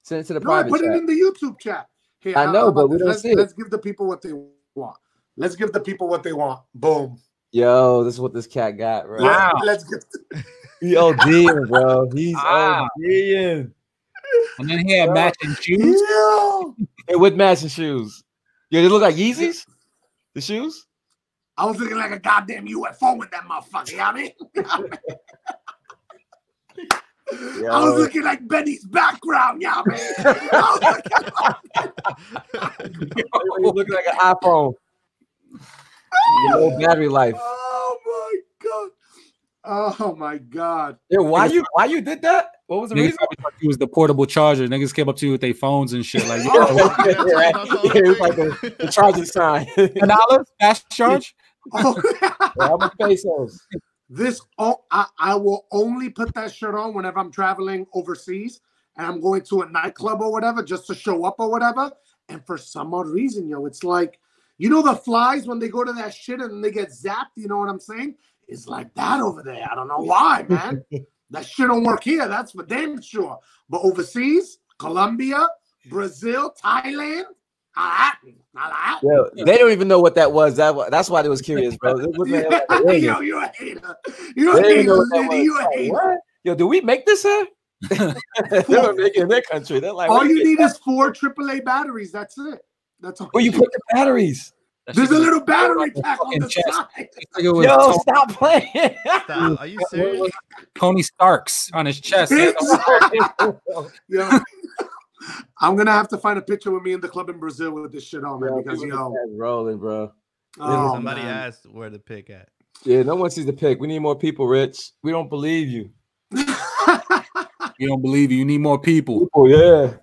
Send it to the private chat. I put it in the YouTube chat. Here, I know, but we don't see it. Let's give the people what they want. Let's give the people what they want. Boom. Yo, this is what this cat got, bro. Wow. Let's get. He ODing, bro. He's ODing. And then he had matching shoes. Yeah, with matching shoes. Yeah, they look like Yeezys. The shoes. I was looking like a goddamn UFO with that motherfucker. You know what I mean? I was looking like Benny's background. You know what I mean? You look like an iPhone. Low battery life. Oh my god. Oh my god. Yeah, why you did that? What was the reason? It was the portable charger. Niggas came up to you with their phones and shit. Like, it was like the charging sign. $1 fast charge. How much pesos? I will only put that shirt on whenever I'm traveling overseas and I'm going to a nightclub or whatever, just to show up or whatever. And for some odd reason, it's like, you know, the flies when they go to that shit and they get zapped. You know what I'm saying? It's like that over there. I don't know why, man. That shit don't work here. That's for damn sure. But overseas, Colombia, Brazil, Thailand, yeah, they don't even know what that was. That's why they was curious, bro. Yo, you're a hater. You're a hater. You a hater. What? Yo, do we make this here? They don't make it in their country. They're like, all you need is 4 AAA batteries. That's it. That's all. Where you put the batteries? There's a little battery pack on the side. Yo, stop playing. Stop. Are you serious? Tony Stark's on his chest. Yo, I'm gonna have to find a picture with me in the club in Brazil with this shit on, man. Because rolling, bro. Somebody asked where the pic at. Yeah, no one sees the pic. We need more people, Rich. We don't believe you. You don't believe you. You need more people. Yeah.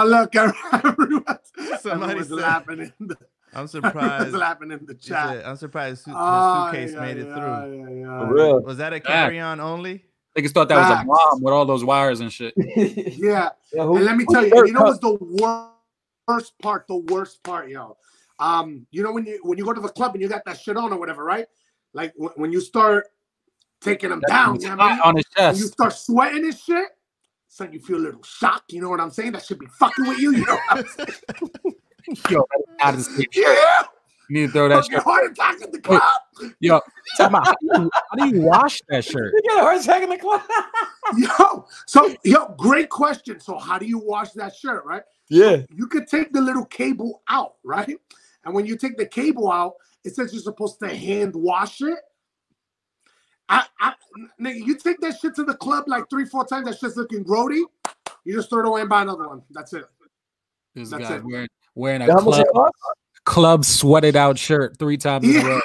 Look, somebody's laughing. I'm surprised. Laughing in the chat. I'm surprised his suitcase made it through. For real. Was that a carry-on only? Niggas thought that was a bomb with all those wires and shit. Yeah. And let me tell you, you know what's the worst part? The worst part, yo. You know when you go to the club and you got that shit on or whatever, right? Like when you start taking them down, you know what I mean? On his chest. When you start sweating and shit. So you feel a little shocked, you know what I'm saying? That should be fucking with you, you know what I'm saying? Yo, out of the yeah. You need to throw that shirt. Heart attack in the club. Yo, how do you wash that shirt? You got a heart attack in the club. Great question. So how do you wash that shirt, right? Yeah. So you could take the little cable out, right? And when you take the cable out, it says you're supposed to hand wash it. Nigga, you take that shit to the club like 3-4 times, that shit's looking grody. You just throw it away and buy another one. That's it. This guy wearing a club sweated out shirt 3 times in a row.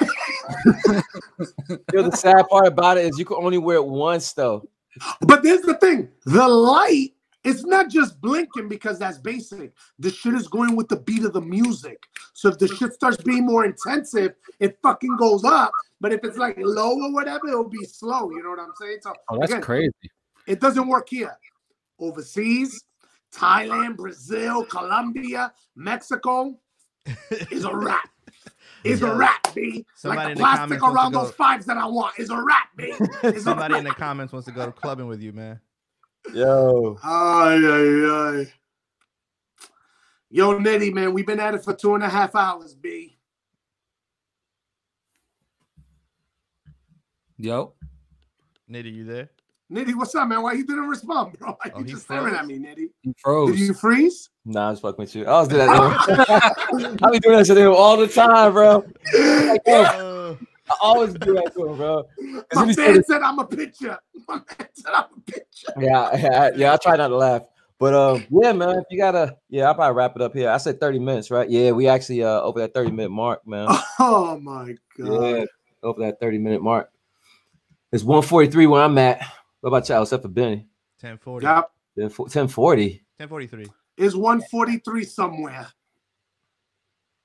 Yo, the sad part about it is you can only wear it once, though. But there's the thing: the light. It's not just blinking because that's basic. The shit is going with the beat of the music. So if the shit starts being more intensive, it fucking goes up. But if it's like low or whatever, it'll be slow. You know what I'm saying? So that's crazy. It doesn't work here. Overseas, Thailand, Brazil, Colombia, Mexico is a wrap. It's a wrap, B. Like the plastic around those 5s that I want is a wrap, B. Somebody in the comments wants to go to clubbing with you, man. Yo. Ay. Yo, Nitty, man, we've been at it for 2.5 hours, B. Yo. Nitty, you there? Nitty, what's up, man? Why you didn't respond, bro? Why Oh, you he just staring froze? at me, Nitty? He froze. Did you freeze? Nah, I was fucking with you. I was doing that. I be doing that shit to him all the time, bro. Like, yo, I always do that to him, bro. My man said I'm a pitcher. My man said I'm a pitcher. Yeah. I try not to laugh. But yeah, man, if you gotta, I'll probably wrap it up here. I said 30 minutes, right? Yeah, we actually over that 30-minute mark, man. Oh my god. Yeah, over that 30-minute mark. It's 1:43 where I'm at. What about y'all? Except for Benny. 10:40. Yep. 10:40. 10:43. It's 1:43 somewhere.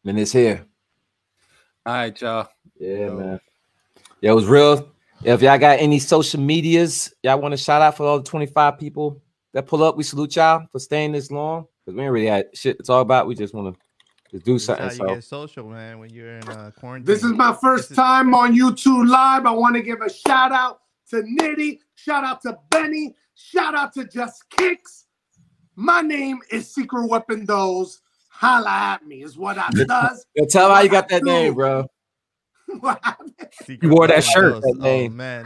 And it's here. All right, y'all. Yeah, man. Yeah, it was real. If y'all got any social medias, y'all want to shout out for all the 25 people that pull up, we salute y'all for staying this long. Because we ain't really had shit to talk about. We just want to just do something. That's how you get social, man, when you're in quarantine. This is my first time on YouTube Live. I want to give a shout out to Nitty. Shout out to Benny. Shout out to Just Kicks. My name is Secret Weapon Dose. Holla at me is what I does. Yo, tell them how you got that name, bro. You wore that shirt. That name. Man.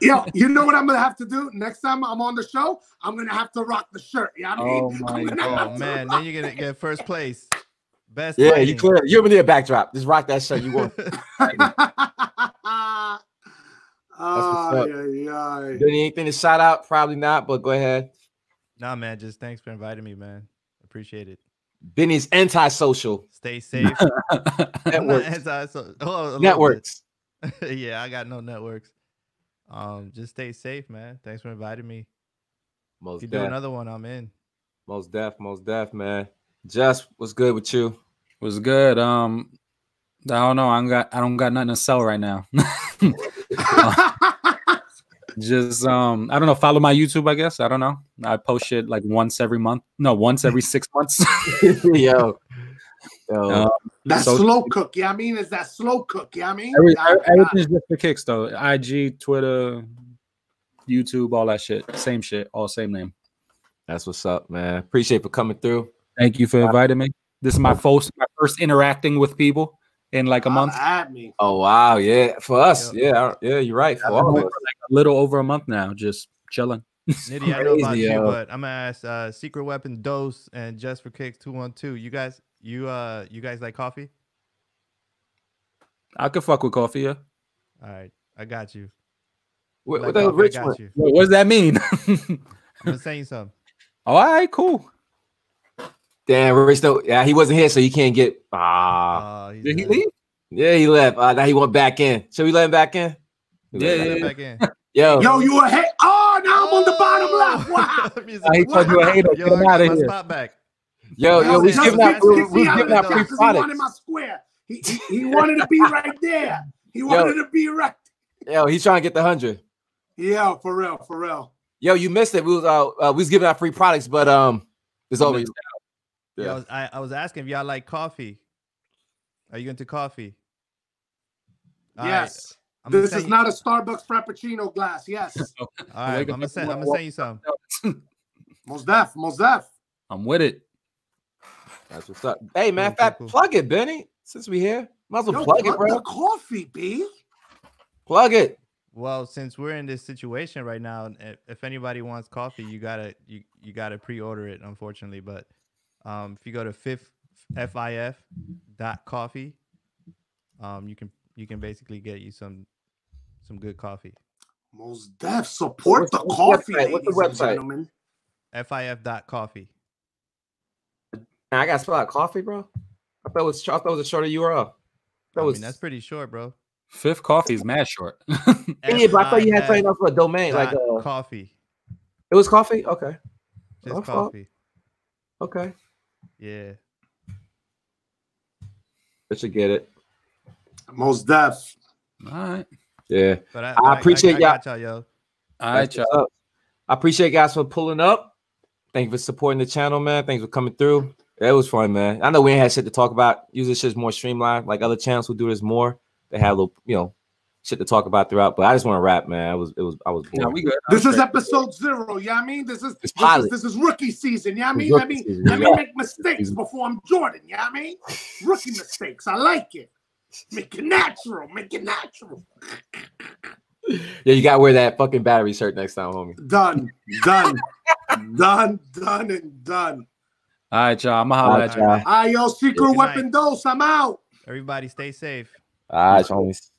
Yo, you know what I'm gonna have to do next time I'm on the show? I'm gonna have to rock the shirt. You know what I mean? Oh my god. Oh man, then you're gonna get first place. Best. Yeah, lighting. you clear. You're gonna need a backdrop. Just rock that shirt. You won. Anything to shout out? Probably not, but go ahead. Nah, man, just thanks for inviting me, man. Appreciate it. Benny's antisocial. Stay safe. Networks. Yeah, I got no networks. Just stay safe, man. Thanks for inviting me. Most if you do another one, I'm in. Most def, man. Just what's good with you? Was good. I don't know. I don't got nothing to sell right now. Just I don't know. Follow my YouTube, I guess. I don't know. I post shit like once every 6 months. Yo. That's slow cook. Yeah, I mean, is that slow cook? Yeah, I mean, everything's just for kicks though. IG, Twitter, YouTube, all that shit. Same shit, all same name. That's what's up, man. Appreciate for coming through. Thank you for inviting me. This is my first interacting with people in like a month. Oh wow, yeah. For us, yeah, you're right. For all of us. Like a little over a month now, just chilling. Nitty, I know about you, but I'm gonna ask Secret Weapon Dose and Just for Kicks 212. You guys like coffee? I could fuck with coffee, yeah. All right, I got you. What the rich one? What does that mean? I'm gonna say something. All right, cool. Damn, Rich, yeah, he wasn't here, so you can't get. Did he leave? Yeah, he left. Now he went back in. Should we let him back in? Yeah. Back in. Yo, you a hate? Oh, now I'm on the bottom left. Wow. He told you a hater. Get him out of here. Spot back. Yo, we giving out free products. He wanted my square. He wanted to be right there. He wanted to be right. Yo, he's trying to get the 100. Yeah, for real. Yo, you missed it. We was giving out free products, but it's over. Yeah, I was asking if y'all like coffee. Are you into coffee? Yes. This is not a Starbucks Frappuccino glass. Yes. All right. I'm gonna send you some. Most def. I'm with it. That's what's up. Hey man, cool. Plug it, Benny. Since we here, might as well plug it, bro. The coffee, B. Plug it. Well, since we're in this situation right now, if anybody wants coffee, you gotta pre-order it, unfortunately. But if you go to FIF.coffee, you can basically get you some good coffee. Most def. Support the coffee. What's the website? FIF.coffee. I got to spell out coffee, bro. I thought it was a shorter URL. That's pretty short, bro. Fifth Coffee is mad short. Yeah, but I thought you had something else for a domain, like coffee. It was coffee. Okay. Just coffee. Okay. Yeah. I should get it. Most def. All right. Yeah. But I appreciate y'all. Yo. All right, y'all. I appreciate guys for pulling up. Thank you for supporting the channel, man. Thanks for coming through. It was fun, man. I know we ain't had shit to talk about. Usually it's just more streamlined. Like other channels who do this more. They have a little, shit to talk about throughout. But I just want to rap, man. I was bored. Yeah, we good. This is episode 0. Yeah, I mean, this is rookie season. Yeah, I mean, let me make mistakes before I'm Jordan. Yeah, I mean, rookie mistakes. I like it. Make it natural. Make it natural. Yeah, you gotta wear that fucking battery shirt next time, homie. Done, and done. All right, y'all. I'm gonna holler at y'all. All right, yo, secret weapon dose. I'm out. Everybody stay safe. All right, homies.